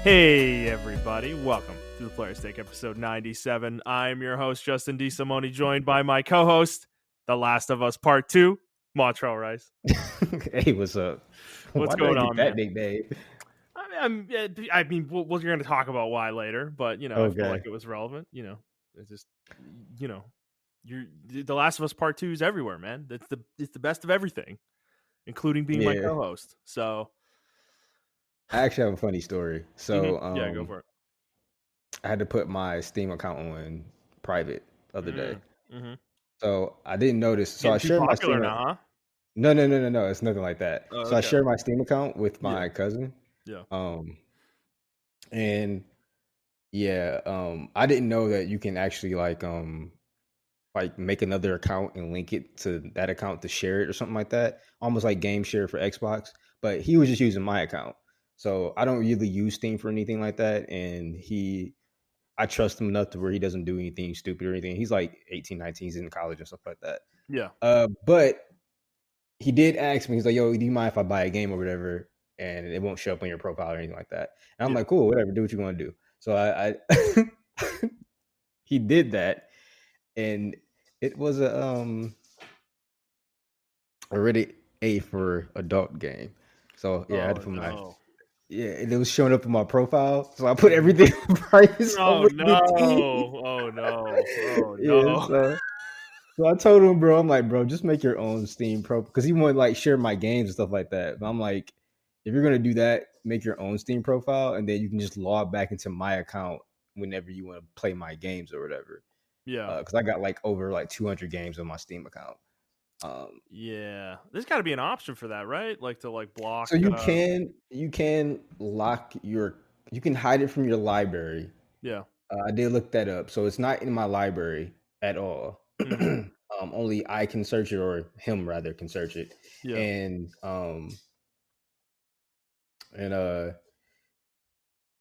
Hey everybody, welcome to the Player's Take episode 97. I'm your host, Justin D. Simone, joined by my co-host, The Last of Us Part 2, Montrell Rice. Hey, what's up? What's Why did I going get on, that man? nickname? I mean, we're going to talk about why later, but, I feel like Okay. it was relevant, it's just, you know, The Last of Us Part 2 is everywhere, man. It's the best of everything, including being my Yeah. co-host. So, I actually have a funny story. yeah, go for it. I had to put my Steam account on private the other day. Mm-hmm. So I didn't notice. So I Getting too shared my popular Steam. now, huh? No. It's nothing like that. Oh, So I okay. shared my Steam account with Yeah, my cousin. yeah. Um, and yeah, I didn't know that you can actually like make another account and link it to that account to share it or something like that. Almost like game share for Xbox. But he was just using my account. So I don't really use Steam for anything like that. And I trust him enough to where he doesn't do anything stupid or anything. He's like 18, 19, he's in college and stuff like that. Yeah. But he did ask me, he's like, yo, do you mind if I buy a game or whatever? And it won't show up on your profile or anything like that. And I'm Yeah. like, cool, whatever, do what you want to do. So I he did that. And it was a rated A for adult game. So yeah, I had to Oh put my no. and it was showing up in my profile. So I put Mhm. everything on private so I Oh wouldn't get teased. no. Oh no. Oh Yeah, no. so I told him, bro, I'm like, bro, just make your own Steam profile because he wanted like share my games and stuff like that. But I'm like, if you're gonna do that, make your own Steam profile and then you can just log back into my account whenever you want to play my games or whatever. Yeah. Because I got like over like 200 games on my Steam account. Yeah. There's got to be an option for that, right? Like to block So you can lock your you can hide it from your library. yeah. I did look that up, so it's not in my library at all. Mhm. Only I can search it, or him rather can search it, Yeah. and um and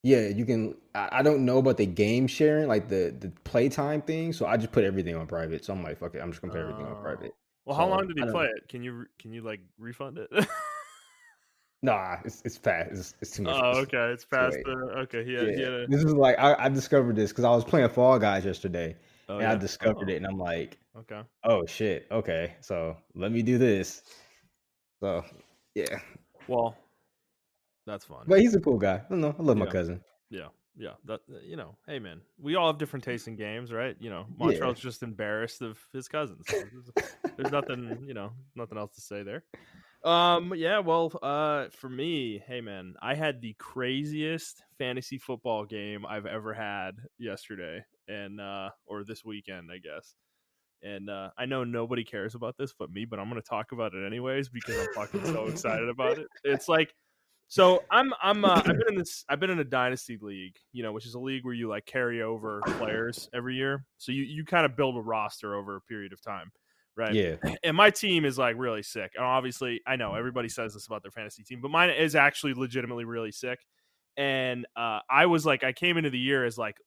yeah, you can. I don't know about the game sharing, like the playtime thing, so I just put everything on private. So I'm like, fuck it, I'm just gonna put everything on Oh. private. Well, how long So did he I play don't. it? Can you like refund it? Nah, it's fast. It's too much. Oh, It's okay. It's too past late. the okay. He Yeah, had a this is like I discovered this because I was playing Fall Guys yesterday, Oh and I yeah. discovered Oh. it, and I'm like, Okay. oh shit, okay, so let me do this. So yeah, Well, that's fun. but he's a cool guy. I don't know. I love my Yeah. cousin. Yeah, yeah. That hey man, we all have different tastes in games, right? Yeah, Montreal's just embarrassed of his cousins. So there's nothing, nothing else to say there. Yeah, well, for me, hey man, I had the craziest fantasy football game I've ever had yesterday and or this weekend, I guess. And I know nobody cares about this but me, but I'm gonna talk about it anyways because I'm fucking so excited about it. It's like so I've been in a dynasty league, which is a league where you like carry over players every year. So you kind of build a roster over a period of time, right? yeah, And my team is like really sick. And obviously, I know everybody says this about their fantasy team, but mine is actually legitimately really sick. And I came into the year as like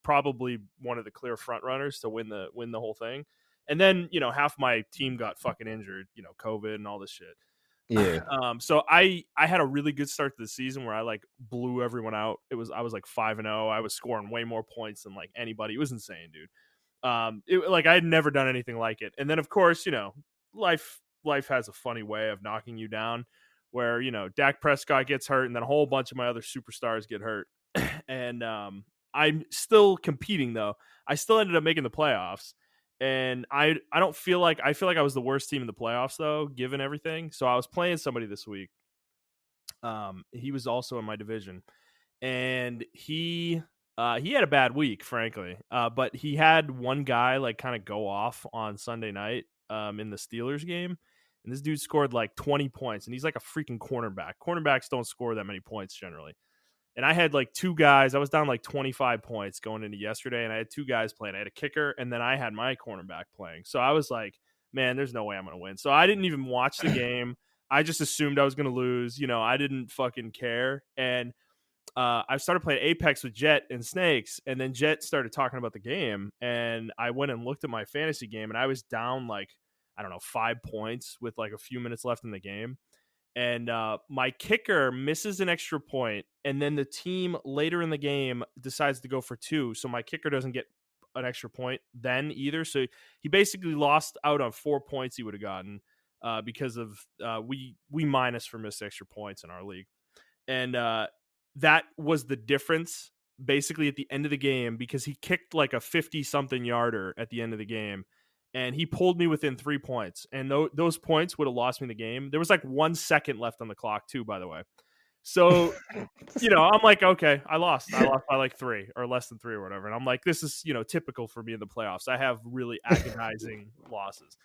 probably one of the clear front runners to win the whole thing. And then, half my team got fucking injured, COVID and all this shit. yeah, So I had a really good start to the season where I like blew everyone out. I was like 5-0. I was scoring way more points than like anybody. It was insane, dude. Like I had never done anything like it. And then of course, life has a funny way of knocking you down where, Dak Prescott gets hurt and then a whole bunch of my other superstars get hurt. And I'm still competing though. I still ended up making the playoffs. And I don't feel like I feel like I was the worst team in the playoffs though, given everything. So I was playing somebody this week. He was also in my division, and he had a bad week, frankly. But he had one guy like kind of go off on Sunday night in the Steelers game, and this dude scored like 20 points, and he's like a freaking cornerback. Cornerbacks don't score that many points generally. And I had like two guys. I was down like 25 points going into yesterday, and I had two guys playing. I had a kicker, and then I had my cornerback playing. So I was like, man, there's no way I'm going to win. So I didn't even watch the game. I just assumed I was going to lose. I didn't fucking care. And I started playing Apex with Jet and Snakes, and then Jet started talking about the game, and I went and looked at my fantasy game, and I was down like, I don't know, 5 points with like a few minutes left in the game. and my kicker misses an extra point, and then the team later in the game decides to go for two, so my kicker doesn't get an extra point then either. So he basically lost out on 4 points he would have gotten because of we minus for missed extra points in our league, and that was the difference basically at the end of the game because he kicked like a 50 something yarder at the end of the game and he pulled me within 3 points and those points would have lost me the game. There was like 1 second left on the clock too, by the way. So I'm like, okay, I lost by like three or less than three or whatever, and I'm like, this is typical for me in the playoffs. I have really agonizing losses.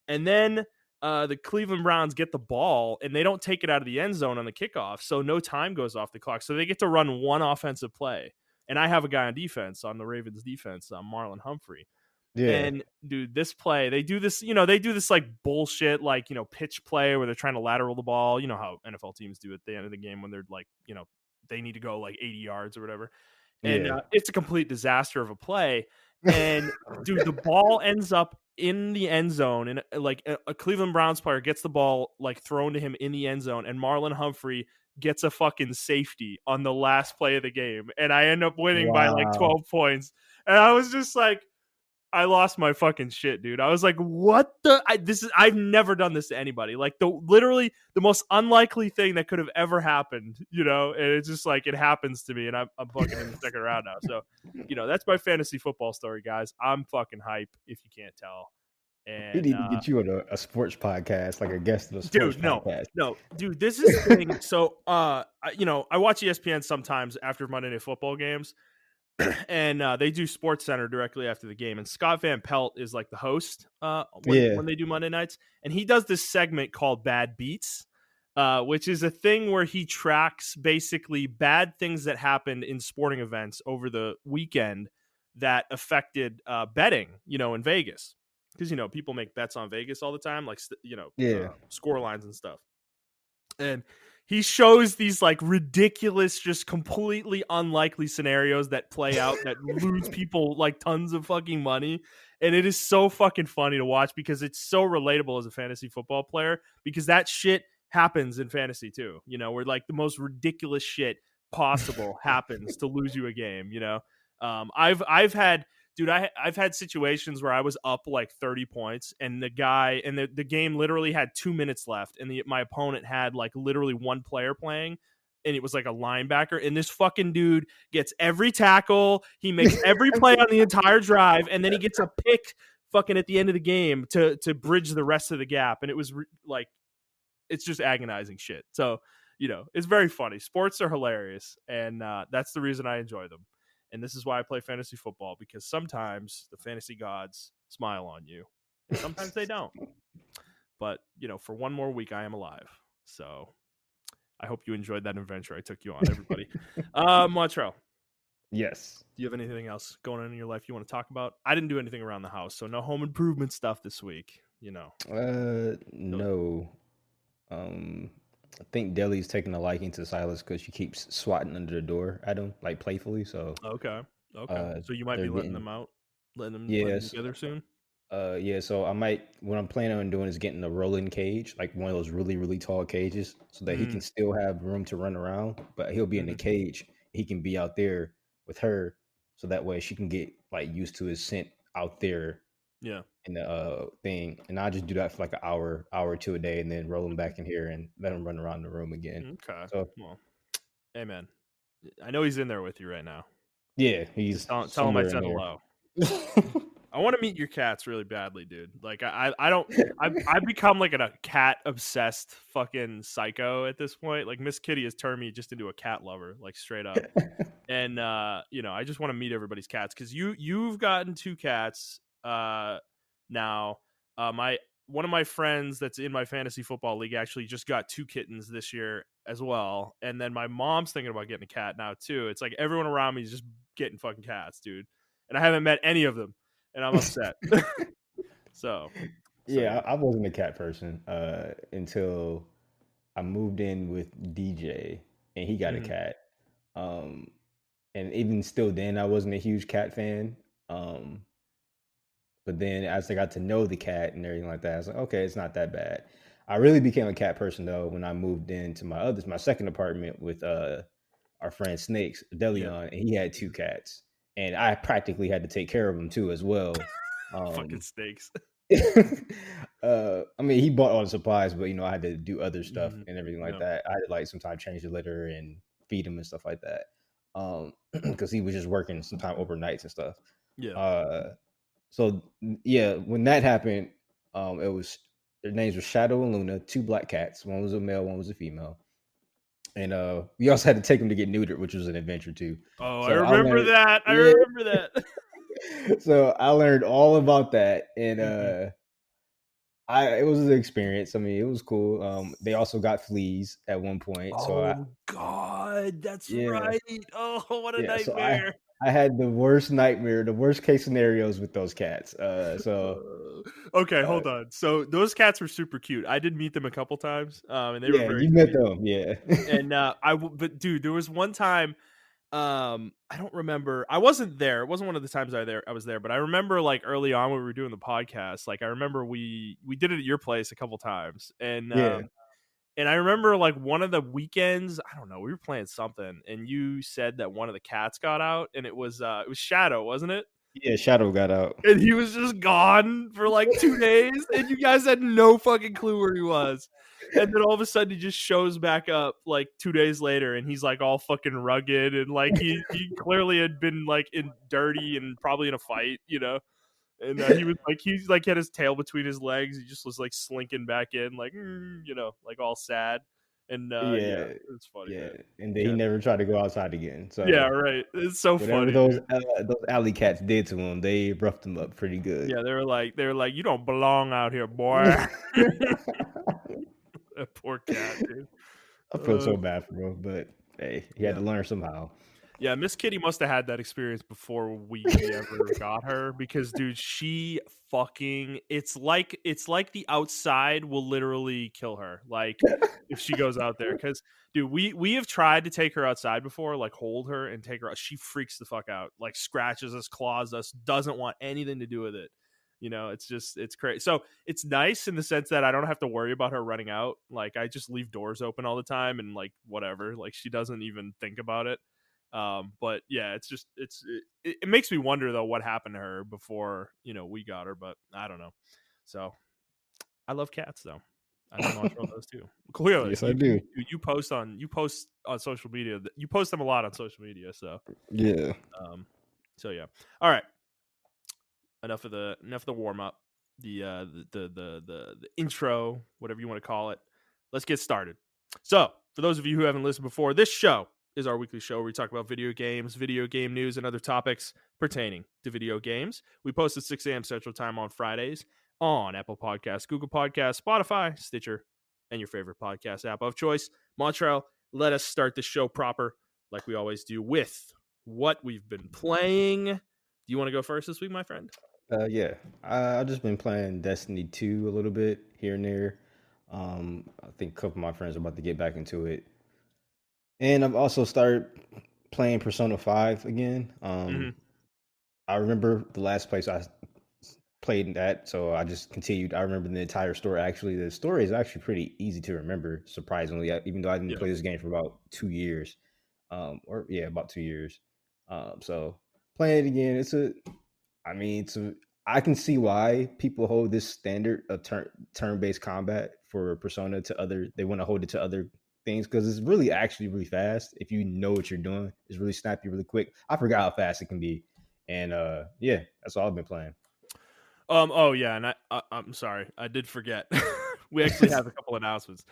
And then the Cleveland Browns get the ball and they don't take it out of the end zone on the kickoff. So no time goes off the clock. So they get to run one offensive play. And I have a guy on defense, on the Ravens defense, Marlon Humphrey. Yeah. And dude, this play, they do this, they do this like bullshit, like, pitch play where they're trying to lateral the ball. You know how NFL teams do at the end of the game when they're like, they need to go like 80 yards or whatever. And Yeah. it's a complete disaster of a play. And dude, the ball ends up in the end zone, and like a Cleveland Browns player gets the ball like thrown to him in the end zone, and Marlon Humphrey gets a fucking safety on the last play of the game, and I end up winning by like Wow. 12 points. And I was just like, I lost my fucking shit, dude. I was like, "What the? I've never done this to anybody. Like literally the most unlikely thing that could have ever happened, And it's just like it happens to me, and I'm fucking in the second round now. So, that's my fantasy football story, guys. I'm fucking hype if you can't tell. We And need to get you on a sports podcast, like a guest on a sports dude, no, podcast. no, dude, this is the thing. So, I watch ESPN sometimes after Monday Night Football games, and they do Sports Center directly after the game. And Scott Van Pelt is like the host Yeah. when they do Monday nights, and he does this segment called Bad Beats, which is a thing where he tracks basically bad things that happened in sporting events over the weekend that affected betting, in Vegas, because people make bets on Vegas all the time, like Yeah. score lines and stuff. And he shows these like ridiculous, just completely unlikely scenarios that play out that lose people like tons of fucking money. And it is so fucking funny to watch because it's so relatable as a fantasy football player because that shit happens in fantasy too, where like the most ridiculous shit possible happens to lose you a game, I've had dude, I've had situations where I was up like 30 points and the game literally had 2 minutes left and my opponent had like literally one player playing and it was like a linebacker and this fucking dude gets every tackle, he makes every play on the entire drive, and then he gets a pick fucking at the end of the game to bridge the rest of the gap, and it was like it's just agonizing shit. So, it's very funny. Sports are hilarious, and that's the reason I enjoy them. And this is why I play fantasy football, because sometimes the fantasy gods smile on you, and sometimes they don't. But, for one more week, I am alive. So I hope you enjoyed that adventure I took you on, everybody. Montrell, Yes. do you have anything else going on in your life you want to talk about? I didn't do anything around the house, so no home improvement stuff this week. Really. No. I think Deli's taking a liking to Silas because she keeps swatting under the door at him, like playfully. So, Okay. Okay. So you might they're be letting getting them out, letting them yes. together soon. Yeah. So I might. What I'm planning on doing is getting a rolling cage, like one of those really, really tall cages, so that he Mm, can still have room to run around, but he'll be in the mhm. cage. He can be out there with her, so that way she can get like used to his scent out there Yeah. in the thing, and I'll just do that for like an hour or two a day, and then roll him back in here and let him run around the room again. Okay. So Well, hey man, I know he's in there with you right now. yeah, Just he's tell him I somewhere in said there. hello. I want to meet your cats really badly, dude. Like I don't. I've become like a cat obsessed fucking psycho at this point. Like Miss Kitty has turned me just into a cat lover, like straight up. And I just want to meet everybody's cats because you've gotten two cats now. My One of my friends that's in my fantasy football league actually just got two kittens this year as well, and then my mom's thinking about getting a cat now too. It's like everyone around me is just getting fucking cats, dude, and I haven't met any of them, and I'm upset. so so Yeah, yeah. I wasn't a cat person until I moved in with DJ, and he got a Mhm. cat. Um, and even still, then I wasn't a huge cat fan. But then as I got to know the cat and everything like that, I was like, okay, it's not that bad. I really became a cat person though when I moved into my second apartment with our friend Snakes Yeah, Delion, and he had two cats, and I practically had to take care of them too as well. fucking Um, steaks. I mean, he bought all the supplies, but I had to do other stuff Mhm. and everything like Yeah, that. I had to like sometimes change the litter and feed him and stuff like that. Because he was just working sometime overnights and stuff. yeah. Uh, yeah, when that happened, it was their names were Shadow and Luna, two black cats. One was a male, one was a female, and we also had to take them to get neutered, which was an adventure too. Oh, I So I remember learned, that. I yeah. remember that. So I learned all about that, and Mhm. I it was an experience. I mean, it was cool. They also got fleas at one point, so I Oh god, that's yeah, right. Oh, what a yeah. So nightmare. I had the worst nightmare, the worst case scenarios with those cats. Okay, Uh, hold on. So those cats were super cute. I did meet them a couple times, and they were yeah, very you met sweet. them, yeah. And but dude, there was one time. I don't remember. I wasn't there. It wasn't one of the times I was there, but I remember like early on when we were doing the podcast. Like I remember we did it at your place a couple times, Yeah, and I remember like one of the weekends. I don't know. We were playing something, and you said that one of the cats got out, and it was Shadow, wasn't it? yeah. Shadow got out. And he was just gone for like 2 days, and you guys had no fucking clue where he was. And then all of a sudden, he just shows back up like 2 days later, and he's like all fucking rugged, and like he clearly had been like in dirty and probably in a fight, you know. And he's like had his tail between his legs. He just was like slinking back in, like you know, like all sad. And yeah, Yeah, it's funny, yeah. man. And then he Cats. never tried to go outside again. Yeah, So right. It's so whatever funny, dude. those alley cats did to him, they roughed him up pretty good. Yeah, they were like, you don't belong out here, boy. That poor cat, dude. I feel so bad for him, but hey, he had Yeah. to learn somehow. Yeah, Miss Kitty must have had that experience before we ever got her because dude, she fucking it's like the outside will literally kill her. Like if she goes out there cuz dude, we have tried to take her outside before, like hold her and take her out. She freaks the fuck out. Like scratches us, claws us, doesn't want anything to do with it. You know, it's just it's crazy. So, it's nice in the sense that I don't have to worry about her running out. Like I just leave doors open all the time and like whatever. Like she doesn't even think about it. But yeah, it's just it makes me wonder though what happened to her before we got her, but I don't know. So I love cats though. I know Montreal does too. Clearly, Yes, I do. you post on social media. You post them a lot on social media. Yeah. Um, so yeah. All right. Enough of the warm up. The intro, whatever you want to call it. Let's get started. So, for those of you who haven't listened before, this show is our weekly show where we talk about video games, video game news, and other topics pertaining to video games. We post at 6 a.m. Central Time on Fridays on Apple Podcasts, Google Podcasts, Spotify, Stitcher, and your favorite podcast app of choice. Montrell, let us start the show proper, like we always do, with what we've been playing. Do you want to go first this week, my friend? Yeah. I've just been playing Destiny 2 a little bit here and there. I think a couple of my friends are about to get back into it. And I've also started playing Persona 5 again. Mm-hmm. I remember the last place I played that, so I just continued. I remember the entire story. Actually, the story is actually pretty easy to remember, surprisingly, even though I didn't Yeah. play this game for about 2 years. Or yeah, about 2 years. So playing it again, I mean, I can see why people hold this standard of turn-based combat for Persona to other. They want to hold it to other things because it's really actually really fast. If you know what you're doing, it's really snappy, really quick. I forgot how fast it can be, and yeah, that's all I've been playing. Oh yeah, and I'm sorry, I did forget. We actually have a couple announcements.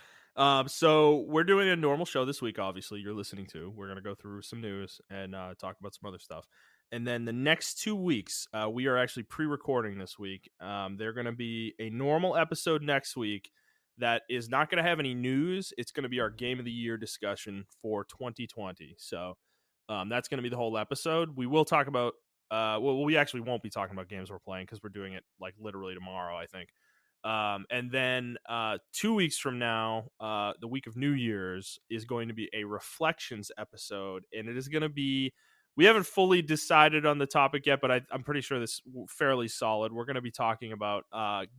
So we're doing a normal show this week. Obviously, you're listening to. We're gonna go through some news and talk about some other stuff. And then the next 2 weeks, we are actually pre-recording this week. They're gonna be a normal episode next week that is not gonna have any news. It's gonna be our game of the year discussion for 2020. So that's gonna be the whole episode. We will talk about well, we actually won't be talking about games we're playing because we're doing it like literally tomorrow, I think. And then 2 weeks from now, the week of New Year's is going to be a reflections episode, and it is going to be. We haven't fully decided on the topic yet, but I'm pretty sure this is fairly solid. We're going to be talking about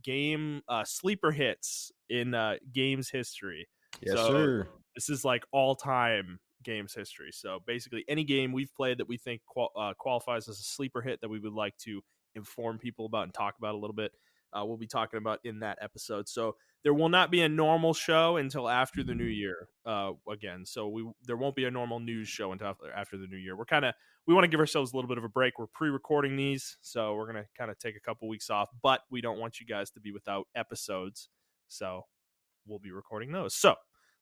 game sleeper hits in games history. Yes, So sir. this is like all time games history. So basically, any game we've played that we think qualifies as a sleeper hit that we would like to inform people about and talk about a little bit, we'll be talking about in that episode. So there will not be a normal show until after the new year again. So there won't be a normal news show until after the new year. We want to give ourselves a little bit of a break. We're pre-recording these, so we're gonna kind of take a couple weeks off, but we don't want you guys to be without episodes. So we'll be recording those. So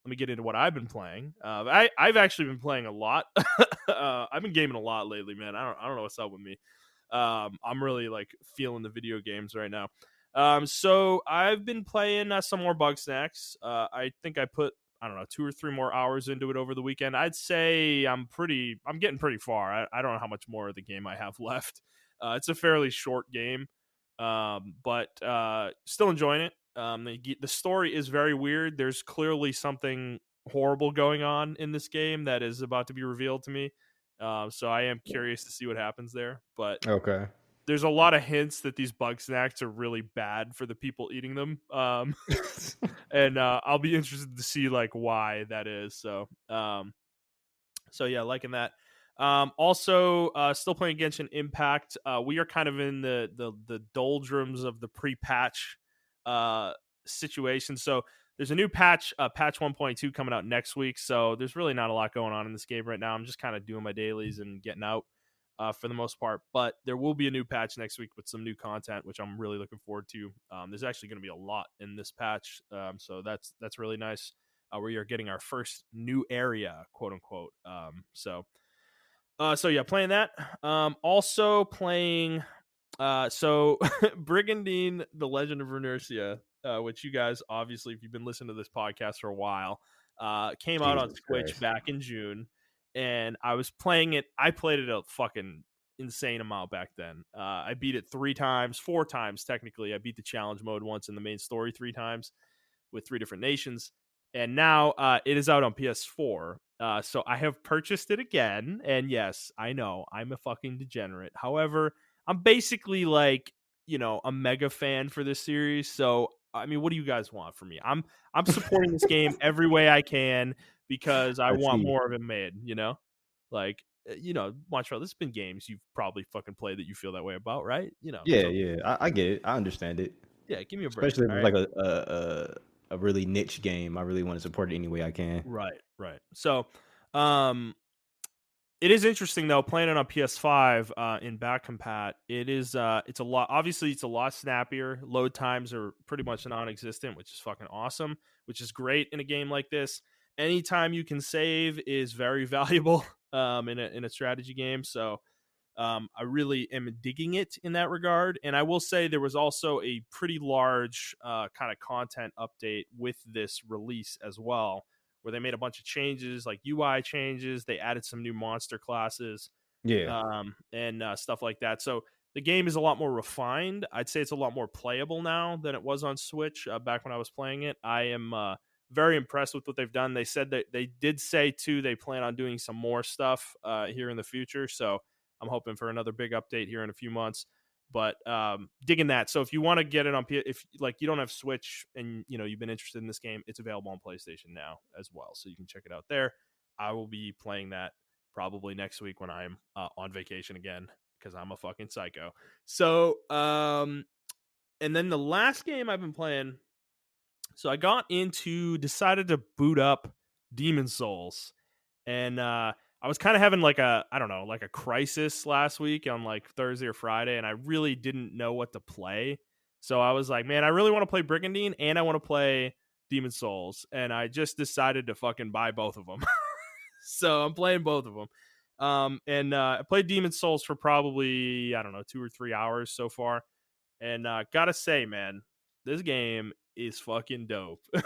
let me get into what I've been playing. I've actually been playing a lot. I've been gaming a lot lately, man. I don't know what's up with me. I'm really like feeling the video games right now. So I've been playing some more Bug Snacks. I think I put, I don't know, 2 or 3 more hours into it over the weekend. I'd say I'm getting pretty far. I don't know how much more of the game I have left. It's a fairly short game, but still enjoying it. The story is very weird. There's clearly something horrible going on in this game that is about to be revealed to me. So I am curious to see what happens there. But Okay. there's a lot of hints that these bug snacks are really bad for the people eating them. And I'll be interested to see like why that is. So yeah, liking that. Also, still playing Genshin Impact. We are kind of in the doldrums of the pre-patch uh, situation. So there's a new patch, patch 1.2 coming out next week. So there's really not a lot going on in this game right now. I'm just kind of doing my dailies and getting out for the most part. But there will be a new patch next week with some new content, which I'm really looking forward to. There's actually going to be a lot in this patch, so that's really nice. We are getting our first new area, quote unquote. So yeah, playing that. Also playing. So Brigandine: The Legend of Runercia, which you guys obviously, if you've been listening to this podcast for a while, came out on Jesus Switch Christ. back in June, and I was playing it. I played it a fucking insane amount back then. I beat it 3 times, 4 times technically. I beat the challenge mode once and the main story 3 times with 3 different nations. And now it is out on PS4. So I have purchased it again. And yes, I know I'm a fucking degenerate. However, I'm basically like, a mega fan for this series. So I mean, what do you guys want from me? I'm supporting this game every way I can because I I want see. more of it made. Like Montreal, this has been games you've probably fucking played that you feel that way about, right? Yeah, So yeah. I get it. I understand it. yeah, give me a break. Especially if All it's right. like a really niche game. I really want to support it any way I can. Right, right. So, um, it is interesting though playing it on PS5 in back compat. It's a lot. Obviously, it's a lot snappier. Load times are pretty much non-existent, which is fucking awesome. Which is great in a game like this. Anytime you can save is very valuable in a strategy game. So I really am digging it in that regard. And I will say there was also a pretty large kind of content update with this release as well, where they made a bunch of changes, like UI changes. They added some new monster classes Yeah. and stuff like that. So the game is a lot more refined. I'd say it's a lot more playable now than it was on Switch back when I was playing it. I am very impressed with what they've done. They said that they did say too they plan on doing some more stuff here in the future. So I'm hoping for another big update here in a few months. But digging that. So if you want to get it on if like you don't have Switch and you've been interested in this game, it's available on PlayStation now as well. So you can check it out there. I will be playing that probably next week when I'm on vacation again because I'm a fucking psycho. So and then the last game I've been playing, so I decided to boot up Demon Souls, and I was kind of having like a, I don't know, like a crisis last week on like Thursday or Friday, and I really didn't know what to play. So I was like, man, I really want to play Brigandine and I want to play Demon Souls, and I just decided to fucking buy both of them. So I'm playing both of them. And I played Demon Souls for probably, I don't know, 2 or 3 hours so far. And gotta say, man, this game is fucking dope. So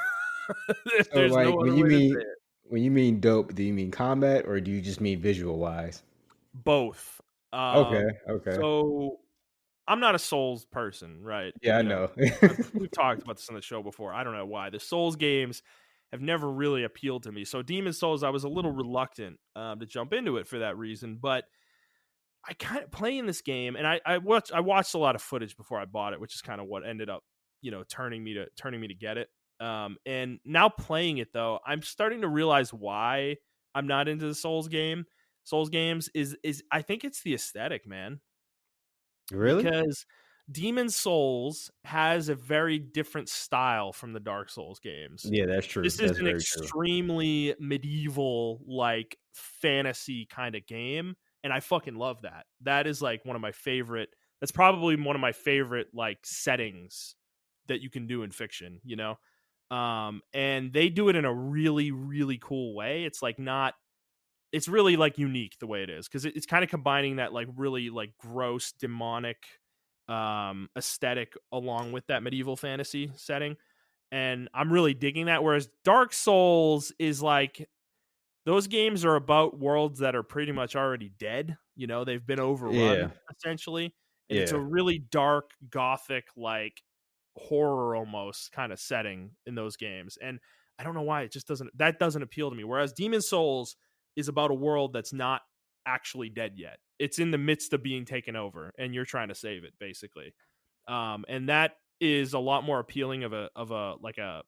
There's like no other way to say it. when you mean dope, do you mean combat or do you just mean visual wise? Both. Okay, okay. So I'm not a Souls person, right? Yeah, I know. We've talked about this on the show before. I don't know why the Souls games have never really appealed to me. So Demon Souls, I was a little reluctant to jump into it for that reason. But I kind of playing this game, and I watched a lot of footage before I bought it, which is kind of what ended up turning me to get it. And now playing it though, I'm starting to realize why I'm not into the Souls games is I think it's the aesthetic, man. Really? Because Demon Souls has a very different style from the Dark Souls games. Yeah, that's true. This is That's an very true. extremely medieval, like, fantasy kinda game, and I fucking love that. That is, like, one of my favorite that's probably one of my favorite, like, settings that you can do in fiction, you know? And they do it in a really, really cool way. It's, like, not it's really like unique the way it is because it's kind of combining that like really like gross demonic aesthetic along with that medieval fantasy setting, and I'm really digging that. Whereas Dark Souls is like those games are about worlds that are pretty much already dead. You know, they've been overrun Yeah, essentially, and it's a yeah, really dark, gothic, like horror almost kind of setting in those games. And I don't know why it just doesn't appeal to me. Whereas Demon Souls is about a world that's not actually dead yet. It's in the midst of being taken over, and you're trying to save it, basically. And that is a lot more appealing of a like a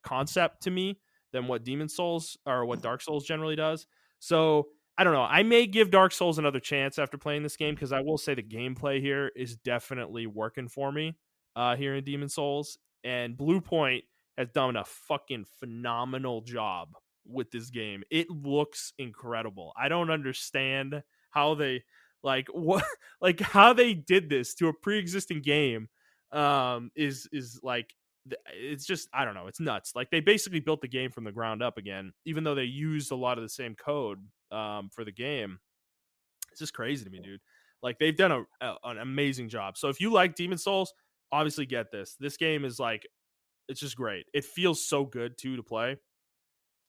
concept to me than what Demon Souls or what Dark Souls generally does. So I don't know. I may give Dark Souls another chance after playing this game because I will say the gameplay here is definitely working for me here in Demon Souls, and Blue Point has done a fucking phenomenal job with this game. It looks incredible. I don't understand how they like what like how they did this to a pre-existing game is like it's just I don't know, it's nuts. Like they basically built the game from the ground up again, even though they used a lot of the same code for the game. It's just crazy to me, dude. Like they've done an amazing job. So if you like Demon Souls, obviously get this. This game is like it's just great. It feels so good too to play.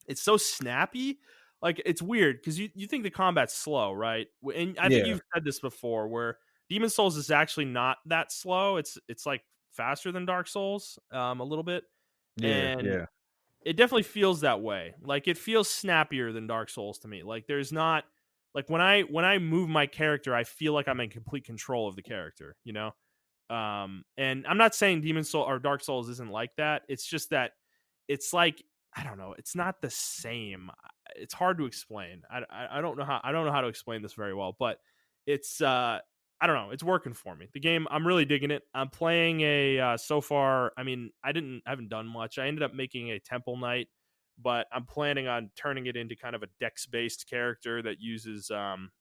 It's so snappy. Like it's weird because you think the combat's slow, right? And I think yeah, you've said this before, where Demon Souls is actually not that slow. It's like faster than Dark Souls, a little bit, yeah, and yeah. it definitely feels that way. Like it feels snappier than Dark Souls to me. Like there's not like when I move my character, I feel like I'm in complete control of the character. You know, and I'm not saying Demon Soul or Dark Souls isn't like that. It's just that it's like I don't know. It's not the same. It's hard to explain. I don't know how to explain this very well, but it's I don't know. It's working for me. The game I'm really digging it. I'm playing a so far. I mean, I haven't done much. I ended up making a temple knight, but I'm planning on turning it into kind of a dex based character that uses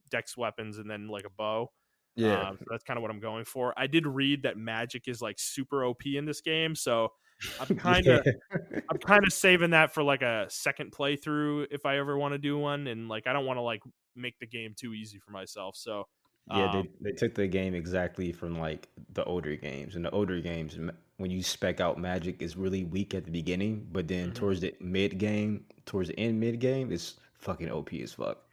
dex weapons and then like a bow. Yeah. So that's kind of what I'm going for. I did read that magic is like super OP in this game, so I'm kind of Yeah. I'm kind of saving that for like a second playthrough if I ever want to do one, and like I don't want to like make the game too easy for myself. So, Yeah, um, they took the game exactly from, like, the older games. In the older games, m when you spec out magic, it's really weak at the beginning, but then mhm. towards the end mid game, it's fucking OP as fuck.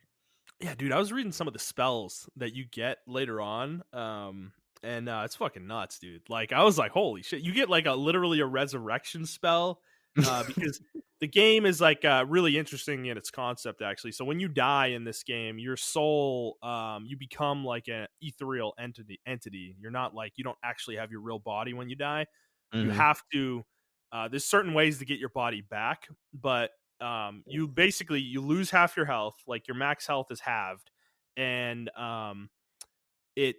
Yeah, dude, I was reading some of the spells that you get later on, and it's fucking nuts, dude. Like, I was like, "Holy shit!" You get like a literally a resurrection spell, because the game is like really interesting in its concept, actually. So when you die in this game, your soul, you become like an ethereal entity. You're not like you don't actually have your real body when you die. You Mhm. have to. There's certain ways to get your body back, but you basically you lose half your health, like your max health is halved, and it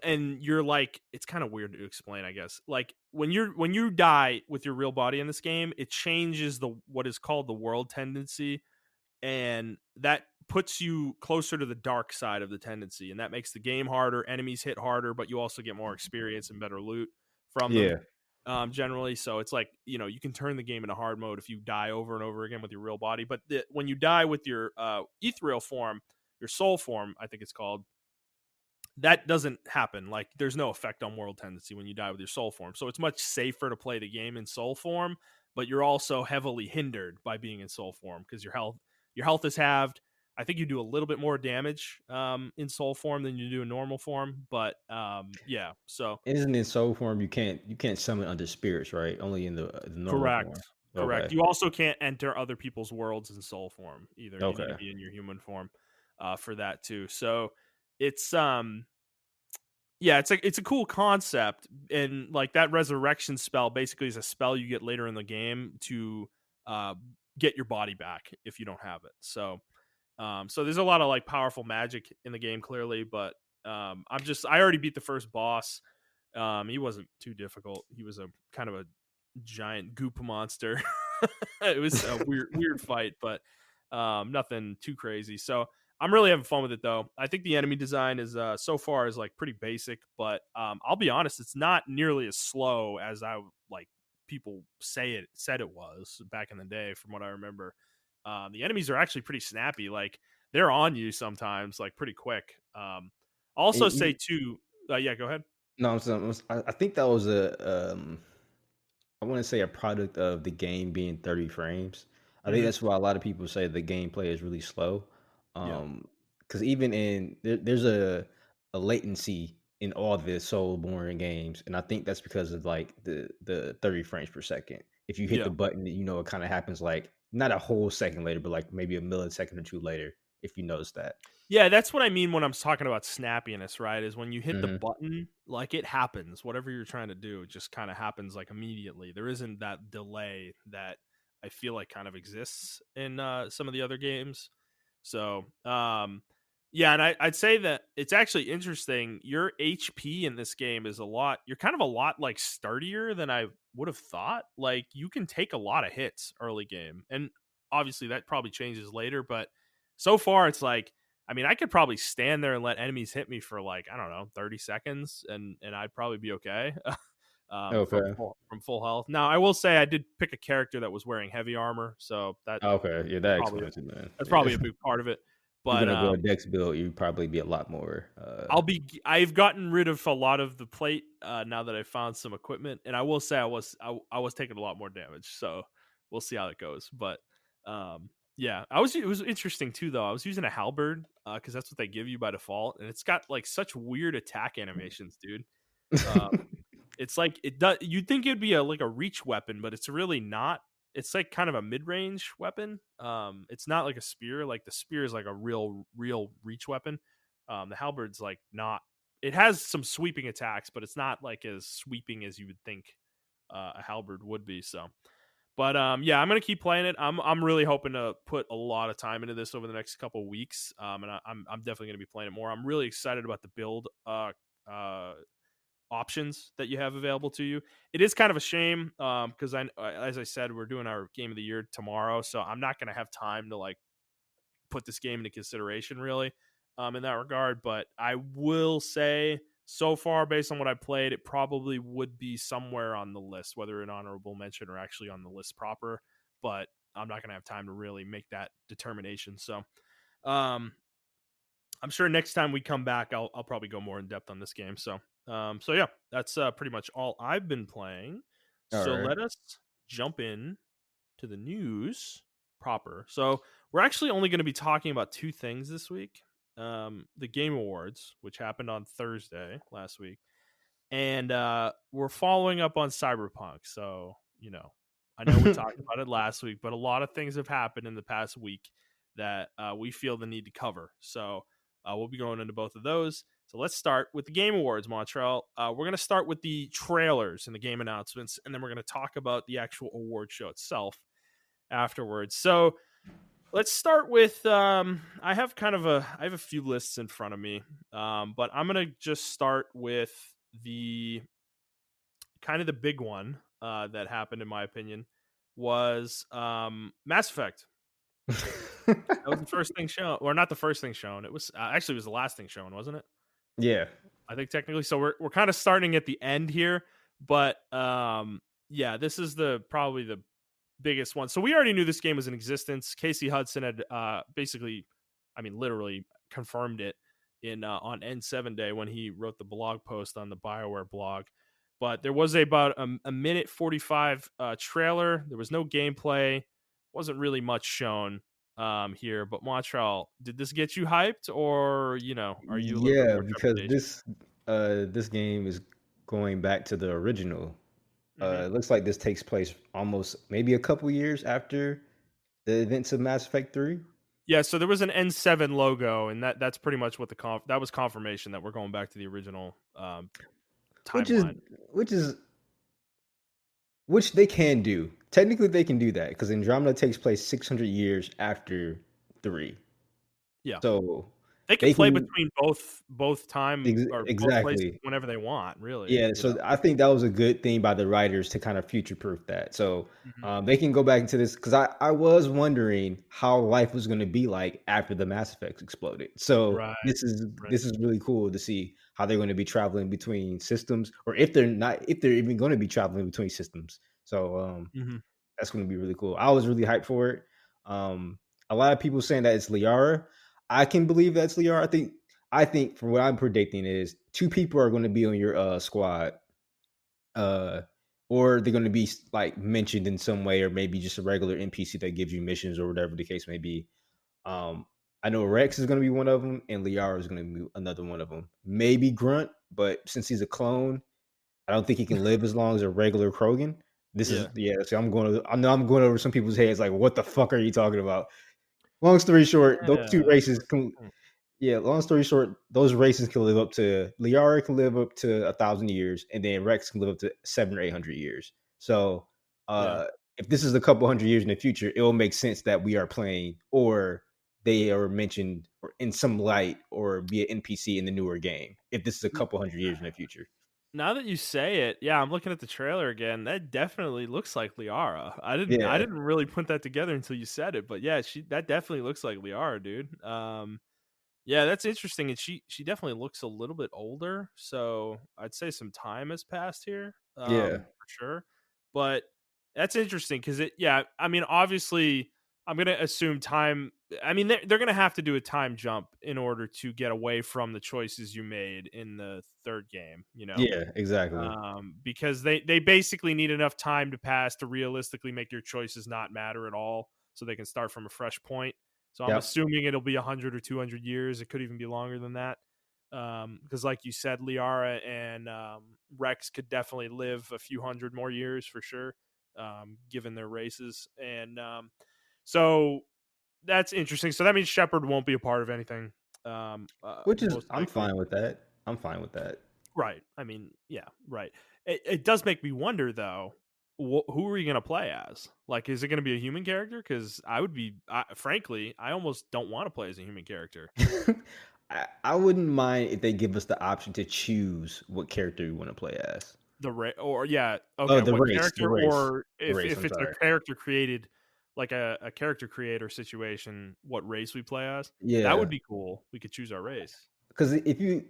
and you're like it's kind of weird to explain, I guess. Like when you die with your real body in this game, it changes the what is called the world tendency, and that puts you closer to the dark side of the tendency, and that makes the game harder, enemies hit harder, but you also get more experience and better loot from them Yeah. generally. So it's like you can turn the game into hard mode if you die over and over again with your real body. But when you die with your ethereal form, your soul form, I think it's called, that doesn't happen. Like there's no effect on world tendency when you die with your soul form. So it's much safer to play the game in soul form, but you're also heavily hindered by being in soul form because your health is halved. I think you do a little bit more damage in soul form than you do in normal form, but yeah. So Isn't in soul form you can't summon other spirits, right? Only in the normal correct. form. Correct. Okay. You also can't enter other people's worlds in soul form either. You need to Okay. be in your human form for that too. So it's Yeah, it's a cool concept, and like that resurrection spell basically is a spell you get later in the game to uh, get your body back if you don't have it. So there's a lot of like powerful magic in the game, clearly, but I already beat the first boss. He wasn't too difficult. He was a kind of a giant goop monster. It was a weird fight, but nothing too crazy. So I'm really having fun with it though. I think the enemy design is so far is like pretty basic, but I'll be honest, it's not nearly as slow as I like people said it was back in the day. From what I remember, the enemies are actually pretty snappy. Like they're on you sometimes, like pretty quick. I'll And also you say too. Yeah, go ahead. no, I'm saying I think that was I want to say a product of the game being 30 frames. I think Hmm. that's why a lot of people say the gameplay is really slow. Yeah. Because even there's a latency in all the Soulborne games, and I think that's because of like the 30 frames per second. If you hit the Yeah. button, you know it kind of happens like not a whole second later, but like maybe a millisecond or two later. If you notice that. Yeah, that's what I mean when I'm talking about snappiness, right? Is when you hit the Hmm. button, like it happens. Whatever you're trying to do, it just kind of happens like immediately. There isn't that delay that I feel like kind of exists in some of the other games. So, yeah, and I'd say that it's actually interesting. Your HP in this game is a lot. You're kind of a lot like sturdier than I would have thought. Like you can take a lot of hits early game, and obviously that probably changes later. But so far, it's like I mean, I could probably stand there and let enemies hit me for like I don't know 30 seconds, and I'd probably be okay. Okay. From full health. Now, I will say I did pick a character that was wearing heavy armor, so Okay. Yeah, that probably explains it, man. that's Yeah. probably a big part of it. You're But gonna go a dex build, you'd probably be a lot more I've gotten rid of a lot of the plate now that I found some equipment, and I will say I was taking a lot more damage, so we'll see how it goes. But yeah, it was interesting too though. I was using a halberd because that's what they give you by default, and it's got like such weird attack animations, dude. Um, it's like it does. You'd think it'd be a like a reach weapon, but it's really not. It's like kind of a mid range weapon. It's not like a spear. Like the spear is like a real reach weapon. The halberd's like not. It has some sweeping attacks, but it's not like as sweeping as you would think a halberd would be. So, but yeah, I'm gonna keep playing it. I'm really hoping to put a lot of time into this over the next couple of weeks. And I'm definitely gonna be playing it more. I'm really excited about the build. Options that you have available to you. It is kind of a shame because as I said, we're doing our game of the year tomorrow, so I'm not going to have time to like put this game into consideration really in that regard. But I will say, so far, based on what I played, it probably would be somewhere on the list, whether an honorable mention or actually on the list proper. But I'm not going to have time to really make that determination. So, um, I'm sure next time we come back, I'll probably go more in depth on this game. So yeah, that's pretty much all I've been playing. So Alright. let us jump in to the news proper. So we're actually only going to be talking about two things this week: the Game Awards, which happened on Thursday last week, and we're following up on Cyberpunk. So I know we talked about it last week, but a lot of things have happened in the past week that we feel the need to cover. So we'll be going into both of those. So let's start with the Game Awards, Montrell. We're going to start with the trailers and the game announcements, and then we're going to talk about the actual award show itself afterwards. So let's start with I have a few lists in front of me, but I'm going to just start with the kind of the big one that happened, in my opinion, was Mass Effect. That was the first thing shown, or not the first thing shown. It was actually it was the last thing shown, wasn't it? Yeah. I think technically. So we're kind of starting at the end here, but yeah, this is the probably the biggest one. So we already knew this game was in existence. Casey Hudson had basically, I mean, literally confirmed it in on N7 Day when he wrote the blog post on the BioWare blog. But there was about a minute 45 trailer. There was no gameplay. Wasn't really much shown here. But Montreal, did this get you hyped, or are you a little bit Yeah, more because trepidation? this game is going back to the original. Hmm. It looks like this takes place almost maybe a couple years after the events of Mass Effect 3. Yeah, so there was an N7 logo, and that's pretty much what that was confirmation that we're going back to the original which is timeline. which is which they can do. Technically, they can do that because Andromeda takes place 600 years after 3. Yeah. So They can they play can between both time or both places exactly. whenever they want, really, Yeah, you know? so I think that was a good thing by the writers to kind of future proof that. So Mhm. they can go back into this because I was wondering how life was going to be like after the Mass Effects exploded. So Right, right. this is really cool to see how they're going to be traveling between systems, or if they're not, if they're even going to be traveling between systems. So Mhm. that's going to be really cool. I was really hyped for it. A lot of people saying that it's Liara. I can believe that's Liara. I think for what I'm predicting is two people are going to be on your squad, uh, or they're going to be like mentioned in some way, or maybe just a regular NPC that gives you missions or whatever the case may be. Um, I know Rex is going to be one of them, and Liara is going to be another one of them. Maybe Grunt, but since he's a clone, I don't think he can live as long as a regular Krogan. This is Yeah. yeah. So I know I'm going over some people's heads. Like, what the fuck are you talking about? Long story short, those two Yeah. races can. Hmm. Yeah, long story short, those races can live up to Liara can live up to 1,000 years, and then Rex can live up to 700 or 800 years. So, Yeah. if this is a couple hundred years in the future, it will make sense that we are playing, or they are mentioned or in some light, or be an NPC in the newer game. If this is a couple hundred years in the future, Now that you say it, yeah, I'm looking at the trailer again. That definitely looks like Liara. I yeah, didn't really put that together until you said it, but yeah, she that definitely looks like Liara, dude. Yeah, that's interesting, and she definitely looks a little bit older, so I'd say some time has passed here, yeah, for sure. But that's interesting because yeah, I mean, obviously, I'm gonna assume time. I mean, they're gonna have to do a time jump in order to get away from the choices you made in the third game, you know, yeah, exactly. because they basically need enough time to pass to realistically make your choices not matter at all, so they can start from a fresh point. So I'm Yep, assuming it'll be 100 or 200 years. It could even be longer than that. Because, like you said, Liara and Rex could definitely live a few hundred more years for sure, given their races. And so that's interesting. So that means Shepard won't be a part of anything, which is most I'm likely. fine with that. I'm fine with that. Right. I mean, yeah, right. It does make me wonder, though, who are you going to play as? Like, is it going to be a human character? Because frankly, I almost don't want to play as a human character. I wouldn't mind if they give us the option to choose what character we want to play as. Or yeah, Oh, okay, what the character, race, or the race. if I'm it's a sorry. character created, like a character creator situation, what race we play as? That would Yeah, be cool. We could choose our race. because if you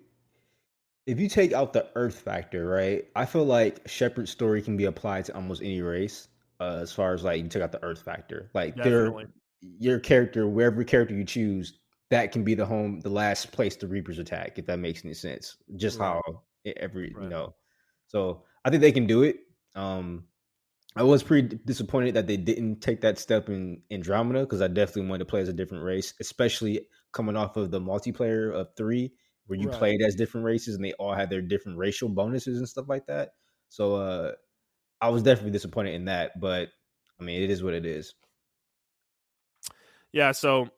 take out the Earth factor, right? I feel like Shepard's story can be applied to almost any race. As far as like you took out the Earth factor, like Definitely. your character, wherever character you choose, that can be the last place the Reapers attack. If that makes any sense, just how Right. every Right. So I think they can do it. I was pretty disappointed that they didn't take that step in Andromeda because I definitely wanted to play as a different race, especially coming off of the multiplayer of 3, where you Right. played as different races and they all had their different racial bonuses and stuff like that. So I was definitely disappointed in that, but I mean, it is what it is. Yeah, so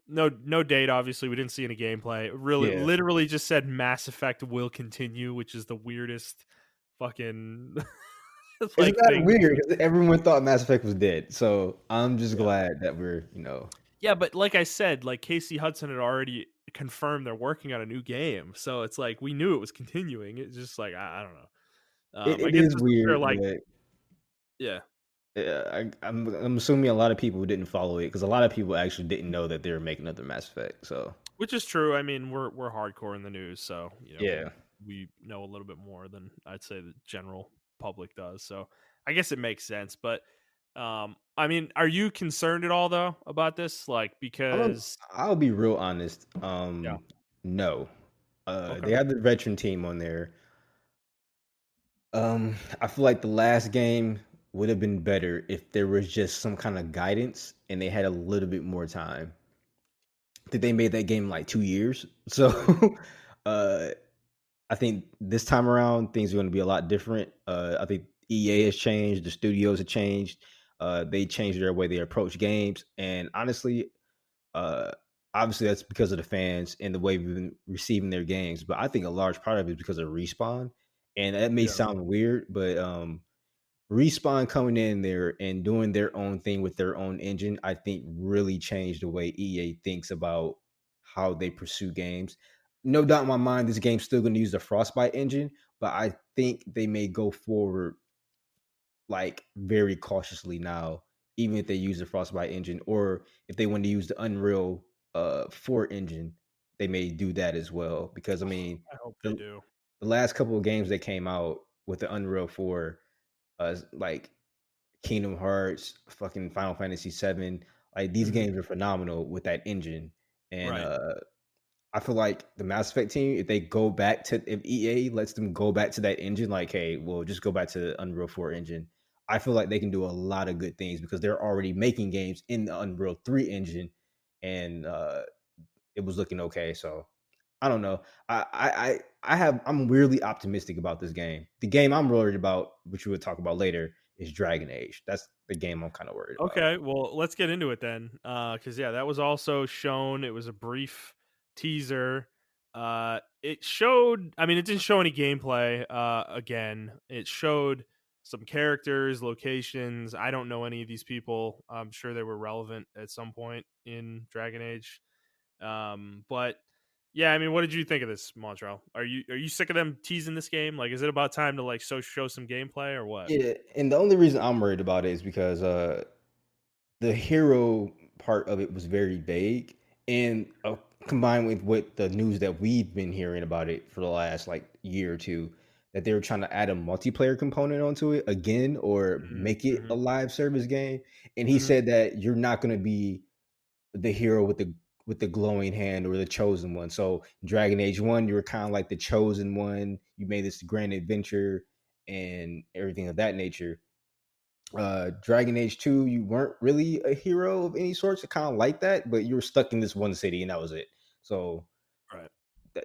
no date, obviously. We didn't see any gameplay. It really Yeah, literally just said Mass Effect will continue, which is the weirdest fucking it's like not thing. weird because everyone thought Mass Effect was dead. So I'm just Yeah. glad that we're Yeah, but like I said, like Casey Hudson had already confirmed they're working on a new game. So it's like we knew it was continuing. It's just like I don't know. I it guess is they're weird, like, but yeah. yeah, I'm assuming a lot of people didn't follow it because a lot of people actually didn't know that they were making another Mass Effect. So Which is true. I mean, we're hardcore in the news, so yeah, we know a little bit more than I'd say the general public does. So I guess it makes sense. But I mean, are you concerned at all though about this? Like, because I'll be real honest. yeah, No, okay, they have the veteran team on there. I feel like the last game would have been better if there was just some kind of guidance and they had a little bit more time. I think they made that game in like 2 years, so uh, I think this time around things are going to be a lot different. I think EA has changed, the studios have changed. They changed their way they approach games, and honestly, Uh, Obviously, that's because of the fans and the way we've been receiving their games, but I think a large part of it is because of Respawn, and that may Yeah. sound weird, but, Respawn coming in there and doing their own thing with their own engine, I think really changed the way EA thinks about how they pursue games. No doubt in my mind, this game's still gonna use the Frostbite engine, but I think they may go forward like very cautiously now, even if they use the Frostbite engine, or if they want to use the Unreal 4 engine, they may do that as well. Because I mean, I hope they the do. the last couple of games that came out with the Unreal 4, like Kingdom Hearts, fucking Final Fantasy 7, like these Mhm. games are phenomenal with that engine. And Right. I feel like the Mass Effect team, if they go back to if EA lets them go back to that engine, like, hey, well, just go back to the Unreal 4 engine. I feel like they can do a lot of good things because they're already making games in the Unreal 3 engine, and it was looking okay. So I don't know. I'm weirdly optimistic about this game. The game I'm worried about, which we would talk about later, is Dragon Age. That's the game I'm kind of worried about. Okay, well, let's get into it then. Because yeah, that was also shown. It was a brief teaser. It showed. I mean, it didn't show any gameplay. Again, it showed some characters, locations. I don't know any of these people. I'm sure they were relevant at some point in Dragon Age. But yeah, I mean, what did you think of this, Montrell? Are you sick of them teasing this game? Like, is it about time to like show some gameplay or what? Yeah, and the only reason I'm worried about it is because the hero part of it was very vague, and combined with what the news that we've been hearing about it for the last like year or two, that they were trying to add a multiplayer component onto it again or make it a Mm-hmm. live service game. And he Hmm. said that you're not going to be the hero with the glowing hand or the chosen one. So Dragon Age 1, you were kind of like the chosen one. You made this grand adventure and everything of that nature. Dragon Age 2, you weren't really a hero of any sorts, kind of like that, but you were stuck in this one city and that was it. So Right.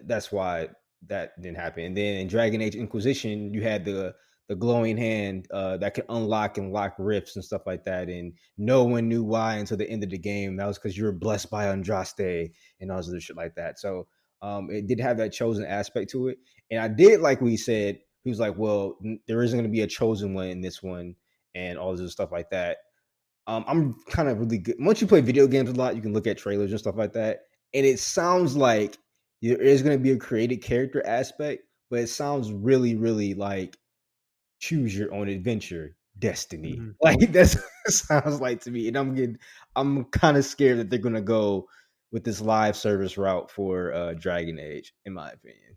that's why that didn't happen. And then in Dragon Age Inquisition, you had the glowing hand that could unlock and lock rifts and stuff like that. And no one knew why until the end of the game. That was because you were blessed by Andraste and all this other shit like that. So it did have that chosen aspect to it. And I did like what he said. He was like, well, there isn't going to be a chosen one in this one and all this other stuff like that. I'm kind of really good. Once you play video games a lot, you can look at trailers and stuff like that. And it sounds like there is going to be a created character aspect, but it sounds really, really like choose your own adventure, destiny. Mhm. Like that's Yeah. what it sounds like to me. And I'm kind of scared that they're going to go with this live service route for Dragon Age, in my opinion.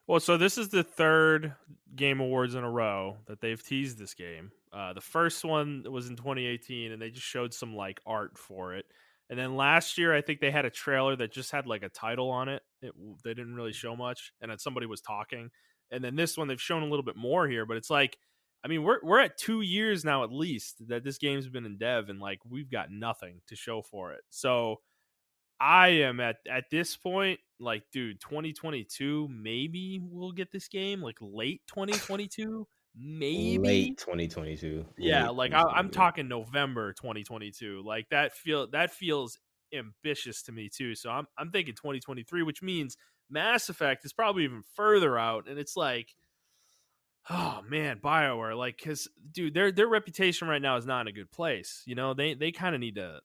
Well, so this is the third Game Awards in a row that they've teased this game. The first one was in 2018, and they just showed some like art for it. And then last year, I think they had a trailer that just had like a title on it. They didn't really show much, and then somebody was talking. And then this one, they've shown a little bit more here, but it's like, I mean, we're at 2 years now at least that this game's been in dev, and like we've got nothing to show for it. So I am at this point, like, dude, 2022, maybe we'll get this game, like late 2022, maybe. Late 2022. Yeah, Late like I'm 2022. talking November 2022. Like that feels ambitious to me too. So I'm thinking 2023, which means Mass Effect is probably even further out, and it's like, oh man, BioWare, like, because dude, their reputation right now is not in a good place. You know, they kind of need to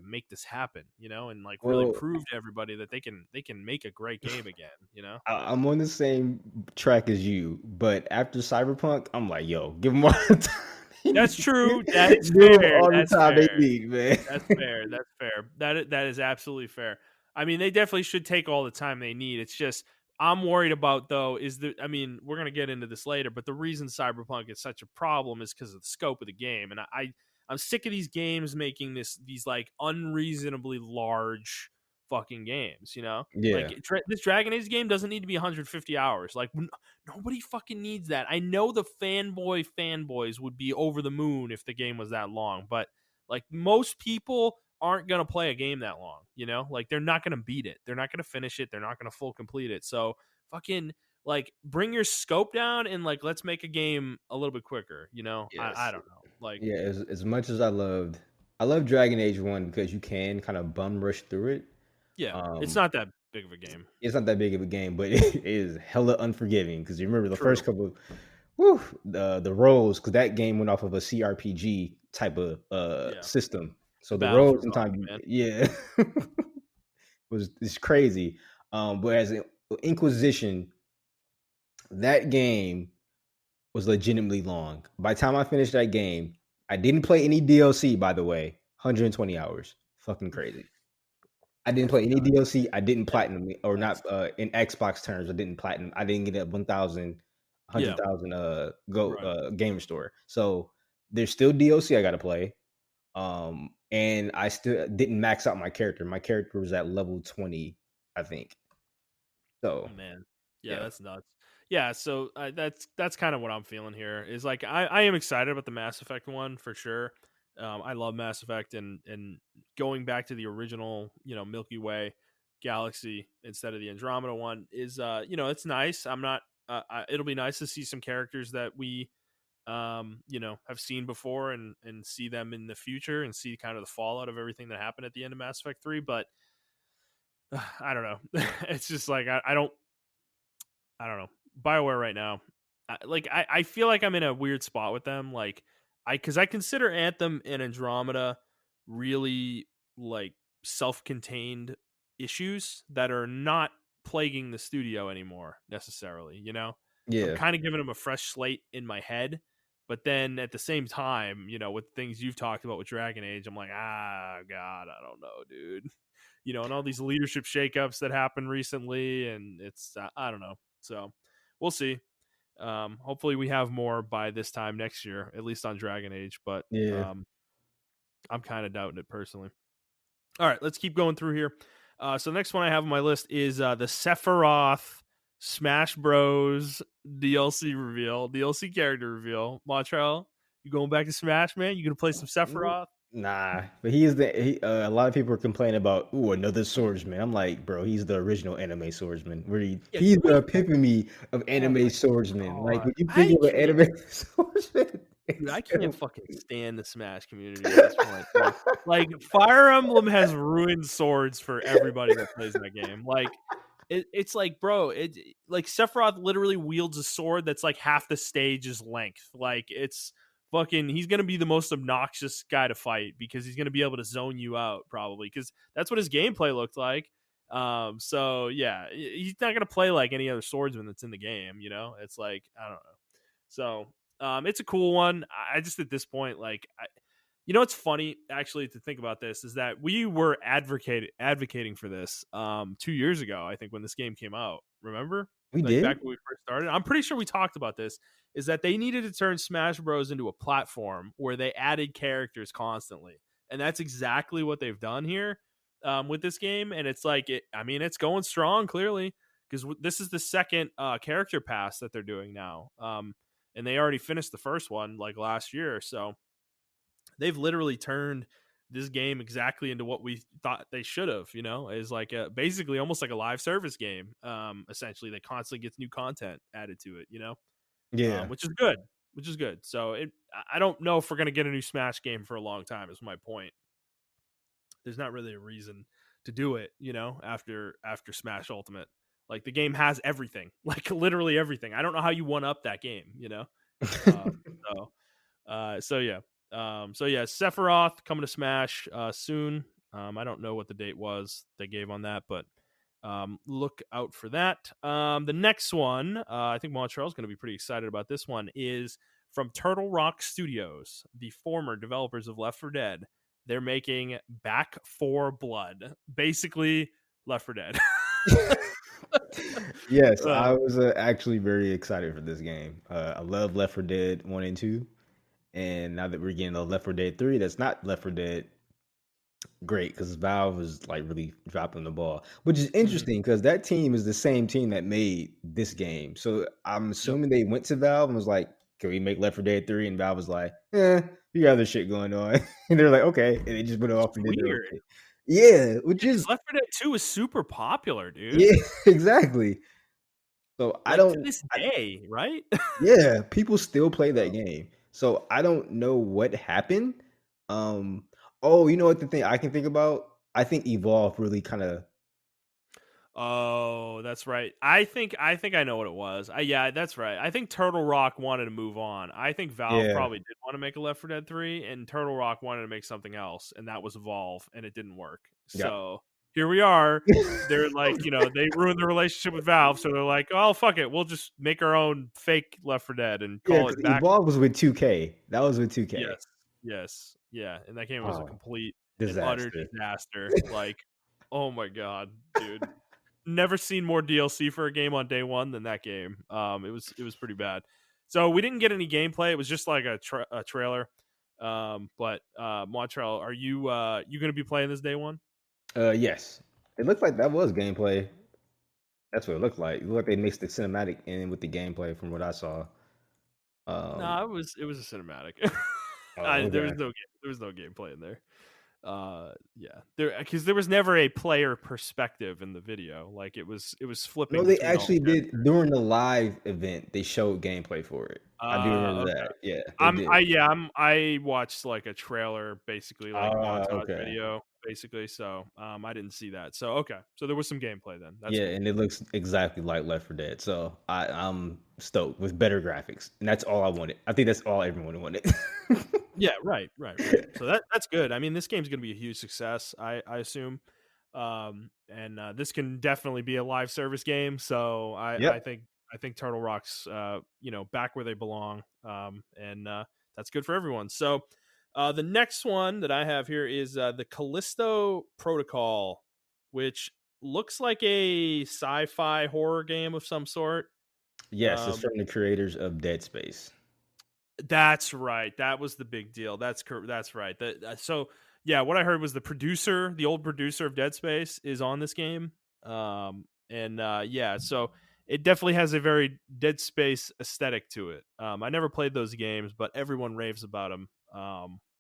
make this happen. You know, and like really Well, prove to everybody that they can make a great game again. You know, I'm on the same track as you, but after Cyberpunk, I'm like, yo, give them all the time they that's need. true. That is Give them fair. all the That's time they fair. need, man. That's fair. That's fair. That is absolutely fair. I mean, they definitely should take all the time they need. It's just I'm worried about though is that I mean we're gonna get into this later, but the reason Cyberpunk is such a problem is because of the scope of the game, and I'm sick of these games making these like unreasonably large fucking games. You know, like Yeah. this Dragon Age game doesn't need to be 150 hours. Like nobody fucking needs that. I know the fanboys would be over the moon if the game was that long, but like most people aren't going to play a game that long, you know? Like they're not going to beat it. They're not going to finish it. They're not going to full complete it. So fucking like bring your scope down and like let's make a game a little bit quicker, you know? I Yes. don't know. Like Yeah, as much as I loved I love Dragon Age 1 because you can kind of bum rush through it. Yeah, it's Um, not that big of a game. it's not that big of a game, but it is hella unforgiving because you remember the first True. couple, whew, the roles because that game went off of a CRPG type of Yeah, system. So the the battles roles were sometimes, rough, man. yeah, was it's crazy. Whereas Inquisition, that game was legitimately long. By the time I finished that game, I didn't play any DLC, by the way. 120 hours. Fucking crazy. I Oh didn't my play any god. DLC. I didn't Yeah, platinum it, or that's not in Xbox terms. I didn't platinum. I didn't get a 1,000, yeah, 100,000 go right. gamer store. So there's still DLC I got to play. And I still didn't max out my character. My character was at level 20, I think. So Man, yeah, yeah, that's nuts. Yeah, so that's kind of what I'm feeling here. Is like I am excited about the Mass Effect one for sure. I love Mass Effect and going back to the original, Milky Way galaxy instead of the Andromeda one is it's nice. I'm not. It'll be nice to see some characters that we have seen before and see them in the future and see kind of the fallout of everything that happened at the end of Mass Effect 3. But I don't know. It's just like I don't know. BioWare right now, I feel like I'm in a weird spot with them. Like because I consider Anthem and Andromeda really like self-contained issues that are not plaguing the studio anymore necessarily. I'm yeah, kind of giving them a fresh slate in my head, but then at the same time, with things you've talked about with Dragon Age, I'm like, God, I don't know, dude. And all these leadership shakeups that happened recently, and it's I don't know. So we'll see. Hopefully, we have more by this time next year, at least on Dragon Age. But yeah. I'm kind of doubting it personally. All right, let's keep going through here. So the next one I have on my list is the Sephiroth Smash Bros. DLC reveal, DLC character reveal. Montrell, you going back to Smash, man? You gonna play some Mm, Sephiroth? nah, but a lot of people are complaining about another swordsman. I'm like, bro, he's the original anime swordsman. Yeah, He's can the we? epitome of Oh anime my swordsman. Like god, when you think I of an can't. anime swordsman, Dude, I it's can't him. fucking stand the Smash community at this point, dude. Like, Fire Emblem has ruined swords for everybody that plays that game. Like, it's like, bro, like Sephiroth literally wields a sword that's like half the stage's length. Like, it's fucking. He's gonna be the most obnoxious guy to fight because he's gonna be able to zone you out probably because that's what his gameplay looked like. So yeah, he's not gonna play like any other swordsman that's in the game. It's like I don't know. So it's a cool one. I just at this point, like, it's funny actually to think about this is that we were advocating for this 2 years ago. I think when this game came out, remember, We like did. back when we first started. I'm pretty sure we talked about this. Is that they needed to turn Smash Bros into a platform where they added characters constantly, and that's exactly what they've done here with this game. And it's like, I mean, it's going strong clearly because this is the second character pass that they're doing now. And they already finished the first one like last year. So they've literally turned this game exactly into what we thought they should have. Is like basically almost like a live service game. Essentially, that constantly gets new content added to it. Yeah. Which is good. Which is good. So I don't know if we're gonna get a new Smash game for a long time. Is my point. There's not really a reason to do it. After Smash Ultimate. Like the game has everything, like literally everything. I don't know how you one up that game. Um, so so yeah, Sephiroth coming to Smash soon. I don't know what the date was they gave on that, but look out for that. The next one, I think Montreal's going to be pretty excited about this one, is from Turtle Rock Studios, the former developers of Left 4 Dead. They're making Back 4 Blood, basically Left 4 Dead. Yes, I uh, was actually very excited for this game. I love Left 4 Dead 1 and 2, and now that we're getting a Left 4 Dead 3, that's not Left 4 Dead great because Valve was like really dropping the ball, which is mhm, interesting because that team is the same team that made this game. So I'm yep. assuming they went to Valve and was like, "Can we make Left 4 Dead 3?" And Valve was like, you got other shit going on," and they're like, "Okay," and they just went It's off and did their own weird. thing. Yeah, which Yeah, because is Left 4 Dead 2 is super popular, dude. yeah, exactly. So I Like to don't, this I, day, right? yeah, people still play that So, game. So I don't know what happened. Um, Oh, you know what the thing I can think about? I think Evolve really kinda Oh, that's right. I think I know what it was. Yeah, that's right. I think Turtle Rock wanted to move on. I think Valve yeah, probably did want to make a Left 4 Dead 3, and Turtle Rock wanted to make something else, and that was Evolve, and it didn't work. yep. So here we are. They're like, they ruined the relationship with Valve, so they're like, oh fuck it, we'll just make our own fake Left 4 Dead and Yeah, call 'cause it back. Evolve was with 2K. That was with 2K. Yes, yes, yeah, and that game was a Oh, complete and utter disaster. disaster. Like, oh my god, dude, never seen more DLC for a game on day one than that game. It was pretty bad. So we didn't get any gameplay. It was just like a trailer. But Montreal, are you going to be playing this day one? Yes. It looked like that was gameplay. That's what it looked like. It looked like they mixed the cinematic in with the gameplay from what I saw. No, Um, it was a cinematic. oh, There okay. was no gameplay in there. Yeah, there because there was never a player perspective in the video. Like it was No, flipping they between all the actually did characters. during the live event, they showed gameplay for it. I do remember Okay. that. Yeah, they did. I watched like a trailer, basically like montage Okay. video, basically. So I didn't see that. So okay, so there was some gameplay then. That's Yeah, cool. and it looks exactly like Left 4 Dead. So I'm stoked with better graphics. And that's all I wanted. I think that's all everyone wanted. Yeah, right, right, right. So that's good. I mean, this game's gonna be a huge success, I assume. And this can definitely be a live service game. So I Yep. think Turtle Rock's back where they belong. And that's good for everyone. So the next one that I have here is the Callisto Protocol, which looks like a sci-fi horror game of some sort. Yes, it's Um, from the creators of Dead Space. That's right. That was the big deal. That's right. So yeah, what I heard was the old producer of Dead Space, is on this game. And yeah, so it definitely has a very Dead Space aesthetic to it. I never played those games, but everyone raves about them.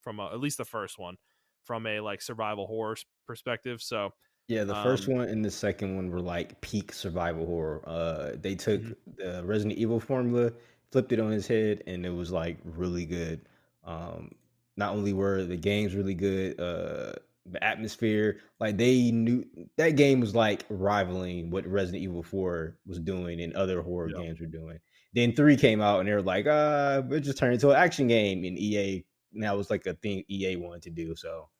From at least the first one, from a like survival horror perspective. So, Yeah, the first um, one and the second one were like peak survival horror. They took mhm, the Resident Evil formula, flipped it on his head, and it was like really good. Um, Not only were the games really good, the atmosphere, like they knew that game was like rivaling what Resident Evil 4 was doing and other horror yeah. games were doing. Then 3 came out and they were like, it just turned into an action game, and EA now was like a thing EA wanted to do. So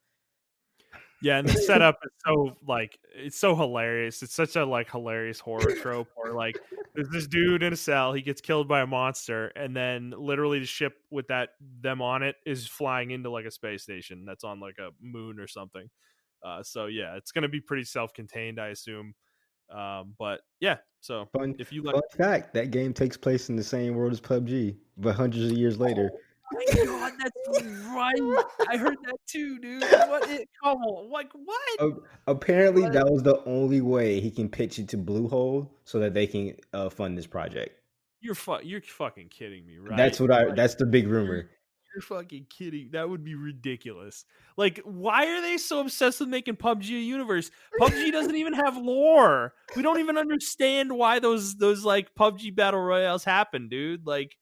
Yeah, and the setup is so like it's so hilarious. It's such a like hilarious horror trope where like there's this dude in a cell, he gets killed by a monster, and then literally the ship with them on it is flying into like a space station that's on like a moon or something. So yeah, it's gonna be pretty self-contained, I assume. But yeah, so Fun if you like. fun fact, that game takes place in the same world as PUBG, but hundreds of years later. Oh my god, that's right. I heard that too, dude. Come on, like what? Apparently, What? that was the only way he can pitch it to Bluehole so that they can, fund this project. You're fucking kidding me, right? Like That's the big you're rumor. you're fucking kidding. That would be ridiculous. Like, why are they so obsessed with making PUBG a universe? PUBG doesn't even have lore. We don't even understand why those like PUBG battle royales happen, dude. Like,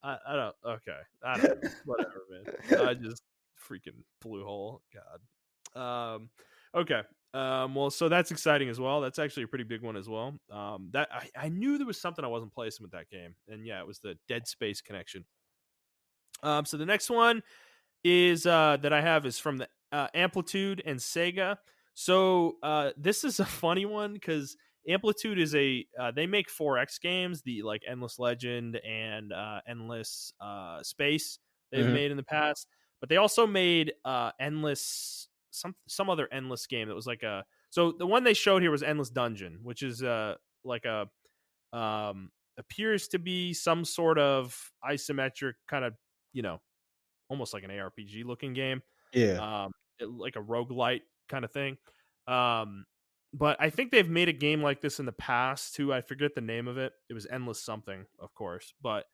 I don't. Okay, I don't know. Whatever, man. I just freaking blue hole. God. Okay. Well, so that's exciting as well. That's actually a pretty big one as well. That I knew there was something I wasn't placing with that game, and yeah, it was the Dead Space connection. So the next one is that I have is from the Amplitude and Sega. So this is a funny one because Amplitude is they make 4X games, the like Endless Legend and Endless Space they've Mhm. made in the past, but they also made Endless some other Endless game that was like a so the one they showed here was Endless Dungeon, which is like a appears to be some sort of isometric kind of you know almost like an ARPG looking game, Yeah. um, like a roguelite kind of thing. Um, but I think they've made a game like this in the past too. I forget the name of it. It was Endless something, of course. But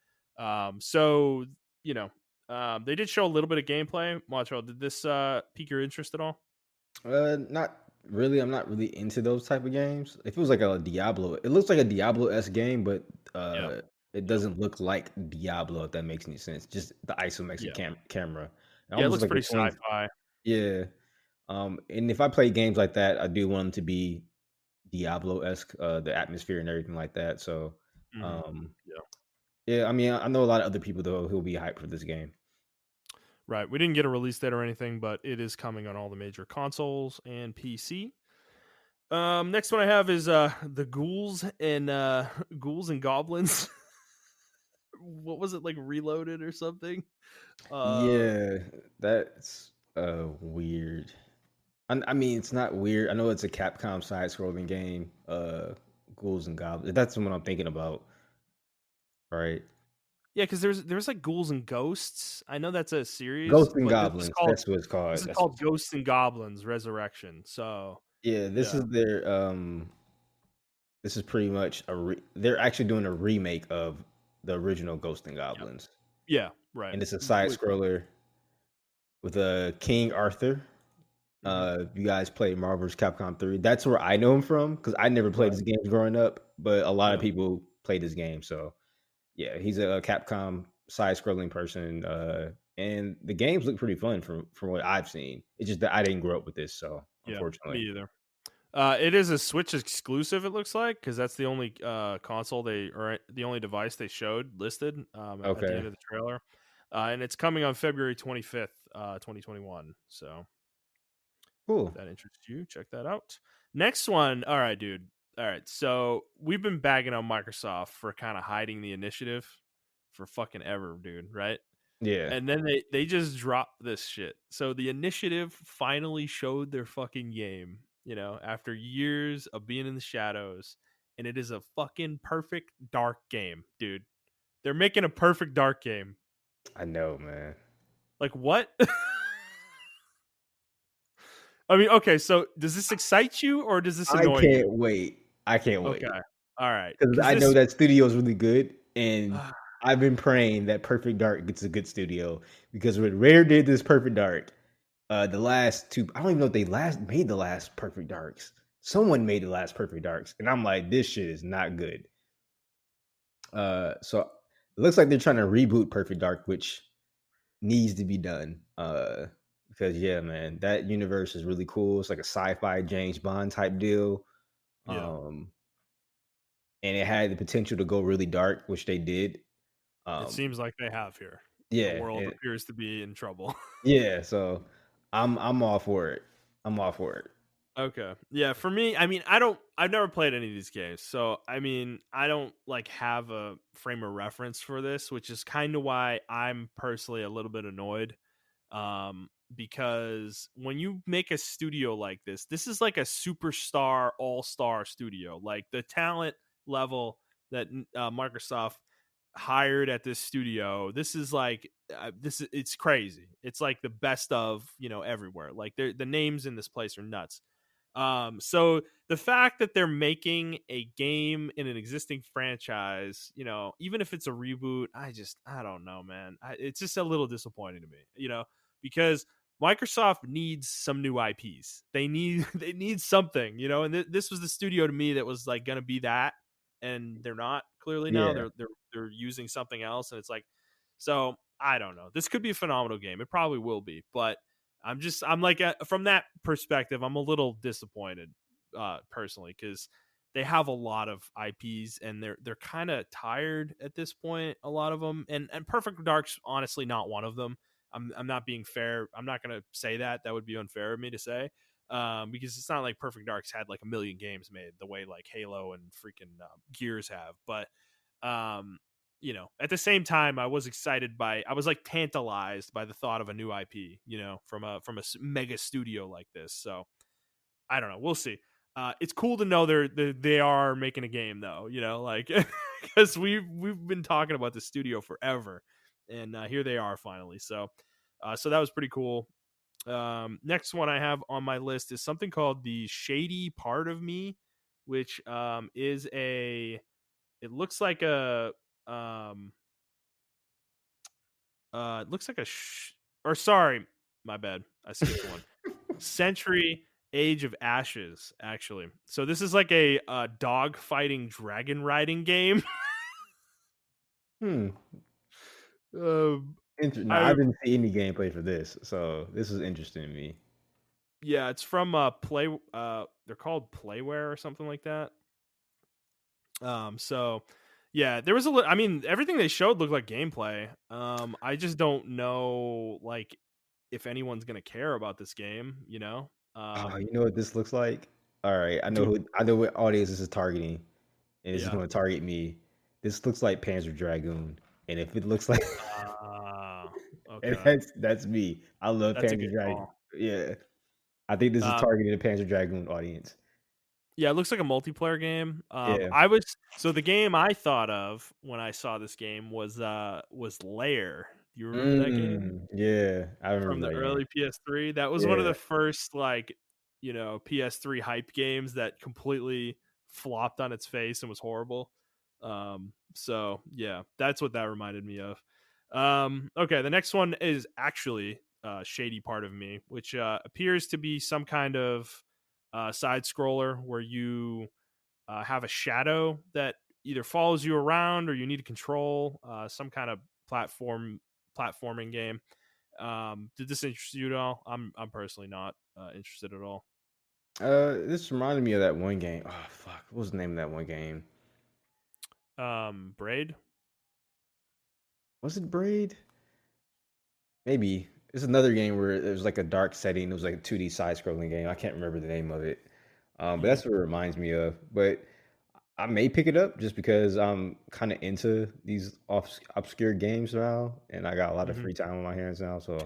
so you know, they did show a little bit of gameplay. Montreal, did this pique your interest at all? Not really. I'm not really into those type of games. It feels like a Diablo. It looks like a Diablo-esque game, but Yeah, it yeah, doesn't look like Diablo, if that makes any sense. Just the isometric yeah, camera. It yeah. It almost looks like a pretty twin. sci-fi. Yeah. And if I play games like that, I do want them to be Diablo-esque, the atmosphere and everything like that. So, Mhm. um, Yeah. yeah, I mean, I know a lot of other people though who'll be hyped for this game. Right. We didn't get a release date or anything, but it is coming on all the major consoles and PC. Next one I have is the ghouls and ghouls and goblins. What was it, like, Reloaded or something? Uh Yeah, that's weird. I mean, it's not weird. I know it's a Capcom side-scrolling game. Ghouls and Goblins. That's the one I'm thinking about, right? yeah, because there's like Ghouls and Ghosts. I know that's a series, Ghosts and but Goblins. That's what it's this called. is That's called Ghosts and Goblins Resurrection. So yeah. This yeah, is their This is pretty much they're actually doing a remake of the original Ghosts and yeah, Goblins, yeah, right. and it's a side With scroller with a King Arthur. mhm, You guys play Marvel's Capcom 3. That's where I know him from because I never played right, this game growing up, but a lot of yeah, people play this game. So yeah, he's a Capcom side-scrolling person, and the games look pretty fun from what I've seen. It's just that I didn't grow up with this, so yeah. Me unfortunately. either. It is a Switch exclusive. It looks like because that's the only console they or the only device they showed listed at the Okay, end of the trailer, and it's coming on February 25th, 2021. So if cool. that interests you, check that out. Next one. All right, dude. All right. So we've been bagging on Microsoft for kind of hiding the initiative for fucking ever, dude. Right. Yeah, And then they just dropped this shit. So the initiative finally showed their fucking game, after years of being in the shadows. And it is a fucking perfect dark game, dude. They're making a perfect dark game. I know, man. Like what? I mean, okay, so does this excite you or does this I annoy you? can't wait. I can't Okay. wait All right. because Cuz I know this that studio is really good, and I've been praying that Perfect Dark gets a good studio because when Rare did this Perfect Dark, the last two, I don't even know if they last made the last Perfect Darks. Someone made the last Perfect Darks, and I'm like, this shit is not good. So it looks like they're trying to reboot Perfect Dark, which needs to be done. Because yeah, man, that universe is really cool. It's like a sci-fi James Bond type deal. yeah. Um, and it had the potential to go really dark, which they did. It Um, seems like they have here. The yeah, world appears to be in trouble. yeah. So I'm all for it. I'm all for it. Okay. Yeah, for me, I mean, I've never played any of these games. So, I mean, I don't like have a frame of reference for this, which is kind of why I'm personally a little bit annoyed. Because when you make a studio like this is like a superstar all-star studio. Like the talent level that Microsoft hired at this studio, this is like it's crazy. It's like the best of, everywhere. Like the names in this place are nuts. So the fact that they're making a game in an existing franchise, even if it's a reboot, I don't know, man. It's just a little disappointing to me, because Microsoft needs some new IPs. They need they need something, and this was the studio to me that was like going to be that, and they're not clearly now. Yeah, They're using something else, and it's like, so I don't know. This could be a phenomenal game. It probably will be, but I'm like from that perspective, I'm a little disappointed personally because they have a lot of IPs and they're kind of tired at this point. A lot of them, and Perfect Dark's honestly not one of them. I'm not being fair. I'm not gonna say that. That would be unfair of me to say. Because it's not like Perfect Dark's had like a million games made the way like Halo and freaking Gears have, but um, at the same time, I was like tantalized by the thought of a new IP, from a mega studio like this. So I don't know. We'll see. It's cool to know they are making a game though, like because we've been talking about the studio forever, and here they are finally. So that was pretty cool. Next one I have on my list is something called the Shady Part of Me, which is a it looks like a um it looks like or sorry, my bad. I skipped one. Century Age of Ashes, actually. So this is like a dog fighting dragon riding game. hmm. Nah, I I didn't see any gameplay for this, so this is interesting to me. Yeah, it's from they're called Playware or something like that. So yeah, there was I mean, everything they showed looked like gameplay. I just don't know like if anyone's gonna care about this game, you know? Oh, you know what this looks like? Alright, Do I know what audience this is targeting, and this is Yeah. gonna target me. This looks like Panzer Dragoon, and if it looks like and Okay. that's me. I love That's a Panzer good Dragoon. call. Yeah. I think this is Um, targeting a Panzer Dragoon audience. yeah, it looks like a multiplayer game. Yeah. I was so the game I thought of when I saw this game was Lair. Do you remember that game? Yeah, I From remember the that game. early PS3. That was one of Yeah. the first, like, PS3 hype games that completely flopped on its face and was horrible. So yeah, that's what that reminded me of. Okay, the next one is actually shady part of me, which appears to be some kind of side scroller where you have a shadow that either follows you around or you need to control some kind of platforming game. Did this interest you at all? I'm personally not interested at all. This reminded me of that one game. Oh, fuck. What was the name of that one game? Braid. Was it Braid? Maybe. It's another game where it was like a dark setting. It was like a 2D side-scrolling game. I can't remember the name of it. But Hmm. that's what it reminds me of. But I may pick it up just because I'm kind of into these obscure games now, and I got a lot of Hmm. free time on my hands now. So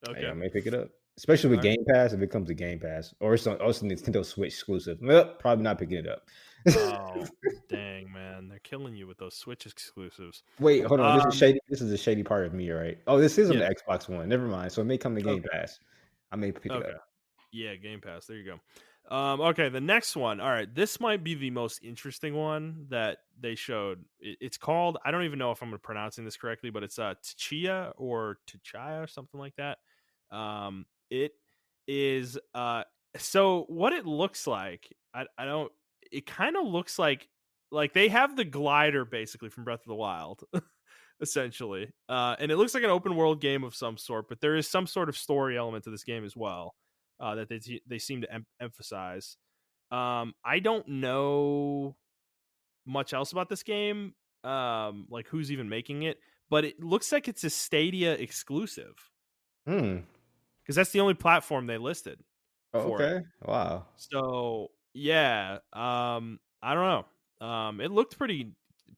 yeah, I Okay. may pick it up. Especially with All right. Game Pass, if it comes to Game Pass, or it's also Nintendo Switch exclusive. Well, probably not picking it up. Oh, dang, man, they're killing you with those Switch exclusives. Wait, hold on. This is Um, shady. This is a shady part of me, right? Oh, this is on yeah. the Xbox One. Never mind. So it may come to Game Okay. Pass. I may pick it Okay. up. Yeah, Game Pass. There you go. Okay, the next one. All right, this might be the most interesting one that they showed. It's called. I don't even know if I'm pronouncing this correctly, but it's Tchia or Tchia or something like that. It is. So what it looks like. I don't. It kind of looks like they have the glider basically from Breath of the Wild, essentially, and it looks like an open world game of some sort. But there is some sort of story element to this game as well that they seem to emphasize. I don't know much else about this game, like who's even making it, but it looks like it's a Stadia exclusive Hmm. because that's the only platform they listed Oh, for it. okay. Wow. So yeah, I don't know. It looked pretty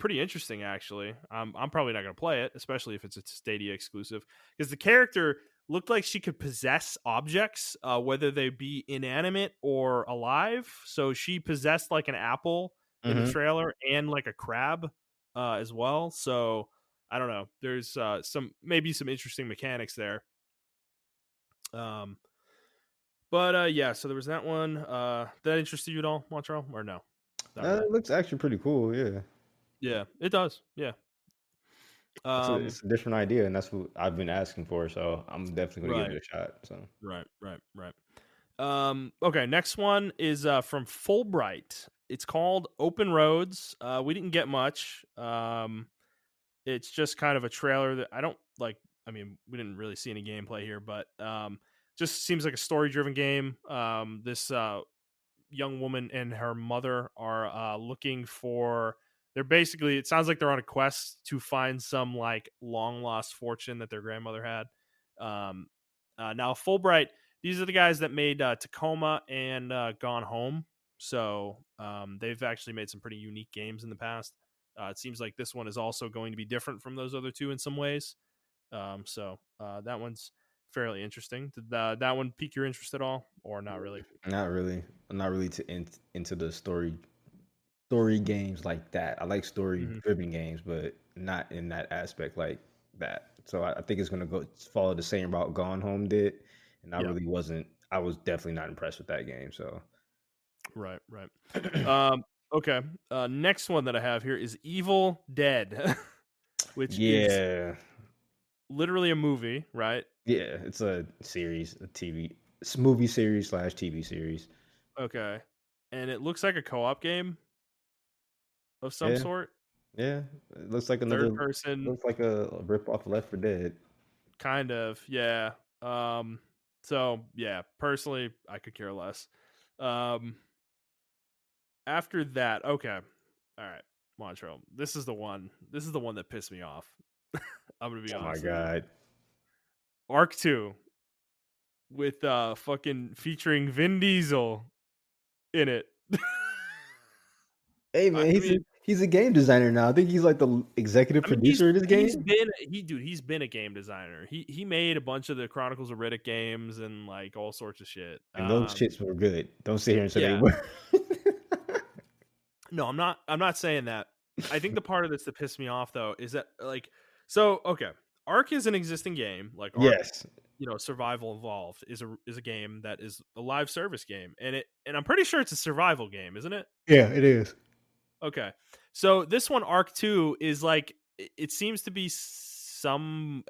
interesting actually. I'm probably not gonna play it, especially if it's a Stadia exclusive, because the character looked like she could possess objects, whether they be inanimate or alive. So she possessed like an apple in the Hmm. trailer and like a crab as well. So I don't know. There's maybe some interesting mechanics there. Um, but yeah, so there was that one. That interested you at all, Montreal, or no? Not really. It looks actually pretty cool. Yeah. Yeah, it does. Yeah. Um. It's a different idea, and that's what I've been asking for. So I'm definitely gonna give Right. it a shot. So Right. Right. Right. Okay. Next one is from Fulbright. It's called Open Roads. We didn't get much. It's just kind of a trailer that I don't like. I mean, we didn't really see any gameplay here, but just seems like a story-driven game. This young woman and her mother are looking for, they're basically, it sounds like they're on a quest to find some like long lost fortune that their grandmother had. Now Fulbright, these are the guys that made Tacoma and Gone Home. So they've actually made some pretty unique games in the past. It seems like this one is also going to be different from those other two in some ways. That one's fairly interesting. Did that one pique your interest at all, or not really? not really. I'm not really into the story games like that. I like story Hmm. driven games, but not in that aspect like that. So I think it's gonna go follow the same route Gone Home did, and I Yeah. really wasn't. I was definitely not impressed with that game. So Right, right. Um, okay. Next one that I have here is Evil Dead, which is yeah, literally a movie, right? yeah, it's a series, a TV, it's a movie series slash TV series. Okay. And it looks like a co-op game of some Yeah, sort. Yeah, it looks like Third another person, looks like a rip off Left 4 Dead. kind of, yeah. Um, so yeah, personally, I could care less. Um, After that, okay, all right, Montrell. This is the one. This is the one that pissed me off. I'm gonna be Oh my honest with you. god. Arc 2 with fucking featuring Vin Diesel in it. Hey, I man, mean, he's a game designer now. I think he's, like, the executive producer of this he's game, been he's been a game designer. He made a bunch of the Chronicles of Riddick games and like all sorts of shit. and those shits were good. Don't sit here and say they Yeah. were. No, I'm not saying that. I think the part of this that pissed me off though is that like so okay. Ark is an existing game. Like Ark, Yes. Survival Evolved is a game that is a live service game. And I'm pretty sure it's a survival game, isn't it? Yeah, it is. Okay. So this one Arc 2 is like it seems to be some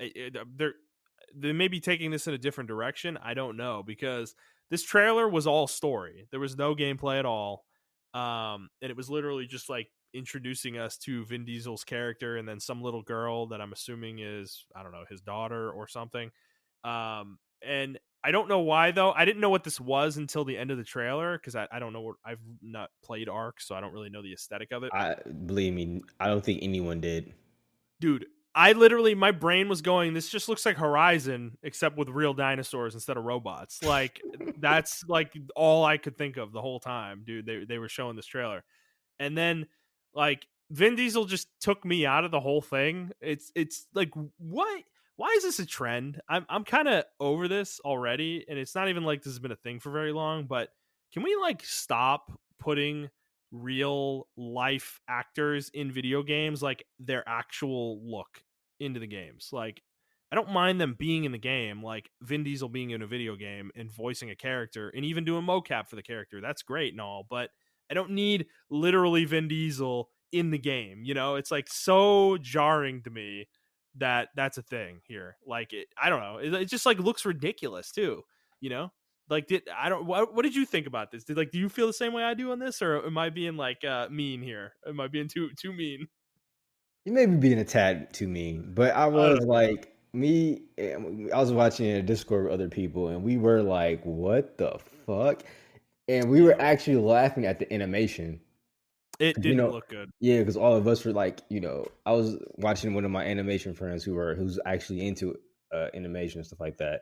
they may be taking this in a different direction. I don't know because this trailer was all story. There was no gameplay at all. And it was literally just like introducing us to Vin Diesel's character and then some little girl that I'm assuming is, I don't know, his daughter or something. And I don't know why though. I didn't know what this was until the end of the trailer because I don't know what I've not played Ark, so I don't really know the aesthetic of it. I believe me, I don't think anyone did. Dude, I literally my brain was going, this just looks like Horizon, except with real dinosaurs instead of robots. Like that's like all I could think of the whole time, dude. They were showing this trailer. And then like Vin Diesel just took me out of the whole thing. It's like what why is this a trend? I'm kind of over this already, and it's not even like this has been a thing for very long, but can we like stop putting real life actors in video games like their actual look into the games? Like I don't mind them being in the game, like Vin Diesel being in a video game and voicing a character and even doing mocap for the character. That's great and all, but I don't need literally Vin Diesel in the game. It's like so jarring to me that that's a thing here. Like I don't know. It just like looks ridiculous too. You know, like did I don't what did you think about this? Do you feel the same way I do on this, or am I being like mean here? Am I being too mean? You may be being a tad too mean, but I I was don't know. like I was watching in a Discord with other people, and we were like, "What the fuck?" And we were Yeah, actually laughing at the animation. it 'Cause, didn't look good. yeah, because all of us were like, I was watching one of my animation friends who's actually into animation and stuff like that.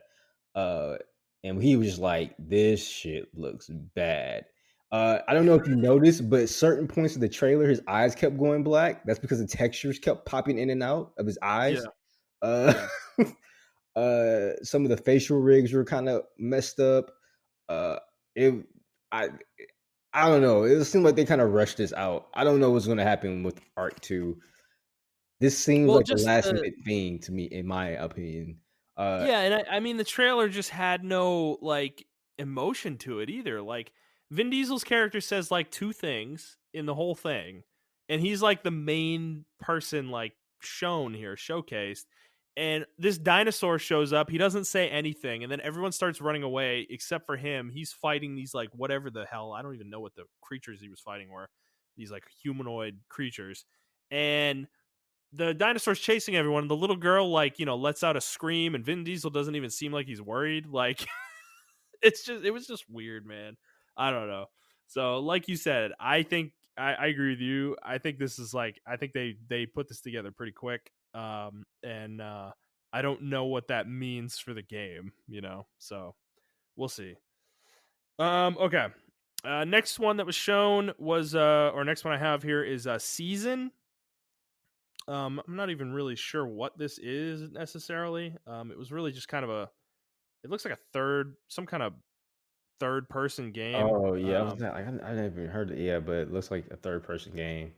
Uh, and he was just like, "This shit looks bad." I don't know if you noticed, but certain points of the trailer, his eyes kept going black. That's because the textures kept popping in and out of his Yeah, eyes. Uh, yeah. some of the facial rigs were kind of messed up. Uh, it, I, I don't know. It seemed like they kind of rushed this out. I don't know what's going to happen with Arc 2. This seems Well, like a just last the minute thing to me, in my opinion. Uh, Yeah, and I mean the trailer just had no like emotion to it either. Like Vin Diesel's character says like two things in the whole thing, and he's like the main person like shown here, showcased. And this dinosaur shows up. He doesn't say anything, and then everyone starts running away except for him. He's fighting these like whatever the hell. I don't even know what the creatures he was fighting were. These like humanoid creatures. And the dinosaur's chasing everyone. And the little girl, like, lets out a scream, and Vin Diesel doesn't even seem like he's worried. Like, it was just weird, man. I don't know. So, like you said, I think I agree with you. I think this is like, I think they put this together pretty quick. And I don't know what that means for the game. So we'll see. Okay. Next one that was shown was, or next one I have here is Season. I'm not even really sure what this is necessarily. It was really just kind of it looks like some kind of third person game. oh yeah, I was like, I never even heard it. Yeah, but it looks like a third person game.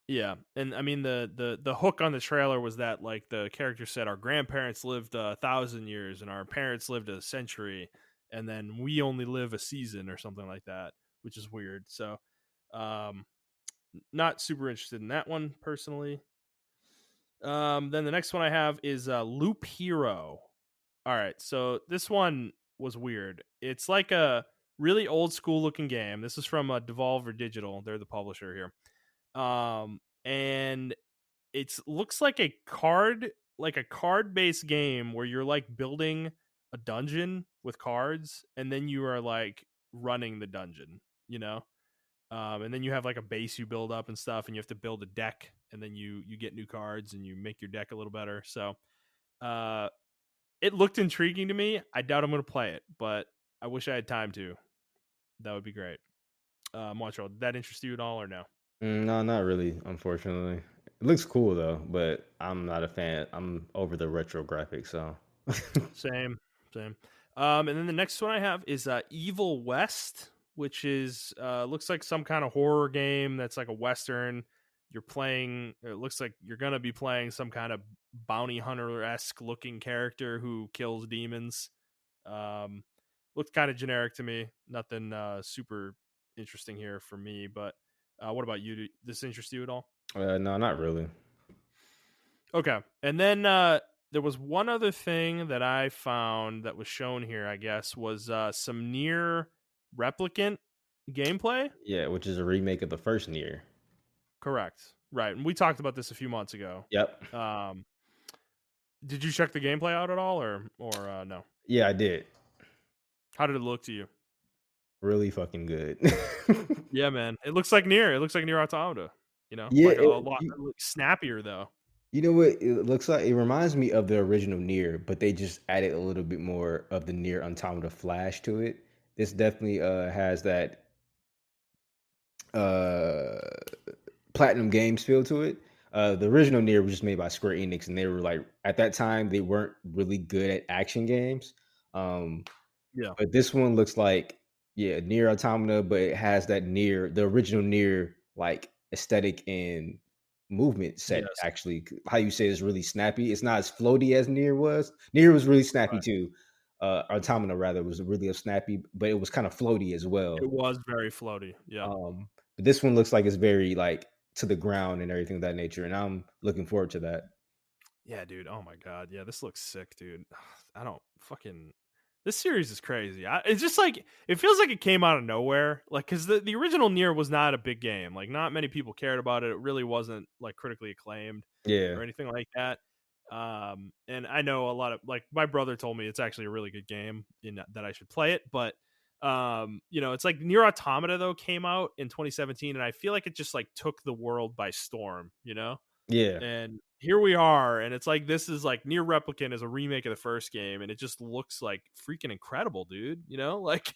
Yeah, and I mean the hook on the trailer was that like the character said our grandparents lived 1,000 years and our parents lived a century, and then we only live a season or something like that, which is weird. So, um, not super interested in that one personally. Then the next one I have is Loop Hero. All right, so this one was weird. It's like a really old school looking game. This is from Devolver Digital. They're the publisher here. and it looks like a card based game where you're like building a dungeon with cards, and then you are like running the dungeon, you know. And then you have like a base you build up and stuff, and you have to build a deck, and then you get new cards and you make your deck a little better. So uh, it looked intriguing to me. I doubt I'm going to play it, but I wish I had time to. That would be great. Montreal, did that interest you at all or no? No, not really, unfortunately. It looks cool though, but I'm not a fan. I'm over the retro graphics, so Same, same. And then the next one I have is Evil West, which is looks like some kind of horror game that's like a western. You're playing. It looks like you're gonna be playing some kind of bounty hunter esque looking character who kills demons. Um, Looked kind of generic to me. Nothing super interesting here for me. But what about you? Did this interest you at all? no, not really. Okay. And then there was one other thing that I found that was shown here, I guess, was some near replicant gameplay. Yeah, which is a remake of the first Nier. Correct. Right. And we talked about this a few months ago. Yep. Um, did you check the gameplay out at all or no? Yeah, I did. How did it look to you? Really fucking good. Yeah, man. It looks like near. It looks like near automata. You know, Yeah, like a lot snappier though. you know what it looks like? It reminds me of the original Nier, but they just added a little bit more of the Nier Automata flash to it. This definitely has that uh Platinum Games feel to it. The original Nier was just made by Square Enix, and they were like at that time they weren't really good at action games. Um, Yeah. but this one looks like yeah, Nier Automata, but it has that Nier, the original Nier like aesthetic and movement set. Yes. Actually, how you say is really snappy. It's not as floaty as Nier was. Nier was really snappy Right. too. Automata rather was really a snappy, but it was kind of floaty as well. It was very floaty. Yeah. But this one looks like it's very like to the ground and everything of that nature, and I'm looking forward to that. Yeah, dude. Oh my god. Yeah, this looks sick, dude. I don't fucking. This series is crazy. It's just like it feels like it came out of nowhere. Like, because the original Nier was not a big game. Like, not many people cared about it. It really wasn't like critically acclaimed Yeah, or anything like that. And I know a lot of like my brother told me it's actually a really good game that I should play it. But you know, it's like Nier Automata though came out in 2017, and I feel like it just like took the world by storm. You know, yeah. and here we are, and it's like this is like Near Replicant is a remake of the first game, and it just looks like freaking incredible, dude. You know, like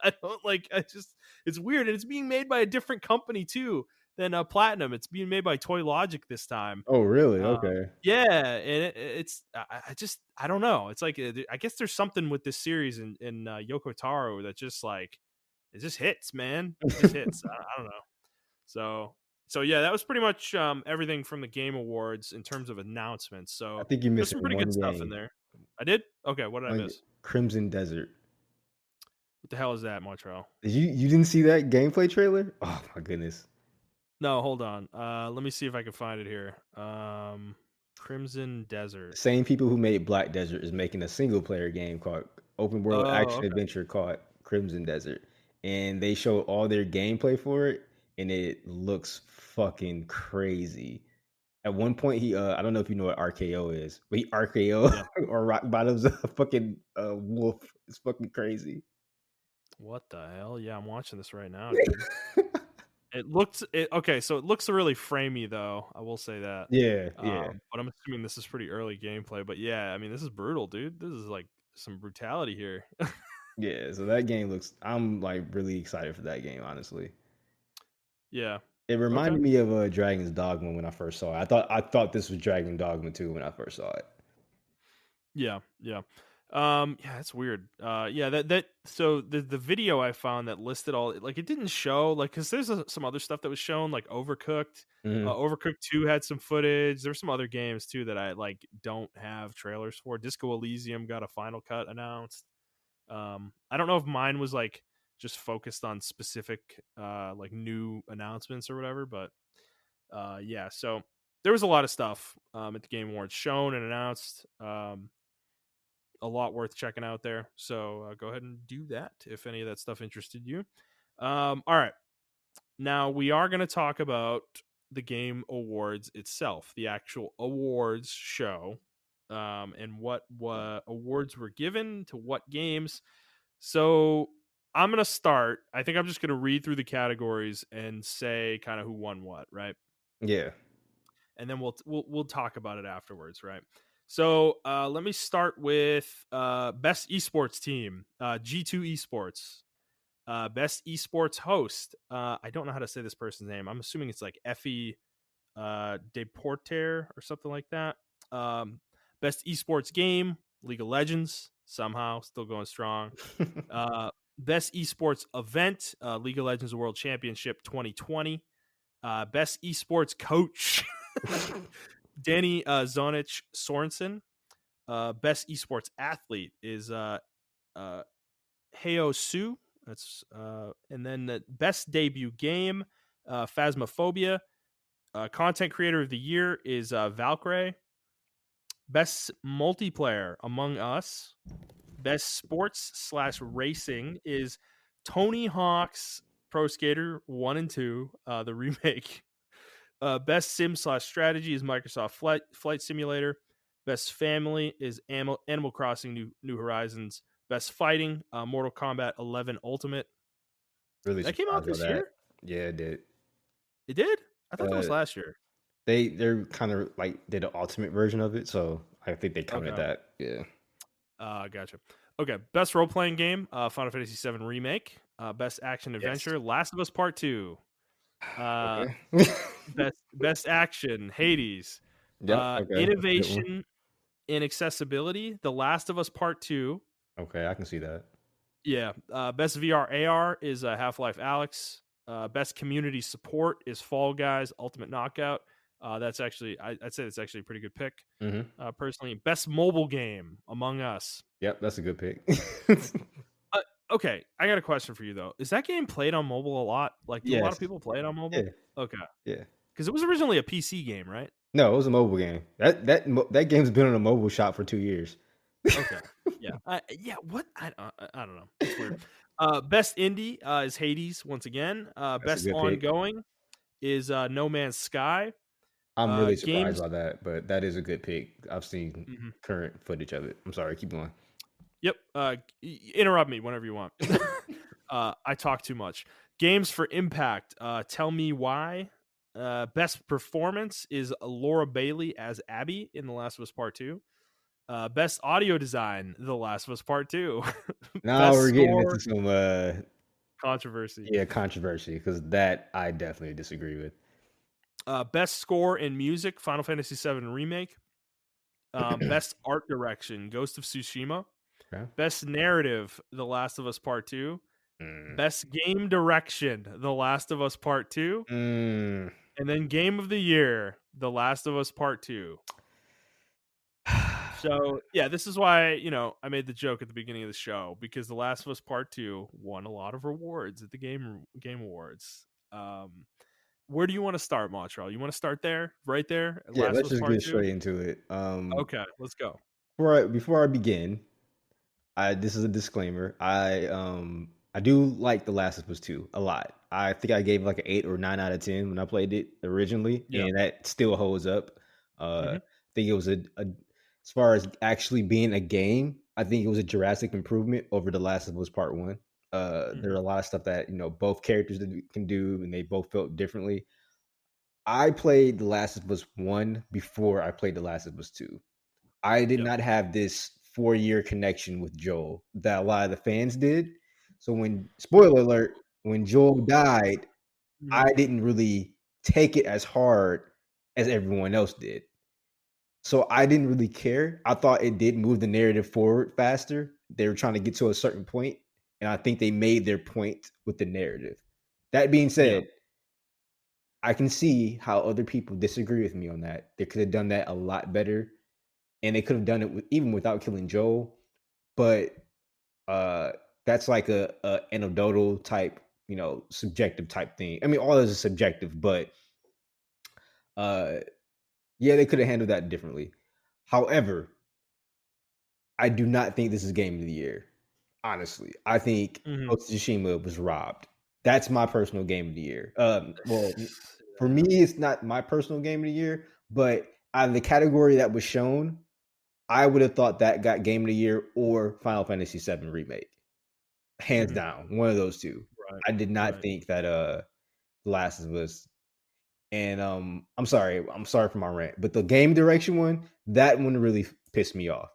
I don't like. I just it's weird, and it's being made by a different company too than Platinum. It's being made by Toy Logic this time. Oh, really? Okay. Yeah, and it's I just I don't know. It's like I guess there's something with this series in Yoko Taro that just like it just hits, man. It just hits. I don't know. So yeah, that was pretty much everything from the Game Awards in terms of announcements. I So think you're there's missing some pretty good one stuff in game. there. I did? Okay, what did I miss? Crimson Desert. What the hell is that, Montreal? You didn't see that gameplay trailer? Oh my goodness. No, hold on. Let me see if I can find it here. Crimson Desert. Same people who made Black Desert is making a single player game called open world Oh, action okay. adventure called Crimson Desert. And they showed all their gameplay for it and it looks fucking crazy. At one point he I don't know if you know what RKO is, but he RKO Yeah. or rock bottoms a fucking wolf. It's fucking crazy. What the hell? Yeah, I'm watching this right now, dude. Okay, so it looks really framey though. I will say that. Yeah, yeah. But I'm assuming this is pretty early gameplay. But yeah, I mean, this is brutal, dude. This is like some brutality here. Yeah, so that game looks I'm like really excited for that game, honestly. Yeah. It Okay. reminded me of Dragon's Dogma when I first saw it. I thought this was Dragon Dogma 2 when I first saw it. Yeah, yeah. Yeah, that's weird. Yeah, that so the video I found that listed all like it didn't show like cuz there's some other stuff that was shown like Overcooked. Mhm. Overcooked 2 had some footage. There's some other games too that I like don't have trailers for. Disco Elysium got a final cut announced. I don't know if mine was like just focused on specific like new announcements or whatever, but yeah, so there was a lot of stuff at the Game Awards shown and announced. A lot worth checking out there. So go ahead and do that if any of that stuff interested you. All right. Now we are going to talk about the Game Awards itself, the actual awards show, and what awards were given to what games. So I'm gonna start. I think I'm just gonna read through the categories and say kind of who won what, right? Yeah. And then we'll talk about it afterwards, right? So let me start with best esports team, G2 Esports. Best esports host. I don't know how to say this person's name. I'm assuming it's like Effie Deporter or something like that. Best esports game, League of Legends. Somehow still going strong. Best esports event, League of Legends World Championship 2020. Best esports coach, Danny Zonich Sorensen. Best esports athlete is Heo Su. That's and then the best debut game, Phasmophobia. Content creator of the year is Valkyrie. Best multiplayer, Among Us. Best sports / racing is Tony Hawk's Pro Skater 1 and 2, the remake. Best sim / strategy is Microsoft Flight Simulator. Best family is Animal Crossing New Horizons. Best fighting, Mortal Kombat 11 Ultimate. Really That came out surprised by this that. year? Yeah, it did. It did? I thought that was Uh, last year. they're kind of like did the ultimate version of it, so I think they counted Okay. that. Yeah. Gotcha. Okay. Best role playing game, Final Fantasy VII Remake. Best action Yes. adventure, Last of Us Part 2. Uh, Okay. best action, Hades. Yep. Okay. That's a good one. Innovation in accessibility, The Last of Us Part 2. Okay, I can see that. Yeah. Best VR AR is Half-Life Alex. Best community support is Fall Guys Ultimate Knockout. That's actually, I'd say that's actually a pretty good pick. Hmm. Personally, best mobile game, Among Us. Yep, that's a good pick. Uh, okay, I got a question for you though. Is that game played on mobile a lot? Like, do a lot Yes. of people play it on mobile? Yeah. Okay, Yeah. because it was originally a PC game, right? No, it was a mobile game. That game's been on a mobile shop for 2 years. Okay, yeah, yeah. What I don't know. It's weird. Best indie is Hades once again. That's a Best good pick. ongoing is No Man's Sky. I'm really surprised Games. by that, but that is a good pick. I've seen Mhm. current footage of it. I'm sorry, keep going. Yep. Interrupt me whenever you want. I talk too much. Games for Impact. Tell me why. Best performance is Laura Bailey as Abby in The Last of Us Part 2. Best audio design, The Last of Us Part 2. Now Best we're getting into score, some controversy. yeah, controversy because that I definitely disagree with. Best score in music, Final Fantasy VII Remake. Best art direction, Ghost of Tsushima. Okay. Best narrative, The Last of Us Part 2. Mm. Best game direction, The Last of Us Part 2. Mm. And then game of the year, The Last of Us Part 2. So, yeah, this is why, I made the joke at the beginning of the show because The Last of Us Part 2 won a lot of rewards at the Game Awards. Where do you want to start, Montreal? You want to start there? Right there? Yeah, Last of let's Us just Part get 2? straight into it. Okay, let's go. Before I begin, this is a disclaimer. I do like The Last of Us 2 a lot. I think I gave like an 8 or 9 out of 10 when I played it originally, Yeah. and that still holds up. Hmm. I think it was as far as actually being a game, I think it was a drastic improvement over The Last of Us Part 1. There's Hmm. a lot of stuff that both characters can do, and they both felt differently. I played The Last of Us 1 before I played The Last of Us 2. I did Yep. not have this 4-year connection with Joel that a lot of the fans did. So when spoiler alert, when Joel died, Hmm. I didn't really take it as hard as everyone else did. So I didn't really care. I thought it did move the narrative forward faster. They were trying to get to a certain point, and I think they made their point with the narrative. That being Yeah. said, I can see how other people disagree with me on that. They could have done that a lot better, and they could have done it even without killing Joel. But uh, that's like a anecdotal type, subjective type thing. I mean, all this is subjective, but uh, yeah, they could have handled that differently. However, I do not think this is game of the year. Honestly, I think Hmm. Ghost of Tsushima was robbed. That's my personal game of the year. Well, For me, it's not my personal game of the year, but out of the category that was shown, I would have thought that got game of the year or Final Fantasy VII Remake. Hands Mhm. down, one of those 2. Right, I did not right. think that, The Last of Us and, I'm sorry for my rant, but the game direction one, that one really pissed me off.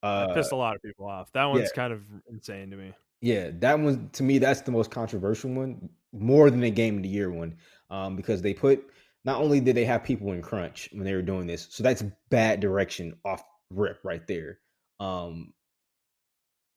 That Uh, pissed a lot of people off. That yeah, one's kind of insane to me. yeah, that one to me, that's the most controversial one, more than the game of the year one, because they put not only did they have people in crunch when they were doing this, so that's bad direction off rip right there. Um,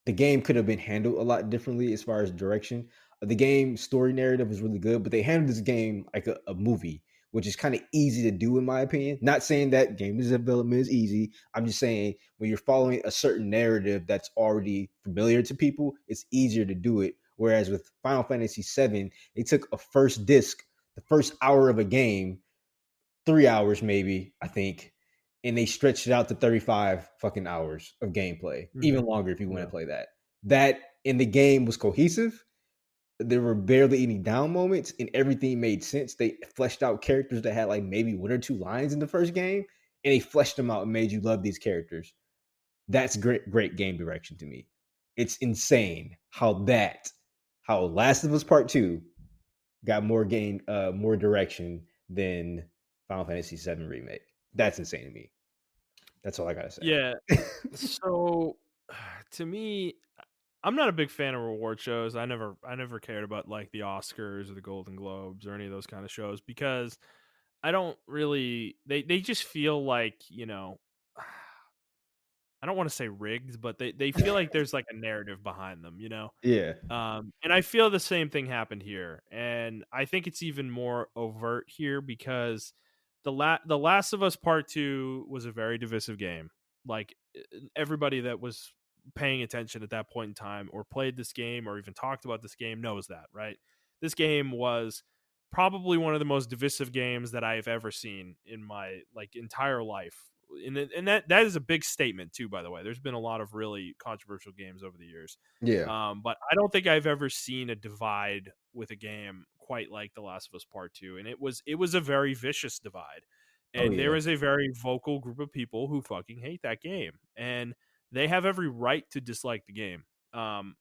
the game could have been handled a lot differently as far as direction. The game story narrative was really good, but they handled this game like a movie, which is kind of easy to do in my opinion. Not saying that game development is easy. I'm just saying when you're following a certain narrative that's already familiar to people, it's easier to do it. Whereas with Final Fantasy VII, they took a first disc, the first hour of a game, 3 hours maybe, I think, and they stretched it out to 35 fucking hours of gameplay, Mhm. even longer if you want to Yeah. play that. That in the game was cohesive. There were barely any down moments, and everything made sense. They fleshed out characters that had like maybe one or two lines in the first game, and they fleshed them out and made you love these characters. That's great game direction to me. It's insane how Last of Us Part Two got more direction than Final Fantasy VII Remake. That's insane to me. That's all I gotta say. Yeah. So, to me, I'm not a big fan of reward shows. I never cared about, like, the Oscars or the Golden Globes or any of those kinda shows because I don't really they just feel like, I don't wanna say rigged, but they feel like there's, like, a narrative behind them, you know? Yeah. And I feel the same thing happened here, and I think it's even more overt here because the Last of Us Part Two was a very divisive game. Like everybody that was paying attention at that point in time, or played this game, or even talked about this game, knows that, right? This game was probably one of the most divisive games that I have ever seen in my like entire life. And that is a big statement too, by the way. There's been a lot of really controversial games over the years, Yeah. but I don't think I've ever seen a divide with a game quite like The Last of Us Part Two, and it was a very vicious divide, Oh and there yeah. is a very vocal group of people who fucking hate that game, and they have every right to dislike the game. I'm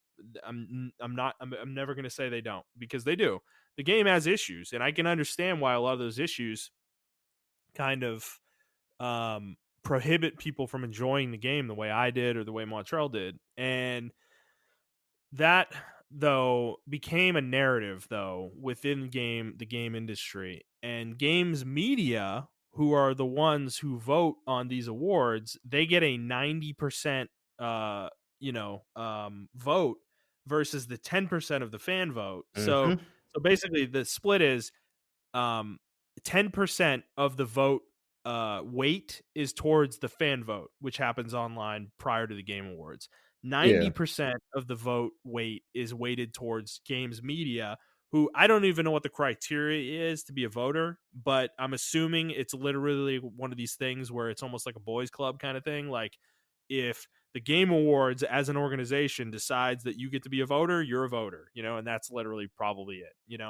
never gonna say they don't because they do. The game has issues, and I can understand why a lot of those issues kind of prohibit people from enjoying the game the way I did or the way Montrell did, and that though became a narrative though within the game industry and games media who are the ones who vote on these awards. They get a 90% uh vote versus the 10% of the fan vote. So Mhm. basically the split is um 10% of the vote weight is towards the fan vote, which happens online prior to the game awards. Yeah. 90% of the vote weight is weighted towards games media, who I don't even know what the criteria is to be a voter, but I'm assuming it's literally one of these things where it's almost like a boys club kind of thing. Like if the game awards as an organization decides that you get to be a voter, you're a voter, and that's literally probably it,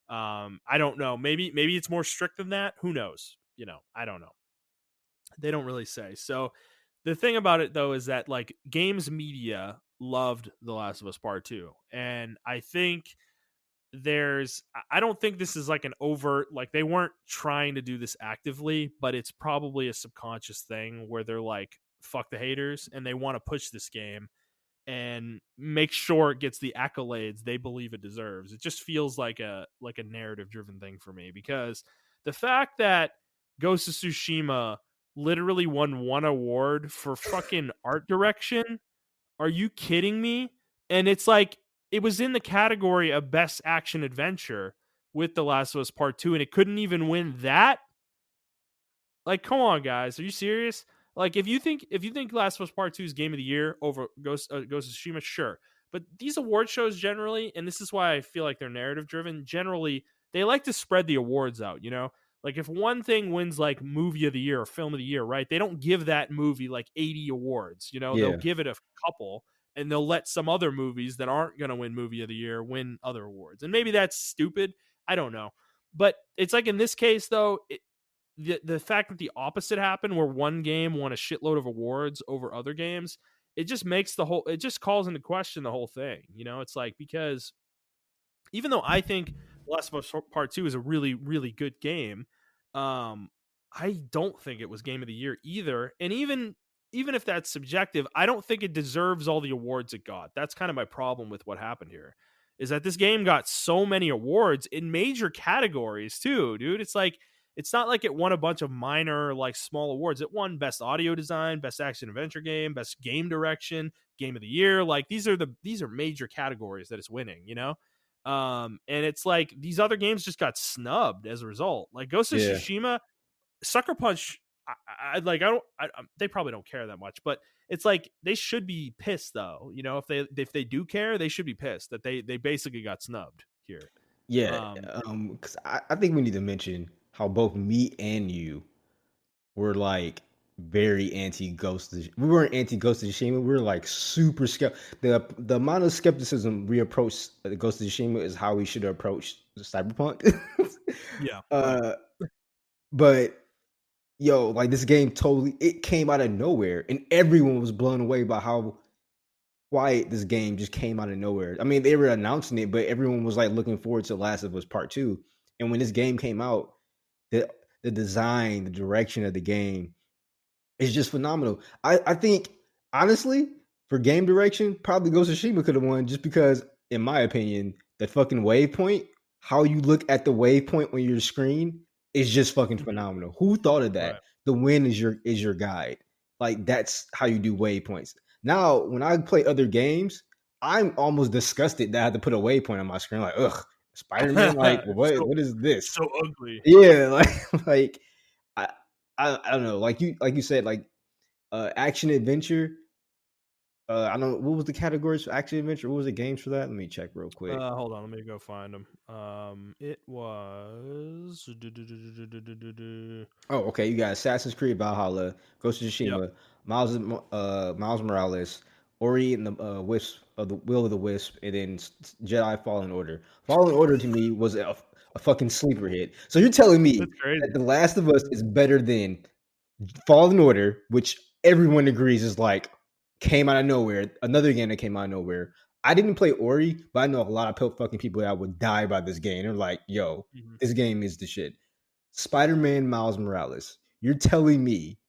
I don't know. Maybe it's more strict than that. Who knows? I don't know. They don't really say. So the thing about it though is that like games media loved The Last of Us Part 2. And I think I don't think this is like an overt, like they weren't trying to do this actively, but it's probably a subconscious thing where they're like fuck the haters and they want to push this game and make sure it gets the accolades they believe it deserves. It just feels like a narrative driven thing for me because the fact that Ghost of Tsushima literally won one award for fucking art direction. Are you kidding me? And it's like it was in the category of best action adventure with The Last of Us Part 2 and it couldn't even win that. Like, come on, guys, are you serious? Like, if you think Last of Us Part Two is Game of the Year over Ghost of Tsushima, sure. But these award shows generally, and this is why I feel like they're narrative driven. Generally, they like to spread the awards out. Like if one thing wins like Movie of the Year or Film of the Year, right? They don't give that movie like 80 awards. They'll Yeah. give it a couple, and they'll let some other movies that aren't going to win Movie of the Year win other awards. And maybe that's stupid. I don't know. But it's like in this case though, the fact that the opposite happened, where one game won a shitload of awards over other games, it just makes the whole, it just calls into question the whole thing. It's like, because even though I think Last of Us Part Two is a really, really good game, um, I don't think it was Game of the Year either. And even if that's subjective, I don't think it deserves all the awards it got. That's kind of my problem with what happened here. Is that this game got so many awards in major categories too, dude. It's like, it's not like it won a bunch of minor, like, small awards. It won best audio design, best action adventure game, best game direction, game of the year. Like, these are major categories that it's winning. And it's like these other games just got snubbed as a result. Like Ghost of Yeah. Tsushima, Sucker Punch. I don't. They probably don't care that much, but it's like they should be pissed though. If they do care, they should be pissed that they basically got snubbed here. Yeah, Um, 'cause I think we need to mention how both me and you were, like, very anti Ghost of we weren't anti Ghost of Tsushima, we were, like, super the amount of skepticism we approach the Ghost of Tsushima is how we should approach Cyberpunk. yeah, right. Uh, but, yo, like, this game totally it came out of nowhere, and everyone was blown away by how quiet this game just came out of nowhere. I mean, they were announcing it, but everyone was, like, looking forward to Last of Us Part 2, and when this game came out, the the design, the direction of the game is just phenomenal. I think, honestly, for game direction, probably Ghost of Tsushima could have won just because, in my opinion, the fucking waypoint, how you look at the waypoint on your screen is just fucking Mhm, phenomenal. Who thought of that? right. The wind is your guide. Like, that's how you do waypoints. Now, when I play other games, I'm almost disgusted that I have to put a waypoint on my screen. Like, ugh, Spider-Man, like, what so what is this? so ugly. Yeah, like I I don't know. Like you said, like action adventure. I don't know what was the categories for action adventure. What was the games for that? Let me check real quick. Hold on, let me go find them. It was. Oh, okay. You got Assassin's Creed Valhalla, Ghost of Yep, Tsushima, Miles Morales, Ori and the Wisp of the Will of the Wisp, and then Jedi Fallen Order. Fallen Order to me was a fucking sleeper hit. So you're telling me that's that crazy. The Last of Us is better than Fallen Order, which everyone agrees is like came out of nowhere. Another game that came out of nowhere. I didn't play Ori, but I know a lot of fucking people that would die by this game. They're like, "Yo, Mhm. this game is the shit." Spider-Man Miles Morales. You're telling me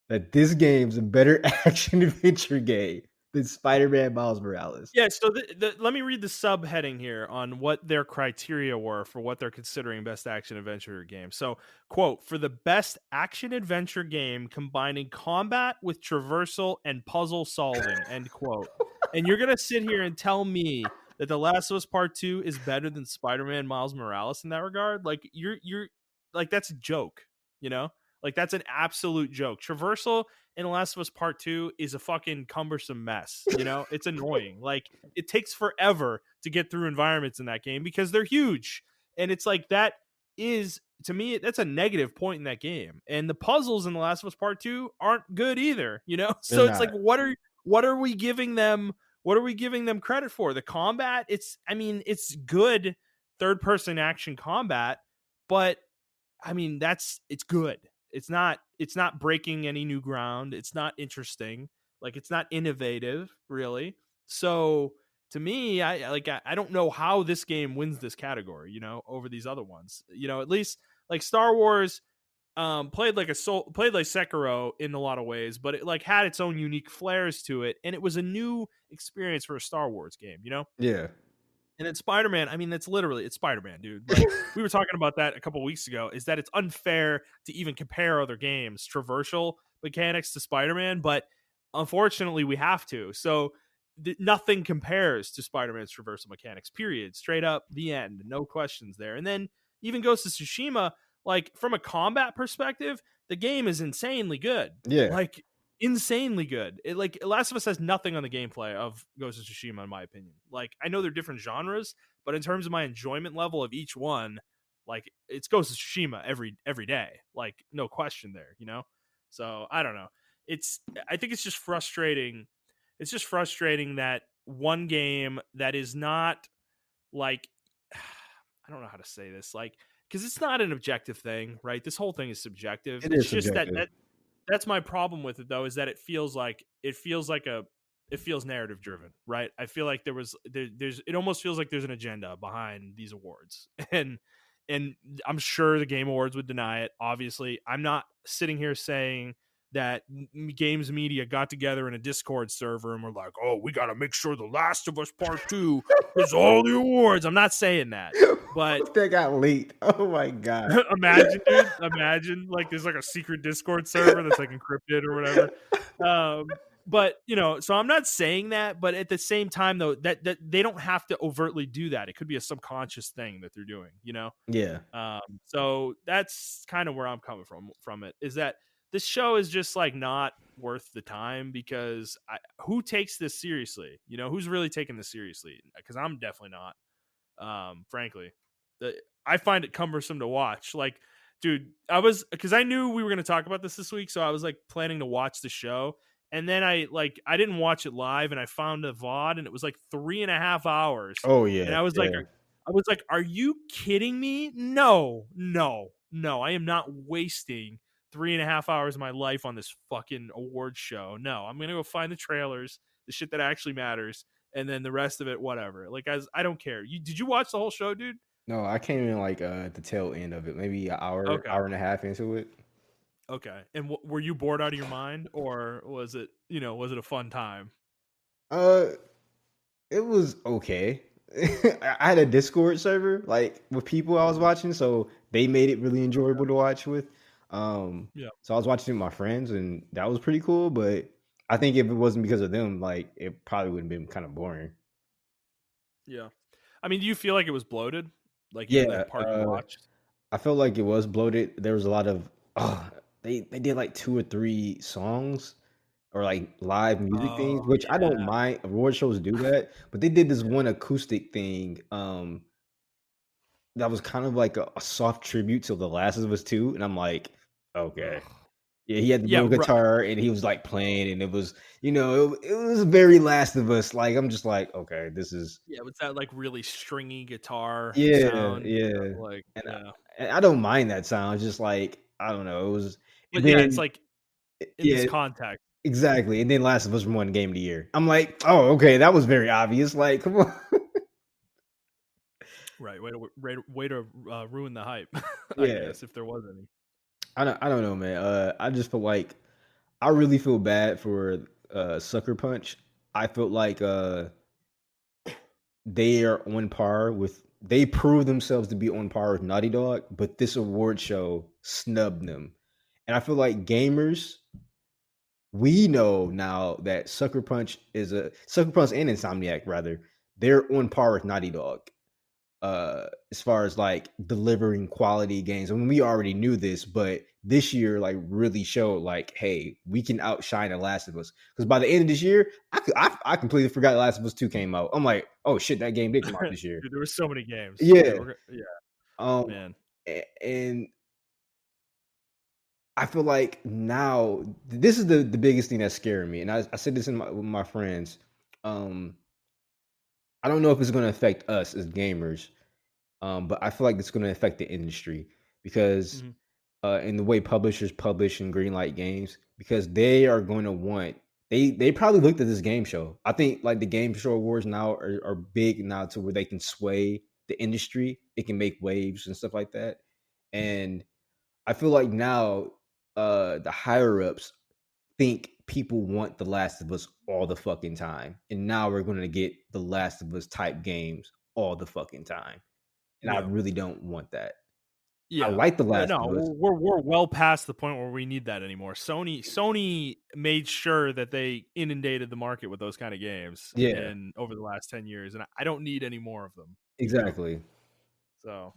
that this game's a better action adventure game than Spider-Man Miles Morales? Yeah, so let me read the subheading here on what their criteria were for what they're considering best action adventure game. So, quote, for the best action adventure game combining combat with traversal and puzzle solving, end quote. And you're gonna sit here and tell me that The Last of Us Part 2 is better than Spider-Man Miles Morales in that regard? Like you're like, that's a joke, you know? Like, that's an absolute joke. Traversal in The Last of Us Part 2 is a fucking cumbersome mess. It's annoying. Like, it takes forever to get through environments in that game because they're huge. And it's like, that is, to me, that's a negative point in that game. And the puzzles in The Last of Us Part 2 aren't good either. They're So it's like, not. what are we giving them? What are we giving them credit for? The combat, it's good third person action combat, but it's good. It's not breaking any new ground. It's not interesting. Like, it's not innovative, really. So to me, I don't know how this game wins this category, over these other ones. At least like Star Wars played like Sekiro in a lot of ways, but it like had its own unique flares to it, and it was a new experience for a Star Wars game. Yeah. And then Spider-Man, it's Spider-Man, dude. Like, we were talking about that a couple weeks ago, is that it's unfair to even compare other games, traversal mechanics to Spider-Man, but unfortunately we have to. So nothing compares to Spider-Man's traversal mechanics, period. Straight up, the end. No questions there. And then even Ghost of Tsushima, like, from a combat perspective, the game is insanely good. Yeah. Like, insanely good. Like, Last of Us has nothing on the gameplay of Ghost of Tsushima, in my opinion. Like, I know they're different genres, but in terms of my enjoyment level of each one, like, it's Ghost of Tsushima every day. Like, no question there. So I don't know. It's I think it's just frustrating. It's just frustrating that one game that is not like, I don't know how to say this. Like, because it's not an objective thing, right? This whole thing is subjective. It It's is just subjective. that's my problem with it though, is that it feels narrative driven, right? I feel like there's it almost feels like there's an agenda behind these awards. And I'm sure the Game Awards would deny it. Obviously, I'm not sitting here saying that games media got together in a Discord server and we're like, oh, we got to make sure The Last of Us Part 2 gets all the awards. I'm not saying that. But What that got leaked? Oh my god. imagine, dude. Imagine like there's like a secret Discord server that's like encrypted or whatever. But so I'm not saying that, but at the same time, though, that they don't have to overtly do that. It could be a subconscious thing that they're doing. Yeah. So that's kind of where I'm coming from it, is that this show is just like not worth the time, because who takes this seriously? Who's really taking this seriously? Because I'm definitely not. Frankly, I find it cumbersome to watch. Like, dude, because I knew we were going to talk about this week, so I was like planning to watch the show, and then I didn't watch it live, and I found a VOD, and it was like 3.5 hours, Oh and yeah. Yeah. I was like, are you kidding me? No, no, no, I am not wasting 3.5 hours of my life on this fucking award show. No, I'm gonna go find the trailers, the shit that actually matters, and then the rest of it, whatever. Like, as I don't care. Did you watch the whole show, dude? No, I came in like at the tail end of it, maybe an hour, Okay, hour and a half into it. okay. And were you bored out of your mind, or was it a fun time? Uh, it was okay. I had a Discord server like with people I was watching, so they made it really enjoyable to watch with. Yeah, So I was watching with my friends, and that was pretty cool. But I think if it wasn't because of them, like it probably would have been kind of boring. yeah. I mean, do you feel like it was bloated? Like even the Yeah, part you watched? I felt like it was bloated. There was a lot of they did like 2 or 3 songs or like live music things, Oh which I don't yeah, mind. Award shows do that, but they did this one acoustic thing that was kind of like a soft tribute to The Last of Us 2, and I'm like, okay. ugh. Yeah, he had the Yeah, little guitar and he was like playing, and it was it was very Last of Us. Like I'm just like, okay, this is yeah. What's that, like, really stringy guitar yeah, sound? yeah. Like, And yeah. I don't mind that sound. It's just like I don't know. It was and But yeah, it's then like in this yeah, context. exactly. And then Last of Us won Game of the Year. I'm like, oh, okay, that was very obvious. Like, come on. Right. Way to ruin the hype, I Yeah, guess, if there was any. I don't know, man. I just feel like I really feel bad for Sucker Punch. I felt like they are on par with they prove themselves to be on par with Naughty Dog, but this award show snubbed them. And I feel like gamers, we know now that Sucker Punch and Insomniac rather, they're on par with Naughty Dog. As far as like delivering quality games. I mean, we already knew this, but this year like really showed like, hey, we can outshine The Last of Us. Because by the end of this year, I completely forgot The Last of Us 2 came out. I'm like, oh shit, that game did come out this year. Dude, there were so many games. Yeah, Yeah. yeah, Um man. and I feel like now this is the biggest thing that's scaring me. And I said this with my friends. Um, I don't know if it's gonna affect us as gamers. But I feel like it's going to affect the industry because Mhm. in the way publishers publish and greenlight games, because they are going to want they probably looked at this game show. I think like the game show awards now are big now to where they can sway the industry. It can make waves and stuff like that. And I feel like now the higher ups think people want The Last of Us all the fucking time. And now we're going to get The Last of Us type games all the fucking time. And I Yeah. really don't want that. I Yeah. like The Last No, of Us. we're well past the point where we need that anymore. Sony made sure that they inundated the market with those kind of games Yeah, in over the last 10 years, and I don't need any more of them. exactly. So,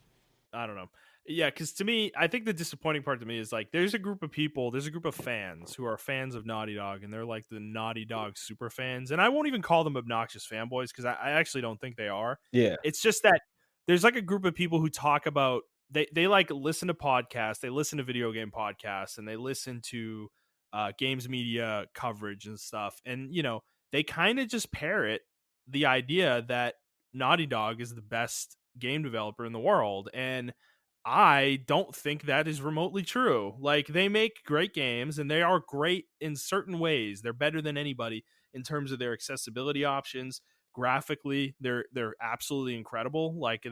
I don't know. Yeah, because to me, I think the disappointing part to me is like there's a group of people, there's a group of fans who are fans of Naughty Dog, and they're like the Naughty Dog super fans. And I won't even call them obnoxious fanboys because I actually don't think they are. Yeah. It's just that there's like a group of people who talk about they like listen to podcasts, they listen to video game podcasts, and they listen to games media coverage and stuff. And they kind of just parrot the idea that Naughty Dog is the best game developer in the world. And I don't think that is remotely true. Like, they make great games and they are great in certain ways. They're better than anybody in terms of their accessibility options. Graphically, they're absolutely incredible. Like,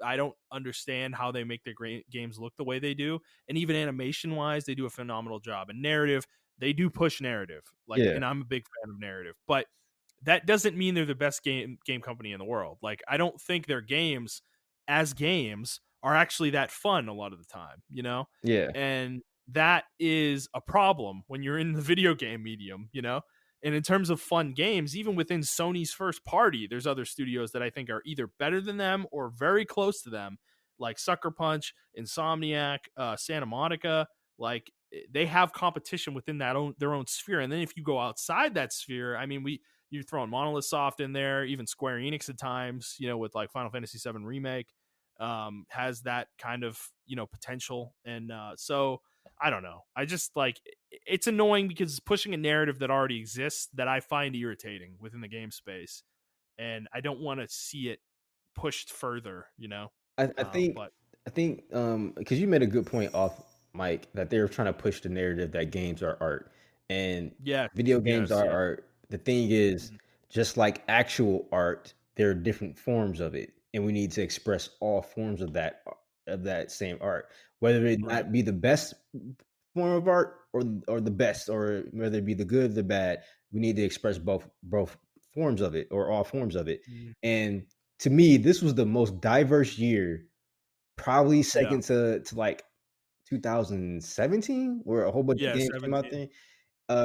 I don't understand how they make their great games look the way they do. And even animation wise, they do a phenomenal job. And narrative, they do push narrative. Like, Yeah, and I'm a big fan of narrative. But that doesn't mean they're the best game company in the world. Like, I don't think their games as games are actually that fun a lot of the time, you know? yeah, And that is a problem when you're in the video game medium, you know? And in terms of fun games, even within Sony's first party, there's other studios that I think are either better than them or very close to them, like Sucker Punch, Insomniac, Santa Monica. Like, they have competition within their own sphere. And then if you go outside that sphere, I mean, you're throwing Monolith Soft in there, even Square Enix at times, you know, with like Final Fantasy VII Remake, has that kind of, you know, potential. And so I don't know. I just like it's annoying because it's pushing a narrative that already exists that I find irritating within the game space, and I don't want to see it pushed further, you know. I think But because you made a good point off Mike that they're trying to push the narrative that games are art and yes, video games yes, are yes, art. The thing is, mhm, just like actual art, there are different forms of it, and we need to express all forms of that same art, whether it right, not be the best form of art or the best, or whether it be the good, the bad. We need to express both forms of it or all forms of it. mhm, And to me, this was the most diverse year, probably yeah, second to like 2017, where a whole bunch of yeah, games came out 17, there.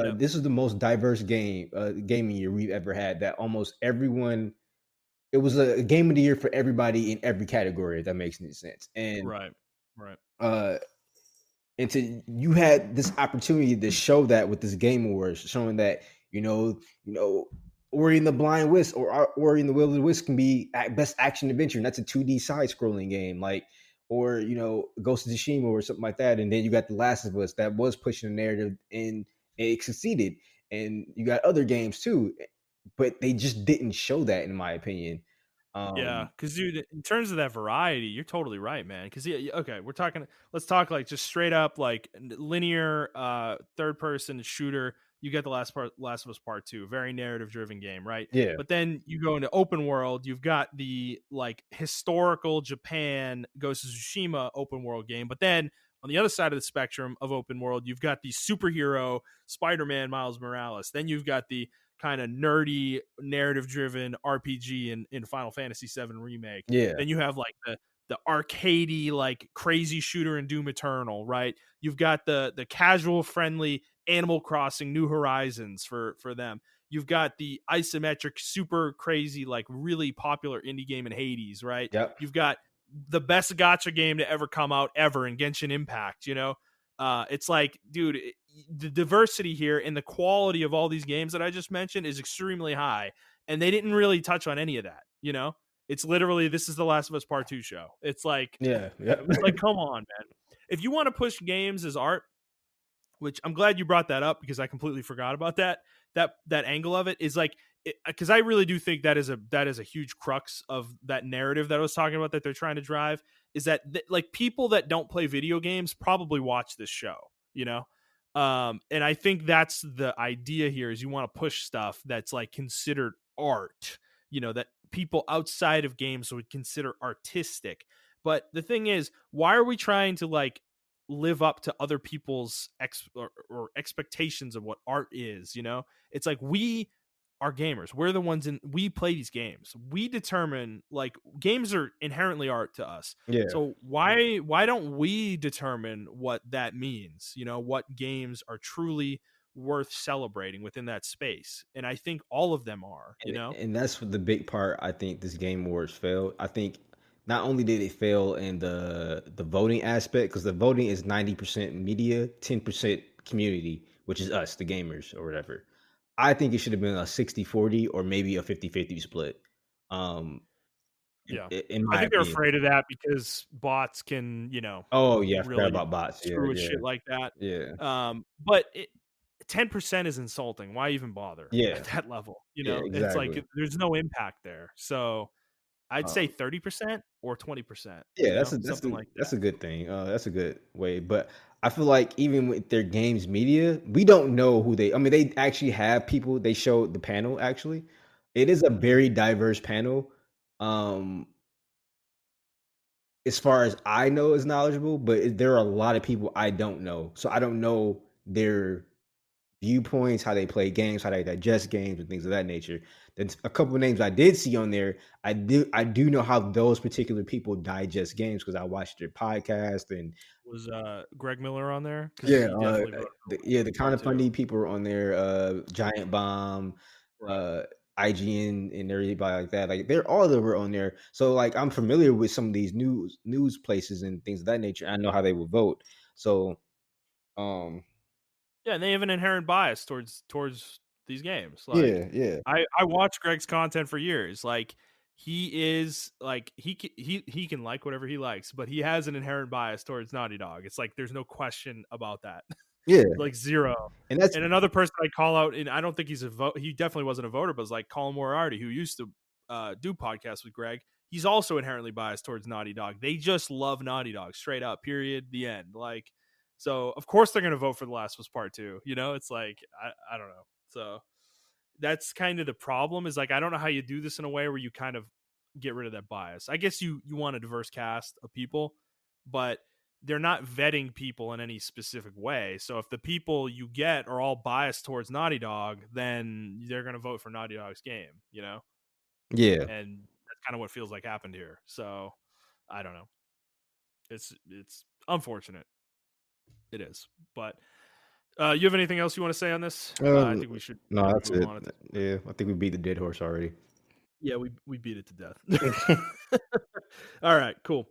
yep, This is the most diverse gaming year we've ever had. That almost everyone, it was a game of the year for everybody in every category. If that makes any sense. right, right, Uh, and to you had this opportunity to show that with this Game Awards, showing that Ori and the Blind Wisp or Ori and the Will of the Wisp can be best action adventure, and that's a 2D side scrolling game, like, or Ghost of Tsushima or something like that. And then you got The Last of Us that was pushing the narrative and it succeeded, and you got other games too, but they just didn't show that, in my opinion. yeah. Um, Because dude, in terms of that variety, you're totally right, man. Because okay, we're talking. Let's talk like just straight up like linear third person shooter. You get Last of Us Part Two, very narrative driven game, right? yeah, But then you go into open world. You've got the like historical Japan Ghost of Tsushima open world game. But then on the other side of the spectrum of open world, you've got the superhero Spider-Man Miles Morales. Then you've got the kind of nerdy narrative driven RPG in Final Fantasy VII Remake. yeah, Then you have like the arcadey like crazy shooter in Doom Eternal, right? You've got the casual friendly Animal Crossing New Horizons for them. You've got the isometric super crazy like really popular indie game in Hades, right? yep, You've got the best gotcha game to ever come out ever in Genshin Impact, you know? It's like, dude, the diversity here and the quality of all these games that I just mentioned is extremely high, and they didn't really touch on any of that. You know, it's literally this is the Last of Us Part Two show. It's like, yeah, yep, it's like, come on, man. If you want to push games as art, which I'm glad you brought that up because I completely forgot about that angle of it is like because I really do think that is a huge crux of that narrative that I was talking about that they're trying to drive is that like people that don't play video games probably watch this show, you know. And I think that's the idea here is you want to push stuff that's like considered art, you know, that people outside of games would consider artistic. But the thing is, why are we trying to like live up to other people's or expectations of what art is, you know? It's like we are gamers. We're the ones in we play these games. We determine like games are inherently art to us. yeah. So why don't we determine what that means? You know, what games are truly worth celebrating within that space. And I think all of them are, you know? And that's what the big part I think this Game Awards failed. I think not only did it fail in the voting aspect, because the voting is 90% media, 10% community, which is us, the gamers or whatever. I think it should have been a 60-40 or maybe a 50-50 split. Um, Yeah. in I my think they're opinion. afraid of that because bots can, you know, Oh yeah, I forgot really about bots. Yeah, screw with yeah, shit like that. yeah, But 10% is insulting. Why even bother yeah, at that level? You yeah, know, it's like exactly. there's no impact there. So I'd say Um, 30% or 20%, yeah, that's a something like that's that. a good thing. That's a good way. But I feel like even with their games media, we don't know who they. I mean, they actually have people. They showed the panel. Actually, it is a Mhm. very diverse panel. Um, as far as I know, is knowledgeable, but there are a lot of people I don't know. So I don't know their viewpoints, how they play games, how they digest games, and things of that nature. Then a couple of names I did see on there. I do know how those particular people digest games because I watched their podcast and Was, Greg Miller on there? Because yeah, he definitely wrote a really the good kind part of too. funny people are on there. Giant Bomb, Right. uh, IGN, and everybody like that. Like they're all of them were on there. So like I'm familiar with some of these news places and things of that nature. I know how they would vote. So um, Yeah, and they have an inherent bias towards these games. Like, yeah, yeah, I watched Greg's content for years. Like, he is like he can like whatever he likes, but he has an inherent bias towards Naughty Dog. It's like there's no question about that. yeah, Like, 0. and that's And another person I call out, and I don't think he's a vote. He definitely wasn't a voter, but it's like Colin Moriarty, who used to do podcasts with Greg. He's also inherently biased towards Naughty Dog. They just love Naughty Dog, straight up. Period. The end. Like, so of course they're going to vote for The Last of Us Part Two. It's like I don't know. So that's kind of the problem. Is like I don't know how you do this in a way where you kind of get rid of that bias. I guess you want a diverse cast of people, but they're not vetting people in any specific way. So if the people you get are all biased towards Naughty Dog, then they're going to vote for Naughty Dog's game. yeah. And that's kind of what feels like happened here. So I don't know. It's unfortunate. It is, but you have anything else you want to say on this? I Um, think we should no, maybe that's move it. on at this point. Yeah, I think we beat the dead horse already. Yeah, we beat it to death. All right, cool.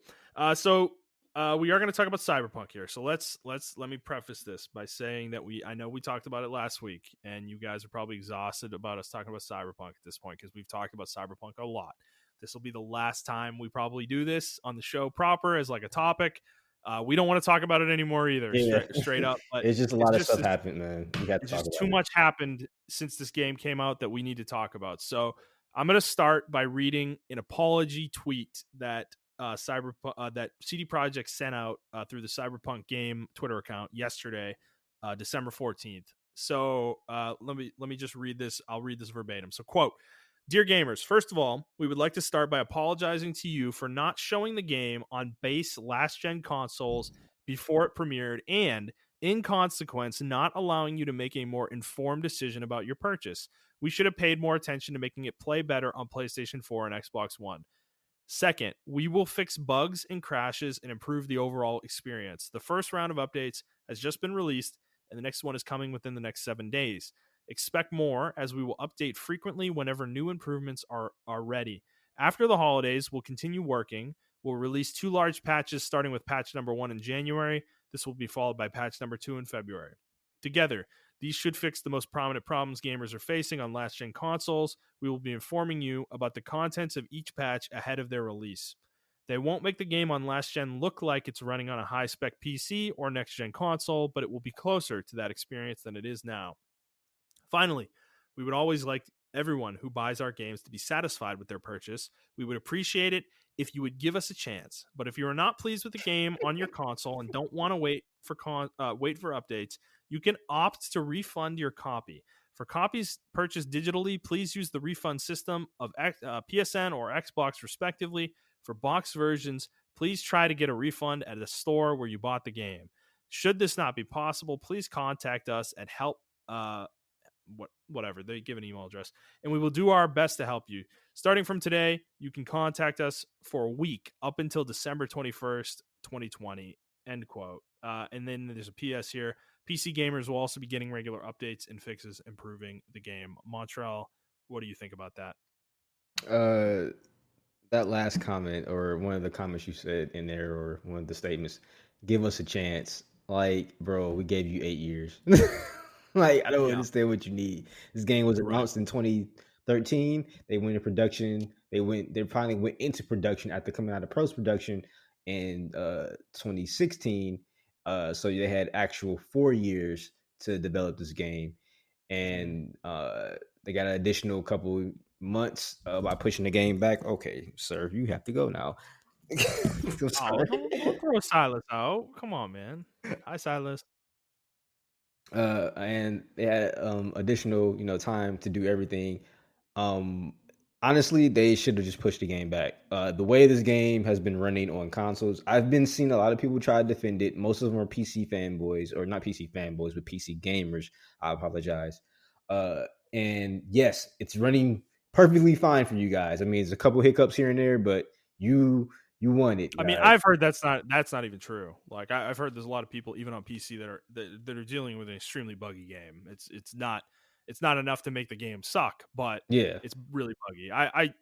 So we are going to talk about Cyberpunk here. So let me preface this by saying that I know we talked about it last week, and you guys are probably exhausted about us talking about Cyberpunk at this point because we've talked about Cyberpunk a lot. This will be the last time we probably do this on the show proper as like a topic. We don't want to talk about it anymore either, Yeah, straight up. But it's just a it's lot of just stuff this happened, man. We got to it's talk just too about it. much happened since this game came out that we need to talk about. So I'm going to start by reading an apology tweet that that CD Projekt sent out through the Cyberpunk game Twitter account yesterday, December 14th. So let me just read this. I'll read this verbatim. So quote. Dear gamers, first of all, we would like to start by apologizing to you for not showing the game on base last gen consoles before it premiered and in consequence, not allowing you to make a more informed decision about your purchase. We should have paid more attention to making it play better on PlayStation 4 and Xbox One. Second, we will fix bugs and crashes and improve the overall experience. The first round of updates has just been released, and the next one is coming within the next 7 days. Expect more, as we will update frequently whenever new improvements are ready. After the holidays, we'll continue working. We'll release 2 large patches, starting with patch number 1 in January. This will be followed by patch number 2 in February. Together, these should fix the most prominent problems gamers are facing on last gen consoles. We will be informing you about the contents of each patch ahead of their release. They won't make the game on last gen look like it's running on a high spec PC or next gen console, but it will be closer to that experience than it is now. Finally, we would always like everyone who buys our games to be satisfied with their purchase. We would appreciate it if you would give us a chance. But if you are not pleased with the game on your console and don't want to wait for updates, you can opt to refund your copy. For copies purchased digitally, please use the refund system of PSN or Xbox, respectively. For box versions, please try to get a refund at the store where you bought the game. Should this not be possible, please contact us at help whatever they give an email address, and we will do our best to help you. Starting from today, you can contact us for a week up until December 21st, 2020. End quote. And then there's a PS here. PC gamers will also be getting regular updates and fixes improving the game. Montrell, what do you think about that? Uh, that last comment or one of the comments you said in there or one of the statements, give us a chance. Like, bro, we gave you 8 years. Like, I don't Yeah. understand what you need. This game was Right. announced in 2013. They went into production. They finally went into production after coming out of post production in 2016. So they had actual 4 years to develop this game. Mhm. And They got an additional couple months by pushing the game back. Okay, sir, you have to go now. I'm Oh, sorry. don't throw Silas out. Come on, man. Hi, Silas. And they had additional, time to do everything. Um, Honestly, they should have just pushed the game back. The way this game has been running on consoles, I've been seeing a lot of people try to defend it. Most of them are PC fanboys, or not PC fanboys, but PC gamers. I apologize. And yes, it's running perfectly fine for you guys. I mean, there's a couple hiccups here and there, but you won it, I mean, guys. I've heard that's not even true. Like I've heard there's a lot of people even on PC that are dealing with an extremely buggy game. It's not enough to make the game suck, but Yeah. it's really buggy.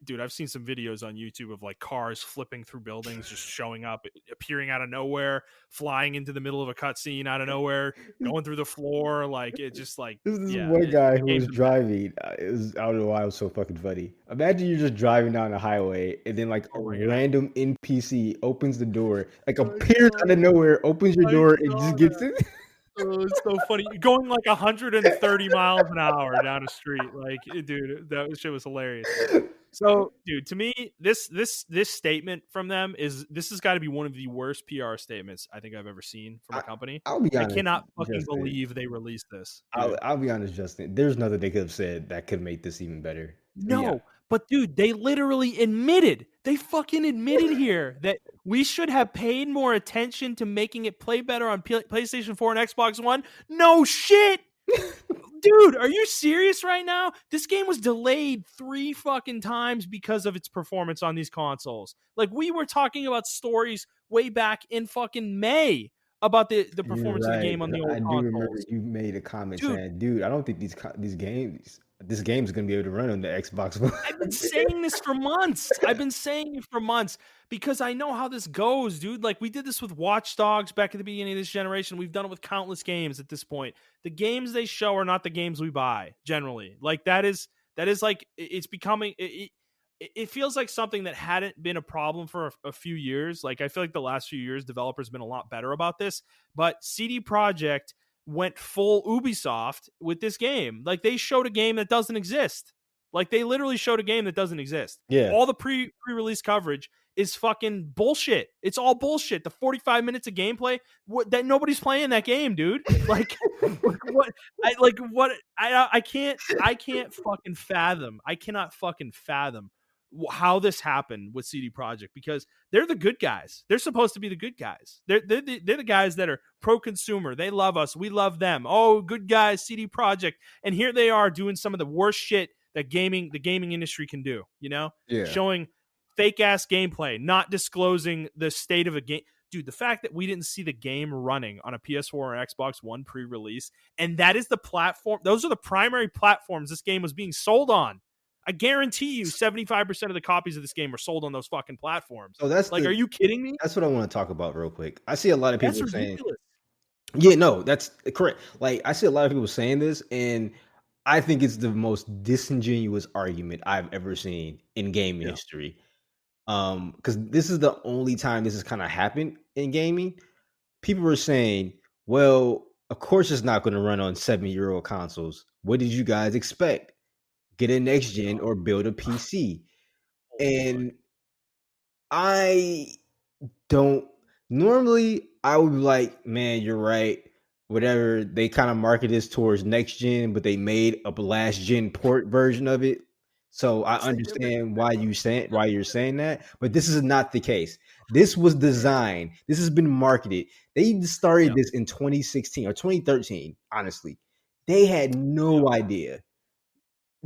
Dude, I've seen some videos on YouTube of like cars flipping through buildings, just showing up, appearing out of nowhere, flying into the middle of a cutscene out of nowhere, going through the floor. Like it just like This yeah, one guy the who game's was a mess. driving. I don't know why it was so fucking funny. Imagine you're just driving down the highway and then like a Oh my random NPC opens the door, like god, I appears out of saw nowhere, opens your I door, and saw just gets that. in. Oh, it's so funny. You're going like 130 miles an hour down a street. Like, dude, that shit was hilarious. So, dude, to me, this statement from them is this has got to be one of the worst PR statements I think I've ever seen from a I, company. I'll be I honest, cannot fucking Justin. believe they released this, I'll, dude. I'll be honest, Justin. There's nothing they could have said that could make this even better. Yeah. No, but dude, they literally admitted. They fucking admitted here that we should have paid more attention to making it play better on PlayStation 4 and Xbox One. No shit. Dude, are you serious right now? This game was delayed 3 fucking times because of its performance on these consoles. Like we were talking about stories way back in fucking May about the You're performance of the right. game on the old I do remember consoles. you made a comment Dude, saying, "Dude, I don't think these games, this game's gonna be able to run on the Xbox One." I've been saying this for months. I've been saying it for months because I know how this goes, dude. Like we did this with Watch Dogs back at the beginning of this generation. We've done it with countless games at this point. The games they show are not the games we buy generally. Like that is like it's becoming it feels like something that hadn't been a problem for a few years. Like I feel like the last few years developers have been a lot better about this, but CD Projekt went full Ubisoft with this game. Like they showed a game that doesn't exist. Like they literally showed a game that doesn't exist. Yeah. All the pre-release coverage is fucking bullshit. It's all bullshit. The 45 minutes of gameplay that nobody's playing that game, dude. Like what I can't fucking fathom. I cannot fucking fathom how this happened with CD Projekt because they're the good guys. They're supposed to be the good guys. They're the guys that are pro consumer. They love us. We love them. Oh, good guys, CD Projekt. And here they are doing some of the worst shit that the gaming industry can do, Yeah. showing fake ass gameplay, not disclosing the state of a game. Dude, the fact that we didn't see the game running on a PS4 or Xbox One pre-release, and that is the platform, those are the primary platforms this game was being sold on. I guarantee you 75% of the copies of this game were sold on those fucking platforms. So that's Like, are you kidding me? what I want to talk about real quick. I see a lot of That's people saying, ridiculous. yeah, no, that's correct. Like I see a lot of people saying this, and I think it's the most disingenuous argument I've ever seen in game Yeah. history. Because this is the only time this has kind of happened in gaming. People were saying, well, of course it's not going to run on 7-year-old consoles. What did you guys expect? Get a next gen or build a PC. Holy fuck. And I don't normally I would be like, man, you're right. Whatever. They kind of market this towards next gen, but they made a last gen port version of it. So I Yes, they did. understand why you're saying that, but this is not the case. This was designed. This has been marketed. They Yeah. started this in 2016 or 2013. Honestly, they had Yeah. no idea.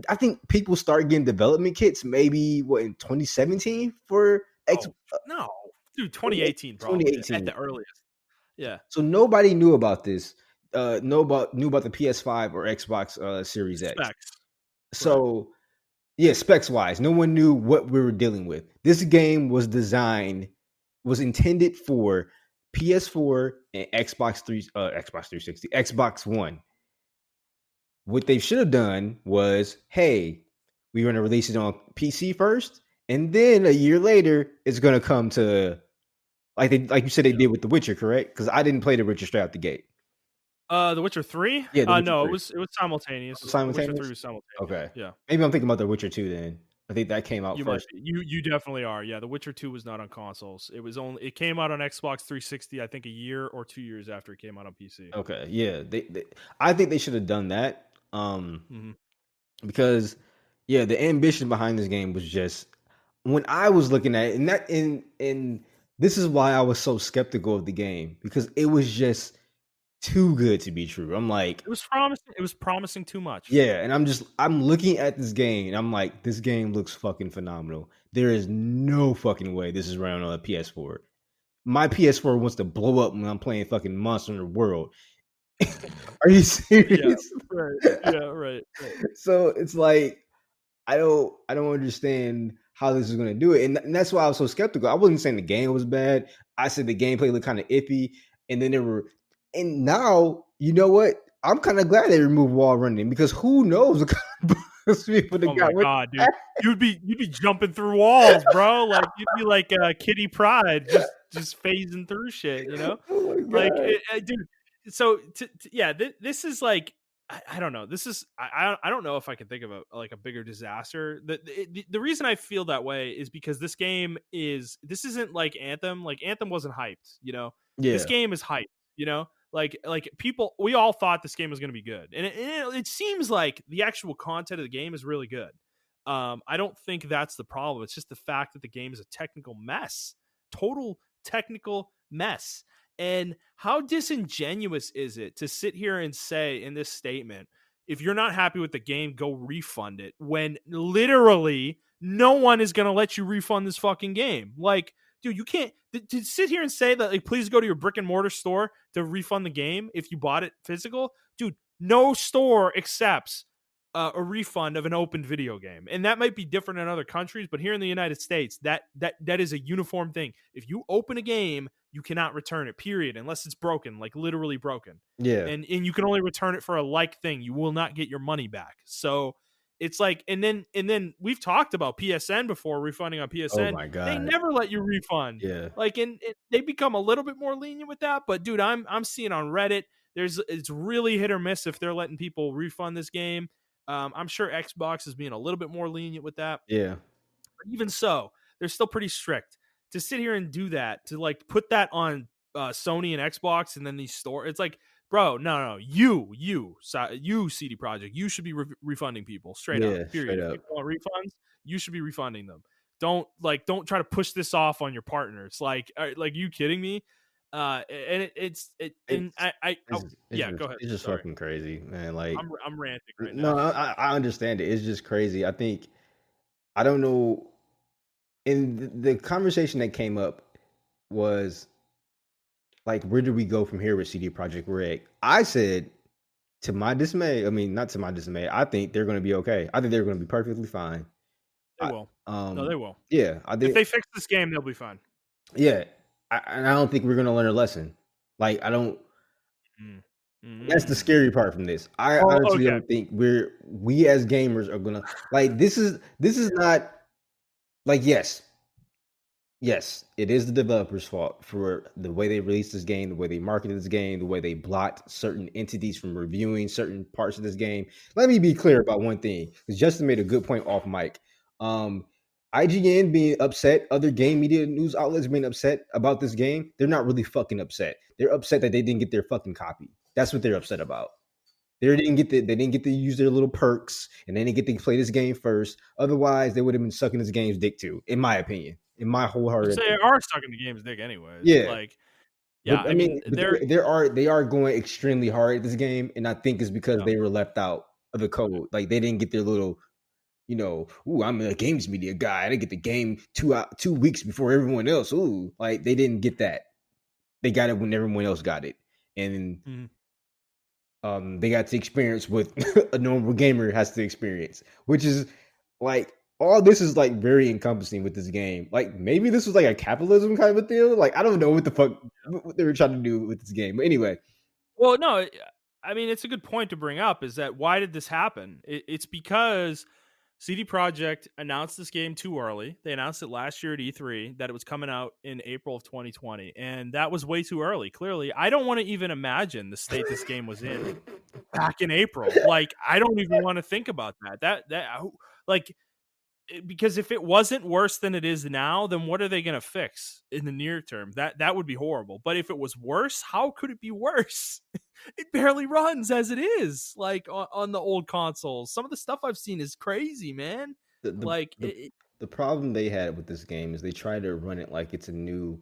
I think people started getting development kits maybe what in 2017 for X Oh, no. Dude, 2018 probably at 2018. the earliest. Yeah. So nobody knew about this. Knew about the PS5 or Xbox Series X. Specs. Right. So yeah, specs wise, no one knew what we were dealing with. This game was intended for PS4 and Xbox 360, Xbox One. What they should have done was, hey, we're going to release it on PC first, and then a year later, it's going to come to like you said they Yeah. did with The Witcher, correct? Because I didn't play The Witcher straight out the gate. The Witcher 3? Yeah, The Witcher No, 3. it was simultaneous. The Witcher 3 Simultaneous? was simultaneous. Okay. Yeah. Maybe I'm thinking about The Witcher 2 then. I think that came out You might first. be. You definitely are. Yeah, The Witcher 2 was not on consoles. It came out on Xbox 360, I think a year or 2 years after it came out on PC. Okay, yeah, they I think they should have done that, Mhm. because, yeah, the ambition behind this game was just when I was looking at it, and this is why I was so skeptical of the game because it was just too good to be true. I'm like, It was promising too much. yeah, and I'm looking at this game and I'm like, this game looks fucking phenomenal. There is no fucking way this is running on a PS4. My PS4 wants to blow up when I'm playing fucking Monster Hunter World. Are you Yeah, serious? right. Yeah, right, right. So it's like I don't understand how this is gonna do it, and that's why I was so skeptical. I wasn't saying the game was bad. I said the gameplay looked kind of iffy, and then there were, and now you know what? I'm kind of glad they removed wall running because who knows what kind of people that Oh my got with god, dude. that. You'd be jumping through walls, bro. Like you'd be like Kitty Pride, just phasing through shit, you know? Oh my Like, god! dude. So, yeah, this is like I don't know. This is I don't know if I can think of a bigger disaster. The reason I feel that way is because this isn't like Anthem. Like Anthem wasn't hyped, you know. This Yeah, game is hyped, you know. Like people, we all thought this game was going to be good, and it seems like the actual content of the game is really good. I don't think that's the problem. It's just the fact that the game is a technical mess, total technical mess. And how disingenuous is it to sit here and say in this statement, if you're not happy with the game, go refund it, when literally no one is going to let you refund this fucking game? Like, dude, you can't to sit here and say that, like, please go to your brick and mortar store to refund the game if you bought it physical. Dude, no store accepts a refund of an open video game, and that might be different in other countries, but here in the United States, that is a uniform thing. If you open a game, you cannot return it, period, unless it's broken, like literally broken. yeah, And you can only return it for a like thing. You will not get your money back. So it's like, and then we've talked about PSN before, refunding on oh PSN. my They god, never let you refund. yeah, Like, and they become a little bit more lenient with that. But dude, I'm seeing on Reddit, it's really hit or miss if they're letting people refund this game. I'm sure Xbox is being a little bit more lenient with that. yeah, But even so, they're still pretty strict. To sit here and do that, to like put that on Sony and Xbox, and then these store, it's like, bro, no, you CD Project, you should be refunding people straight up. yeah, Period. straight If up, people want refunds, you should be refunding them. Don't try to push this off on your partners. Like you kidding me? And and it's oh, yeah, go ahead. it's just Sorry, fucking crazy, man. Like, I'm ranting right no, now. I understand it. It's just crazy. I think I don't know. And the conversation that came up was like, where do we go from here with CD Project Red? I said, to my dismay, I mean, not to my dismay, I think they're going to be okay. I think they're going to be perfectly fine. They I, will. No, they will. yeah, I If think, they fix this game, they'll be fine. yeah, and I don't think we're going to learn a lesson. Like, I don't. Mm. That's the Mm. scary part from this. I Oh, honestly okay. don't think we as gamers are gonna like this is not like yes, it is the developers' fault for the way they released this game, the way they marketed this game, the way they blocked certain entities from reviewing certain parts of this game. Let me be clear about one thing, because Justin made a good point off mic. Um, IGN being upset, other game media news outlets being upset about this game, they're not really fucking upset. They're upset that they didn't get their fucking copy. That's what they're upset about. They didn't get to use their little perks, and they didn't get to play this game first. Otherwise, they would have been sucking this game's dick too, in my opinion, in my Which wholehearted they opinion. are stuck in the game's dick anyways. Yeah, Like, but yeah, I I mean, mean, but they are going extremely hard at this game, and I think it's because yeah. they were left out of the code. Like they didn't get their little, ooh, I'm a games media guy. I didn't get the game 2 weeks before everyone else. Ooh, like they didn't get that. They got it when everyone else got it, and Mhm. they got to experience what a normal gamer has to experience, which is like all this is like very encompassing with this game. Like maybe this was like a capitalism kind of a deal. Like I don't know what the fuck what they were trying to do with this game. But anyway, Well, no, I mean, it's a good point to bring up, is that why did this happen? It's because CD Projekt announced this game too early. They announced it last year at E3 that it was coming out in April of 2020, and that was way too early. Clearly, I don't want to even imagine the state this game was in back in April. Like, I don't even want to think about that. Like, because if it wasn't worse than it is now, then what are they going to fix in the near term? That would be horrible. But if it was worse, how could it be worse? It barely runs as it is, like on the old consoles. Some of the stuff I've seen is crazy, man. the the Like, the, the problem they had with this game is they try to run it like it's on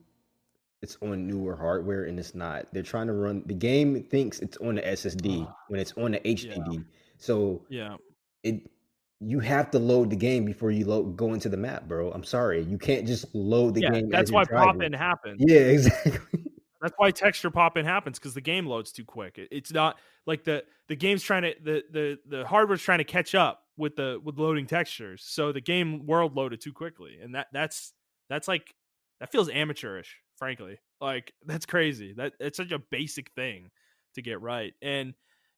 newer hardware and it's not. They're trying to run the game thinks it's on the SSD when it's on the yeah, HDD. So yeah, it you have to load the game before you go into the map, bro. I'm sorry. You can't just load the yeah. game as That's you're why pop driving. in happens. Yeah, exactly. That's why texture pop in happens because the game loads too quick. It's not like the game's trying to the hardware's trying to catch up with the with loading textures. So the game world loaded too quickly, and that's like that feels amateurish, frankly. Like that's crazy. That it's such a basic thing to get right. And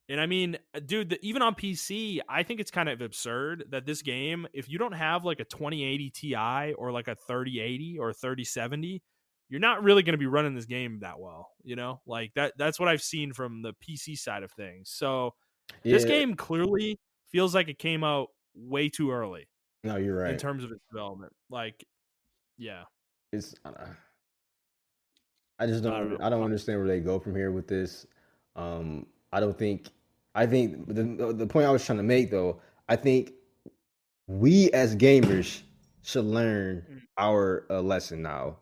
I mean, dude, even on PC, I think it's kind of absurd that this game, if you don't have like a 2080 Ti or like a 3080 or 3070, you're not really going to be running this game that well, you know? Like that's what I've seen from the PC side of things. So, this Yeah. game clearly feels like it came out way too early No, you're in right. terms of its development. Like, yeah, It's I just I don't don't know. I don't understand where they go from here with this. I don't think I think the point I was trying to make though, I think we as gamers should learn Mhm, our lesson now.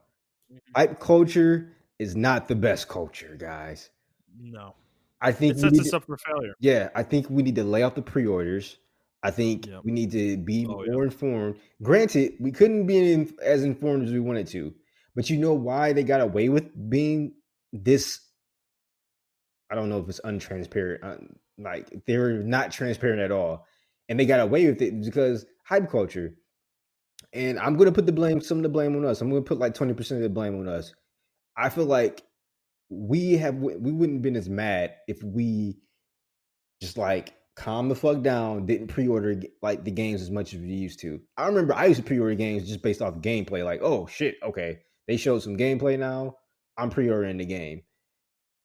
mhm. Hype culture is not the best culture, guys. No. I think It we sets need us to, up for failure. yeah, I think we need to lay off the pre-orders. I think Yep. we need to be Oh, yeah. more informed. Granted, we couldn't be as informed as we wanted to, but you know why they got away with being this? I don't know if it's untransparent. Like they're not transparent at all, and they got away with it because hype culture. And I'm gonna put some of the blame on us. I'm gonna put like 20% of the blame on us. I feel like we wouldn't have been as mad if we just like calm the fuck down, didn't pre-order like the games as much as we used to. I remember I used to pre-order games just based off gameplay. Like, oh shit, okay, they showed some gameplay now. I'm pre-ordering the game.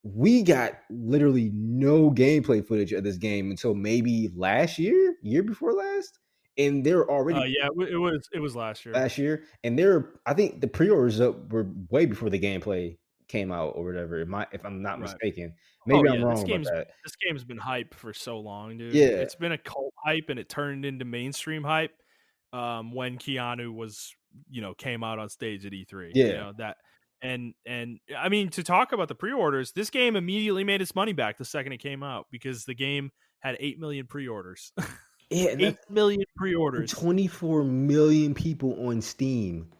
We got literally no gameplay footage of this game until maybe last year, year before last, and they're already Yeah, it was last year. last year, and they're I think the pre-orders up were way before the gameplay came out or whatever. If I'm not Right. mistaken, Oh maybe I'm yeah, wrong about that. this game's been hype for so long, dude. Yeah, It's been a cult hype and it turned into mainstream hype when Keanu was, came out on stage at E3. yeah, That and I mean to talk about the pre-orders, this game immediately made its money back the second it came out because the game had 8 million pre-orders. yeah. 8 million And pre-orders. 24 million people on Steam.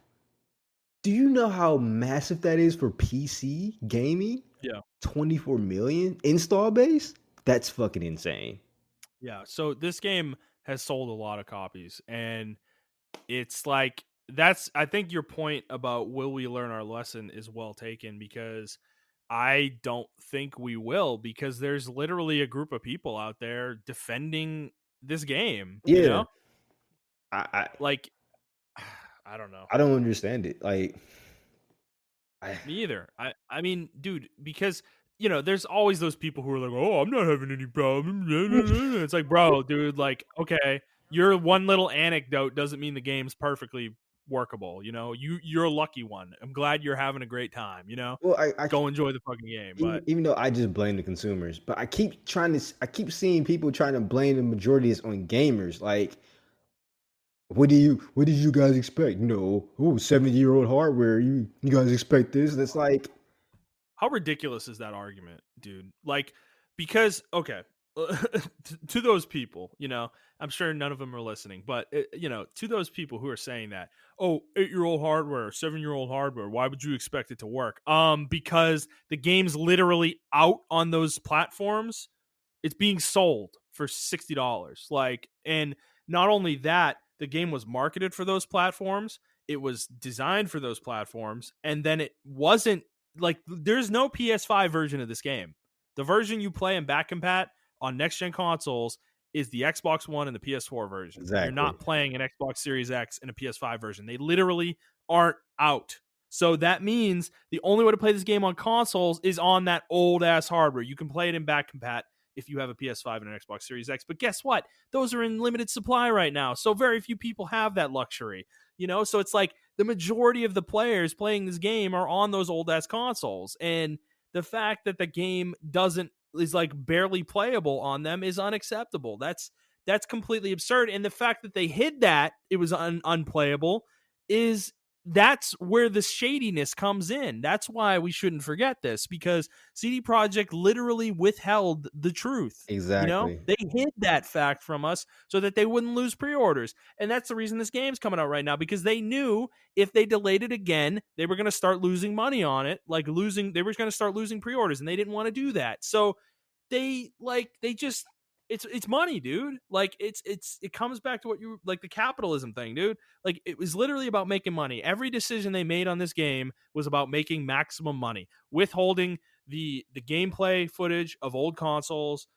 Do you know how massive that is for PC gaming? Yeah. 24 million install base? That's fucking insane. Yeah. So this game has sold a lot of copies and it's like that's I think your point about will we learn our lesson is well taken because I don't think we will because there's literally a group of people out there defending this game, Yeah, I Like I don't know. I don't understand it. Like, I Me either. I mean, dude, because there's always those people who are like, "Oh, I'm not having any problem." It's like, bro, dude, like, okay, your one little anecdote doesn't mean the game's perfectly workable. You're a lucky one. I'm glad you're having a great time. well, Go enjoy the fucking game. But even though I just blame the consumers, but I keep seeing people trying to blame the majority is on gamers. Like, what did you guys expect? No, oh, 70-year-old hardware. You guys expect this? That's like, how ridiculous is that argument, dude? Like, because okay, to those people, I'm sure none of them are listening, but to those people who are saying that, oh, 8-year-old hardware, 7-year-old hardware, why would you expect it to work? Because the game's literally out on those platforms. It's being sold for $60. Like, and not only that, the game was marketed for those platforms. It was designed for those platforms, and then it wasn't like there's no PS5 version of this game. The version you play in back compat on next gen consoles is the Xbox One and the PS4 version. You're Exactly. not playing an Xbox Series X and a PS5 version. They literally aren't out. So that means the only way to play this game on consoles is on that old ass hardware. You can play it in back compat if you have a PS5 and an Xbox Series X. But guess what? Those are in limited supply right now. So very few people have that luxury. So it's like the majority of the players playing this game are on those old ass consoles. And the fact that the game doesn't is like barely playable on them is unacceptable. That's completely absurd. And the fact that they hid that it was unplayable is that's where the shadiness comes in. That's why we shouldn't forget this, because CD Projekt literally withheld the truth. Exactly. They hid that fact from us so that they wouldn't lose pre-orders. And that's the reason this game's coming out right now, because they knew if they delayed it again, they were going to start losing money on it, they were going to start losing pre-orders, and they didn't want to do that. So they just it's money, dude. Like it comes back to what you like, the capitalism thing, dude. Like it was literally about making money. Every decision they made on this game was about making maximum money, withholding the gameplay footage of old consoles,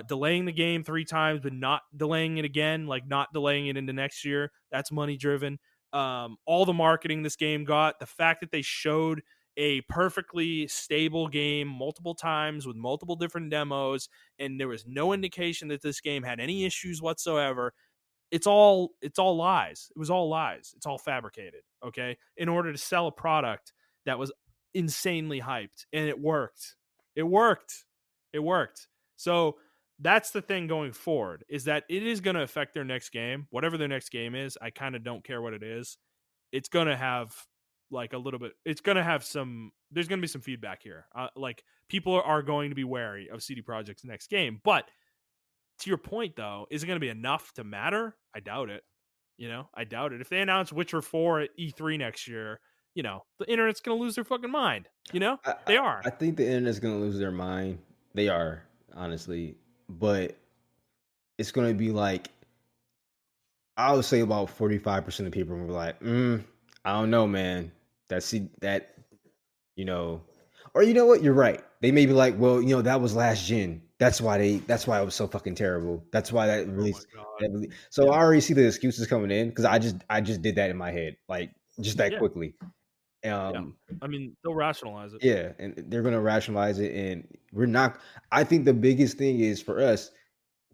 delaying the game 3 times but not delaying it again, like not delaying it into next year. That's money driven. All the marketing this game got, the fact that they showed a perfectly stable game multiple times with multiple different demos, and there was no indication that this game had any issues whatsoever. It's all lies. It was all lies. It's all fabricated, okay? In order to sell a product that was insanely hyped, and it worked. It worked. It worked. So that's the thing going forward, is that it is going to affect their next game. Whatever their next game is, I kind of don't care what it is. It's going to have like a little bit, it's going to have some, there's going to be some feedback here. Like people are going to be wary of CD Projekt's next game. But to your point, though, is it going to be enough to matter? I doubt it. I doubt it. If they announce Witcher 4 at E3 next year, the internet's going to lose their fucking mind. I, I, They are. I think the internet's gonna lose their mind. They are, honestly. But it's gonna be like, I would say about 45% of people were like, I don't know, man. That you know, or you know what? You're right. They may be like, well, that was last gen. That's why it was so fucking terrible. That's why that Oh really, my God. that really. So Yeah. I already see the excuses coming in because I just did that in my head, like just that Yeah. quickly. Yeah. Um, I mean, they'll rationalize it. yeah, and they're gonna rationalize it, and we're not. I think the biggest thing is for us,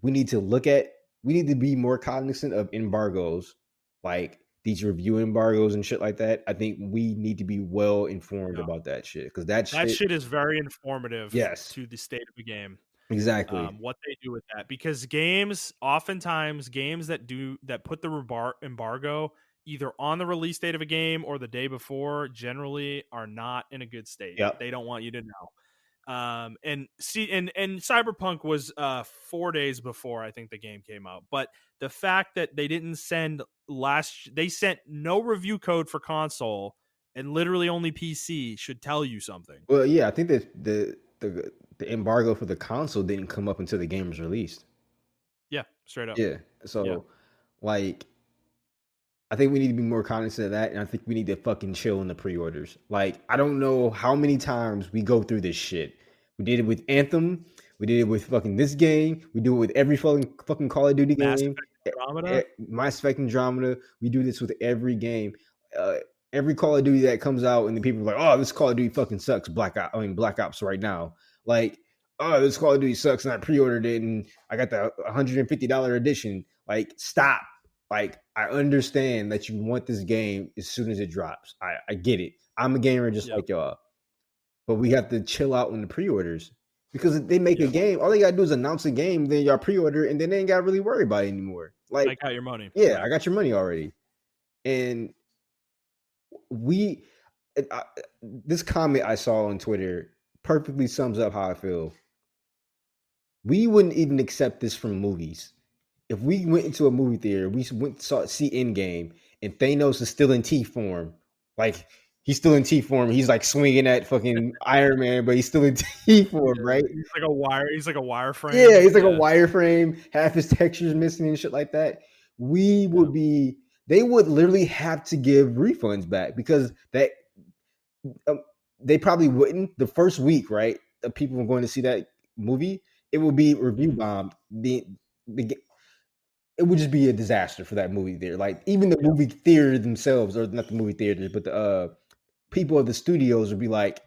we need to look at, we need to be more cognizant of embargoes, like these review embargoes and shit like that. I think we need to be well informed Yeah. about that shit because that That shit. shit is very informative Yes, to the state of the game. exactly. What they do with that, because oftentimes games that put the embargo either on the release date of a game or the day before generally are not in a good state. Yep. They don't want you to know. And Cyberpunk was 4 days before I think the game came out. But the fact that they didn't they sent no review code for console and literally only PC should tell you something. Well, yeah, I think that the embargo for the console didn't come up until the game was released. Yeah, straight up. Yeah, Yeah. so like I think we need to be more cognizant of that, and I think we need to fucking chill in the pre-orders. Like, I don't know how many times we go through this shit. We did it with Anthem. We did it with fucking this game. We do it with every fucking Call of Duty Mass game. Effect Andromeda. Mass Effect Andromeda. We do this with every game. Uh, every Call of Duty that comes out, and the people are like, "Oh, this Call of Duty fucking sucks." Black Ops right now. Like, oh, this Call of Duty sucks, and I pre-ordered it, and I got the $150 edition. Like, stop. Like, I understand that you want this game as soon as it drops. I get it. I'm a gamer just Yep. like y'all. But we have to chill out on the pre-orders. Because if they make a Yep. game, all they gotta do is announce a game, then y'all pre-order, and then they ain't gotta really worry about it anymore. Like, I got your money. yeah, Right. I got your money already. And we this comment I saw on Twitter perfectly sums up how I feel. We wouldn't even accept this from movies. If we went into a movie theater, we went saw see Endgame, and Thanos is still in T form, like he's still in T form. He's like swinging at fucking Iron Man, but he's still in T form, Yeah. right? He's like a wire. He's like a Yeah, wireframe. he's like a Yeah. wireframe, half his textures missing and shit like that. We Yeah. would be, they would literally have to give refunds back because they probably wouldn't the first week, right? The people were going to see that movie, it will be review Mhm. bombed. it would just be a disaster for that movie theater. Like even the Yeah, movie theater themselves, or not the movie theaters, but the people of the studios would be like,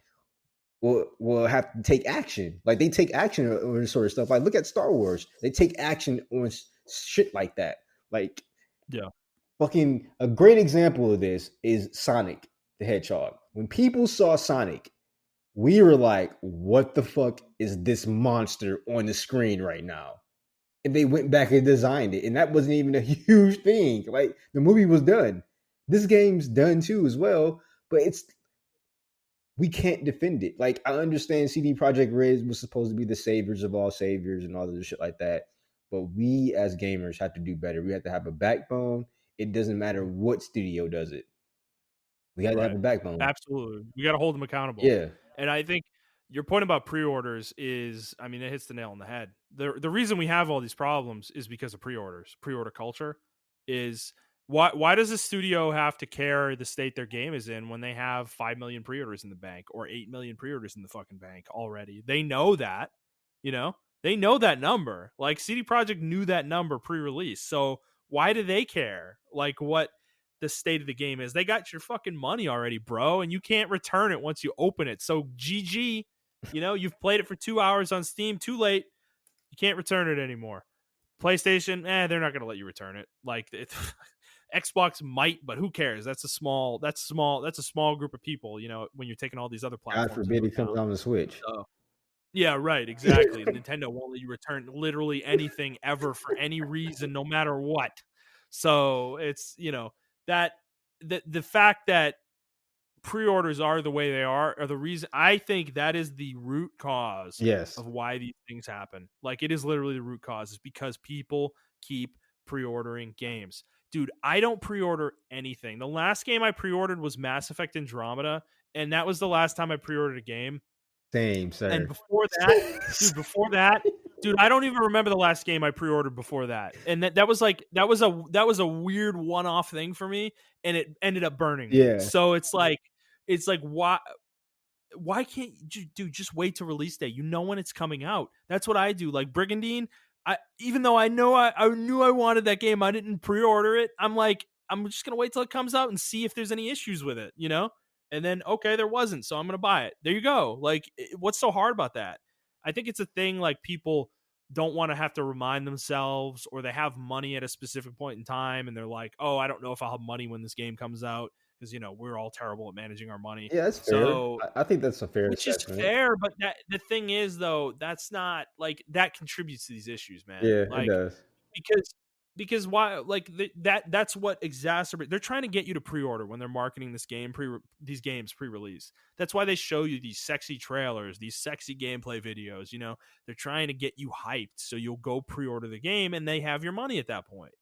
will have to take action. Like they take action on this sort of stuff. Like look at Star Wars. They take action on shit like that. Like yeah, fucking a great example of this is Sonic the Hedgehog. When people saw Sonic, we were like, what the fuck is this monster on the screen right now? And they went back and designed it. And that wasn't even a huge thing. Like the movie was done. This game's done too as well, but it's we can't defend it. Like I understand CD Projekt Red was supposed to be the saviors of all saviors and all of this shit like that. But we as gamers have to do better. We have to have a backbone. It doesn't matter what studio does it. We have to have right. a backbone. Absolutely. We got to hold them accountable. Yeah. And I think your point about pre-orders is, I mean, it hits the nail on the head. The reason we have all these problems is because of pre-orders. Pre-order culture is why does a studio have to care the state their game is in when they have 5 million pre-orders in the bank or 8 million pre-orders in the fucking bank already? They know that, you know? They know that number. Like CD Projekt knew that number pre-release. So why do they care? Like what the state of the game is. They got your fucking money already, bro, and you can't return it once you open it. So GG, you've played it for 2 hours on Steam, too late. You can't return it anymore. PlayStation, they're not going to let you return it. Like Xbox might, but who cares? That's a small group of people, when you're taking all these other God platforms forbid into it comes account. on the Switch. So, yeah, right, exactly. Nintendo won't let you return literally anything ever for any reason, no matter what. So it's that the fact that pre-orders are the way they are the reason. I think that is the root cause Yes. of why these things happen. Like it is literally the root cause is because people keep pre-ordering games. Dude, I don't pre-order anything. The last game I pre-ordered was Mass Effect Andromeda, and that was the last time I pre-ordered a game. Same, And sir. before that, dude, I don't even remember the last game I pre-ordered before that. And that was like that was a weird one-off thing for me, and it ended up burning me. Yeah. So it's like why can't you, dude, just wait to release day? You know when it's coming out. That's what I do. Like Brigandine, even though I know I knew I wanted that game, I didn't pre-order it. I'm like, I'm just gonna wait till it comes out and see if there's any issues with it. And then okay, there wasn't, so I'm gonna buy it. There you go. Like, what's so hard about that? I think it's a thing like people don't want to have to remind themselves, or they have money at a specific point in time, and they're like, oh, I don't know if I'll have money when this game comes out because we're all terrible at managing our money. Yeah, that's fair. So I think that's a fair which is assessment. fair, but the thing is though, that's not like that contributes to these issues, man. Yeah, it Like does. because why like that's what exacerbate they're trying to get you to pre-order when they're marketing these games pre-release. That's why they show you these sexy trailers, these sexy gameplay videos. They're trying to get you hyped so you'll go pre-order the game and they have your money at that point.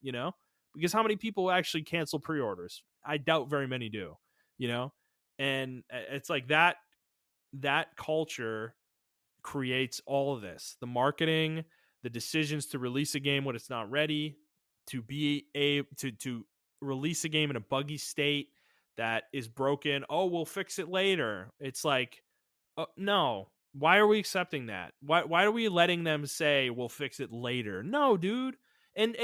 Because how many people actually cancel pre-orders? I doubt very many do. you know and it's like that culture creates all of this, the marketing, the decisions to release a game when it's not ready, to be a to release a game in a buggy state that is broken. Oh, we'll fix it later. It's like, no, why are we accepting that? Why are we letting them say we'll fix it later? No, dude. And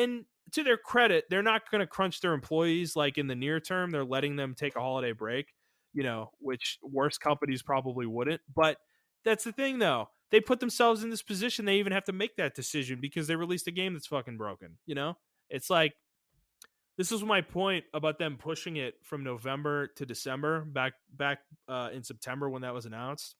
to their credit, they're not going to crunch their employees like in the near term. They're letting them take a holiday break, which worse companies probably wouldn't. But that's the thing, though. They put themselves in this position. They even have to make that decision because they released a game that's fucking broken. It's like, this is my point about them pushing it from November to December back in September when that was announced.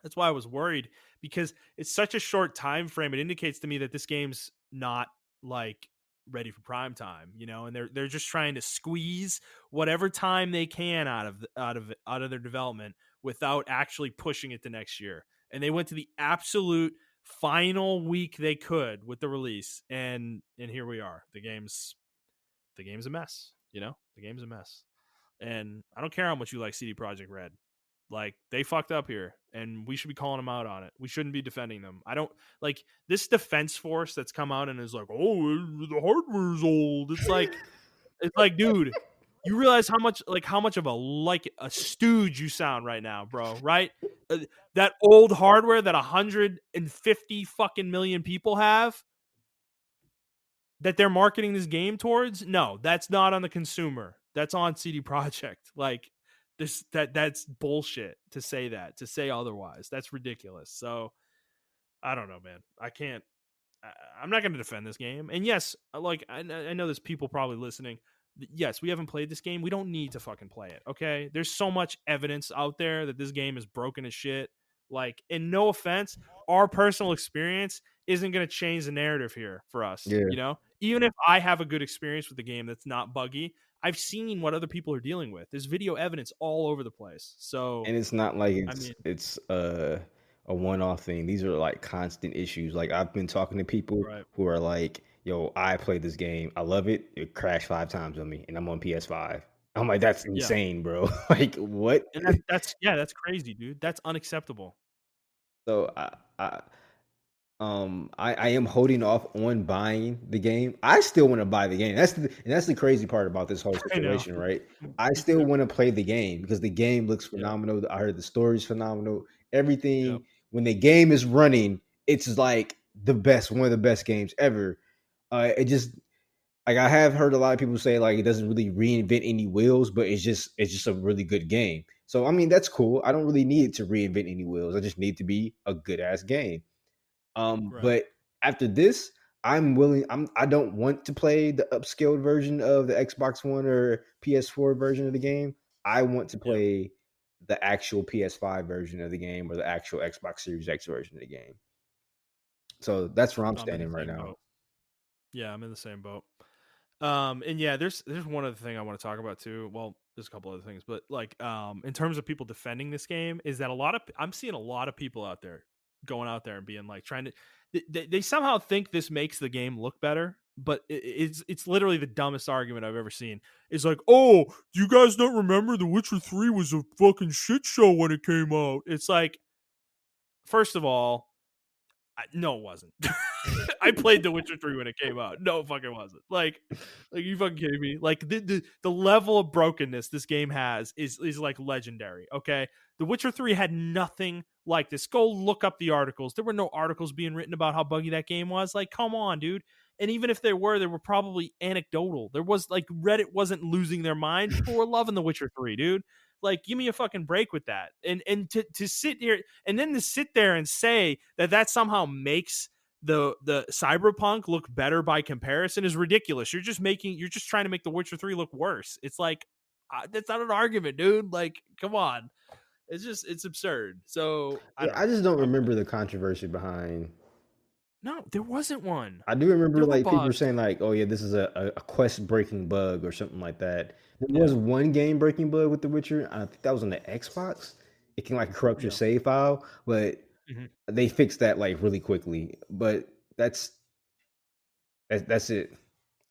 That's why I was worried, because it's such a short time frame. It indicates to me that this game's not like ready for prime time, and they're just trying to squeeze whatever time they can out of their development without actually pushing it to next year. And they went to the absolute final week they could with the release, and here we are. The game's a mess. The game's a mess. And I don't care how much you like CD Projekt Red. Like, they fucked up here, and we should be calling them out on it. We shouldn't be defending them. I don't like this defense force that's come out and is like, "Oh, the hardware's old." It's like, dude, you realize how much of a stooge you sound right now, bro? Right? That old hardware that 150 fucking million people have. that they're marketing this game towards, no, that's not on the consumer. That's on CD Projekt. Like that's bullshit to say that, to say otherwise. That's ridiculous. So I don't know, man. I can't. I'm not going to defend this game. And yes, like I know there's people probably listening. Yes, we haven't played this game. We don't need to fucking play it. Okay, there's so much evidence out there that this game is broken as shit. Like, and no offense, our personal experience isn't going to change the narrative here for us. Yeah. You know, even if I have a good experience with the game that's not buggy, I've seen what other people are dealing with. There's video evidence all over the place. So, And it's not like I mean, it's a one-off thing. These are like constant issues. Like I've been talking to people right? who are like, "Yo, I played this game. I love it. It crashed 5 times on me, and I'm on PS5." I'm like, "That's Yeah, insane, bro." Like, what? and that's yeah, that's crazy, dude. That's unacceptable. So I am holding off on buying the game. I still want to buy the game. That's the crazy part about this whole I know. situation, right? I Me still too. want to play the game because the game looks Yeah. phenomenal. I heard the story's phenomenal. Yep. Everything when the game is running, it's like the best, one of the best games ever. It just like I have heard a lot of people say like it doesn't really reinvent any wheels, but it's just a really good game. So I mean that's cool. I don't really need to reinvent any wheels. I just need to be a good ass game. Right. But after this, I'm willing. I don't want to play the upscaled version of the Xbox One or PS4 version of the game. I want to Yeah. play the actual PS5 version of the game or the actual Xbox Series X version of the game. So that's where I'm I'm in the standing right same now. boat. Yeah, I'm in the same boat. And yeah, there's one other thing I want to talk about too. Well, there's a couple other things, but like in terms of people defending this game, is that I'm seeing a lot of people out there going out there and being like trying to they somehow think this makes the game look better, but it's literally the dumbest argument I've ever seen. It's like, oh, you guys don't remember The Witcher 3 was a fucking shit show when it came out. It's like, first of all, no, it wasn't. I played The Witcher 3 when it came out. No, it fucking wasn't. Like you fucking kidding me? Like the level of brokenness this game has is like legendary. Okay, The Witcher 3 had nothing like this. Go look up the articles. There were no articles being written about how buggy that game was. Like, come on, dude. And even if there were, they were probably anecdotal. There was like Reddit wasn't losing their mind. People were loving The Witcher 3, dude. Like, give me a fucking break with that. And to sit here and then to sit there and say that that somehow makes the Cyberpunk look better by comparison is ridiculous. You're just trying to make The Witcher 3 look worse. It's like that's not an argument, dude. Like, come on. It's absurd. So I Yeah, don't I know. just don't I'm remember the controversy behind. No, there wasn't one. I do remember There were like people bugs. saying like, "Oh yeah, this is a quest breaking bug or something like that." There was Yeah. one game breaking bug with The Witcher. I think that was on the Xbox. It can like corrupt your Yeah. save file, but Mhm. they fixed that like really quickly. But that's it.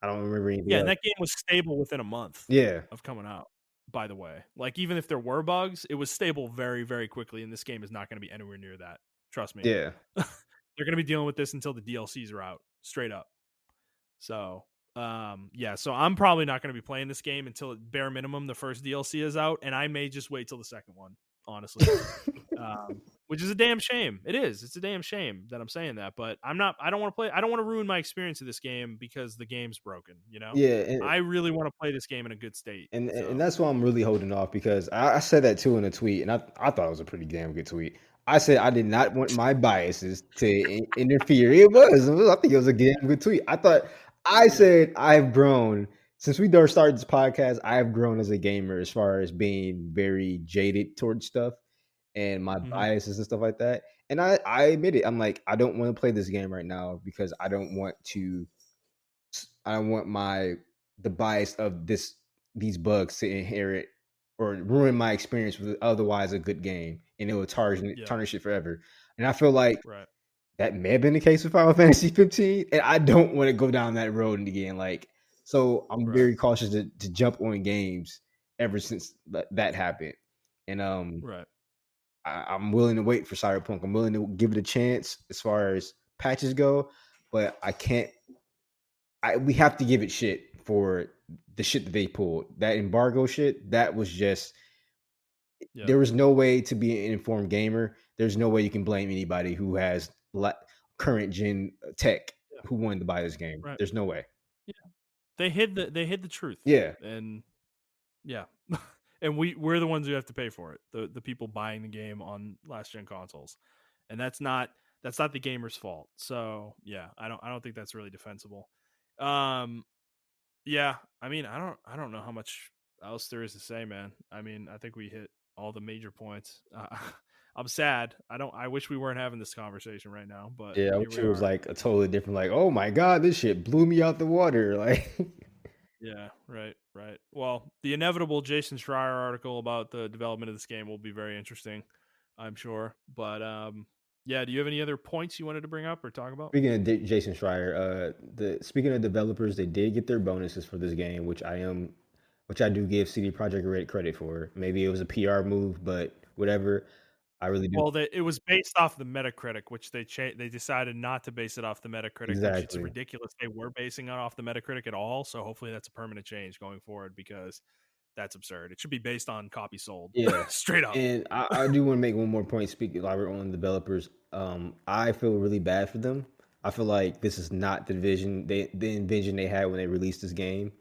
I don't remember anything Yeah, and else. that game was stable within a month Yeah, of coming out, by the way. Like, even if there were bugs, it was stable very, very quickly, and this game is not gonna be anywhere near that. Trust me. yeah, They're gonna be dealing with this until the DLCs are out, straight up. So, yeah, so I'm probably not gonna be playing this game until at bare minimum the first DLC is out, and I may just wait till the second one, honestly. Which is a damn shame. It is. It's a damn shame that I'm saying that, but I'm not. I don't want to play. I don't want to ruin my experience of this game because the game's broken. You know, yeah. I really want to play this game in a good state. And So that's why I'm really holding off because I said that too in a tweet, and I thought it was a pretty damn good tweet. I said I did not want my biases to interfere. I think it was a damn good tweet. I yeah, said I've grown since we started this podcast. I've grown as a gamer as far as being very jaded towards stuff and my hmm biases and stuff like that. And I admit it. I'm like I don't want to play this game right now because I don't want my the bias of these bugs to inherit or ruin my experience with otherwise a good game, and it will yeah, tarnish it forever. And I feel like right, that may have been the case with Final Fantasy 15, and I don't want to go down that road again. Like, so I'm right, very cautious to jump on games ever since that happened. And right. I'm willing to wait for Cyberpunk. I'm willing to give it a chance as far as patches go, but I can't we have to give it shit for the shit that they pulled. That embargo shit, that was just Yeah, there was no way to be an informed gamer. There's no way you can blame anybody who has current gen tech yeah, who wanted to buy this game. right. There's no way. Yeah. They hid the truth, Yeah, and yeah, and we're the ones who have to pay for it. The people buying the game on last gen consoles, and that's not the gamer's fault. So yeah, I don't think that's really defensible. Um, yeah, I mean, I don't know how much else there is to say, man. I mean, I think we hit all the major points. I'm sad. I wish we weren't having this conversation right now, but yeah, I here wish we it was are. like a totally different, like, oh my god, this shit blew me out the water. Like, Yeah, right, right. Well, the inevitable Jason Schreier article about the development of this game will be very interesting, I'm sure. But yeah, do you have any other points you wanted to bring up or talk about? speaking of Jason Schreier, the speaking of developers, they did get their bonuses for this game, which I do give CD Projekt Red credit for. Maybe it was a PR move, but whatever. I really do Well, it was based off the Metacritic, which they decided not to base it off the Metacritic, which it's exactly. ridiculous they were basing it off the Metacritic at all. So hopefully that's a permanent change going forward because that's absurd. It should be based on copy sold, Yeah, straight up. and I do want to make one more point. Speaking while we're on developers, I feel really bad for them. I feel like this is not the vision they had when they released this game.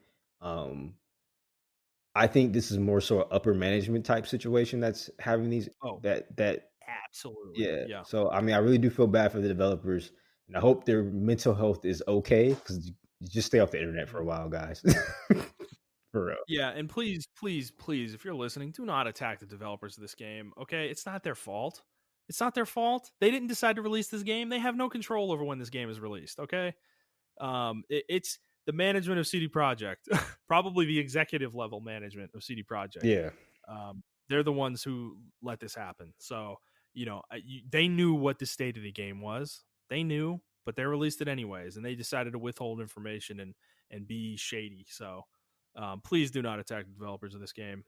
Um, I think this is more so an upper management type situation that's having these Oh, that absolutely. yeah. Yeah. So I mean, I really do feel bad for the developers, and I hope their mental health is okay because just stay off the internet for Mhm. a while, guys. For real. Yeah, and please, please, please, if you're listening, do not attack the developers of this game. Okay, it's not their fault. It's not their fault. They didn't decide to release this game. They have no control over when this game is released. Okay, it's the management of CD Projekt, probably the executive level management of CD Projekt. Yeah. They're the ones who let this happen. So they knew what the state of the game was. They knew, but they released it anyways, and they decided to withhold information and be shady. So please do not attack the developers of this game.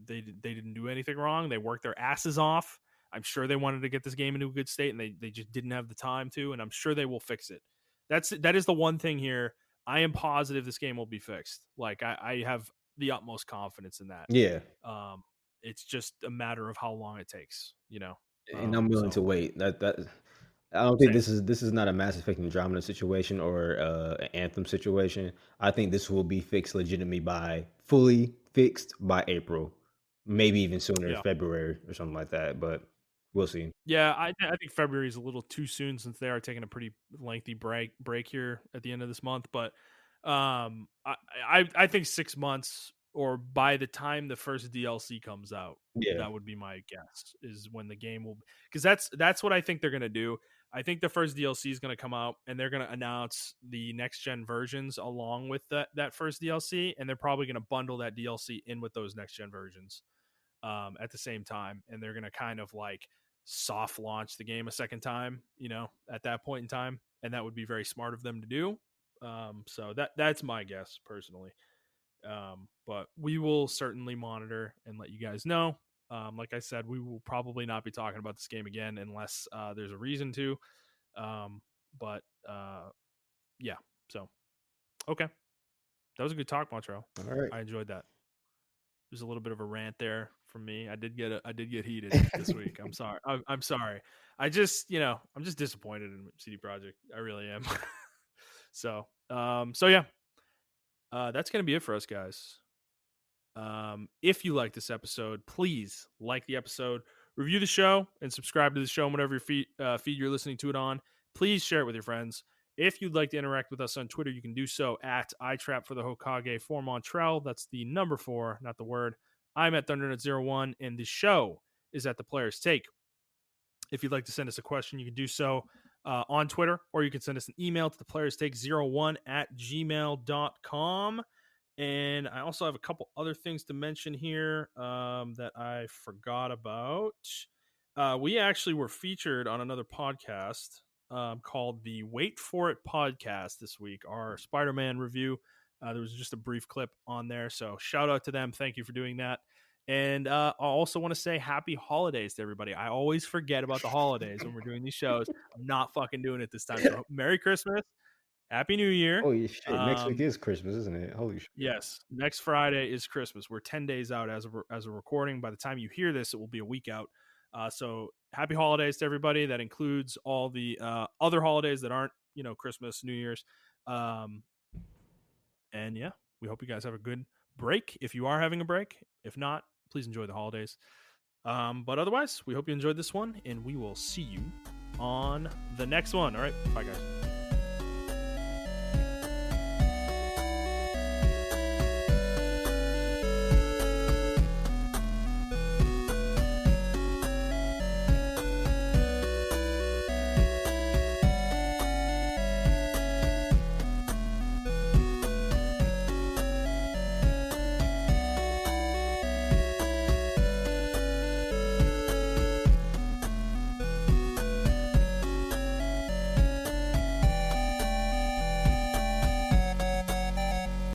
They didn't do anything wrong. They worked their asses off. I'm sure they wanted to get this game into a good state, and they just didn't have the time to. And I'm sure they will fix it. That is the one thing here. I am positive this game will be fixed. Like I have the utmost confidence in that. Yeah. Um, it's just a matter of how long it takes. And I'm willing So to wait. That I don't think same. this is not a Mass Effect Andromeda situation or an Anthem situation. I think this will be fixed legitimately by fully fixed by April, maybe even sooner, Yeah. February or something like that. But we'll see. Yeah, I think February is a little too soon since they are taking a pretty lengthy break here at the end of this month. But I think 6 months or by the time the first DLC comes out, Yeah, that would be my guess is when the game will because that's what I think they're gonna do. I think the first DLC is gonna come out and they're gonna announce the next gen versions along with that first DLC, and they're probably gonna bundle that DLC in with those next gen versions at the same time, and they're gonna kind of like soft launch the game a second time, at that point in time, and that would be very smart of them to do. So that's my guess personally. But we will certainly monitor and let you guys know. Like I said, we will probably not be talking about this game again unless there's a reason to. Um, but yeah, so okay, that was a good talk, Montrell. all right. I enjoyed that. There's a little bit of a rant there from me. I did get heated this week. I'm sorry. I'm sorry. I'm just disappointed in CD Project. I really am. So yeah, that's gonna be it for us, guys. If you like this episode, please like the episode, review the show, and subscribe to the show on whatever feed you're listening to it on. Please share it with your friends. If you'd like to interact with us on Twitter, you can do so at iTrap for the Hokage for Montrell. That's the number 4, not the word. I'm at ThunderNet01, and the show is at the Player's Take. If you'd like to send us a question, you can do so on Twitter, or you can send us an email to the players take01 at gmail.com. And I also have a couple other things to mention here that I forgot about. We actually were featured on another podcast called the Wait For It podcast this week, our Spider Man review. There was just a brief clip on there. So shout out to them. Thank you for doing that. And I also want to say happy holidays to everybody. I always forget about the holidays when we're doing these shows. I'm not fucking doing it this time. So Merry Christmas, Happy New Year. Oh yeah, shit! Next week Um, is Christmas, isn't it? Holy shit! yes, next Friday is Christmas. We're 10 days out as a recording. By the time you hear this, it will be a week out. So happy holidays to everybody. That includes all the other holidays that aren't, Christmas, New Year's. And yeah, we hope you guys have a good break if you are having a break. If not, please enjoy the holidays. But otherwise, we hope you enjoyed this one, and we will see you on the next one. All right, bye, guys.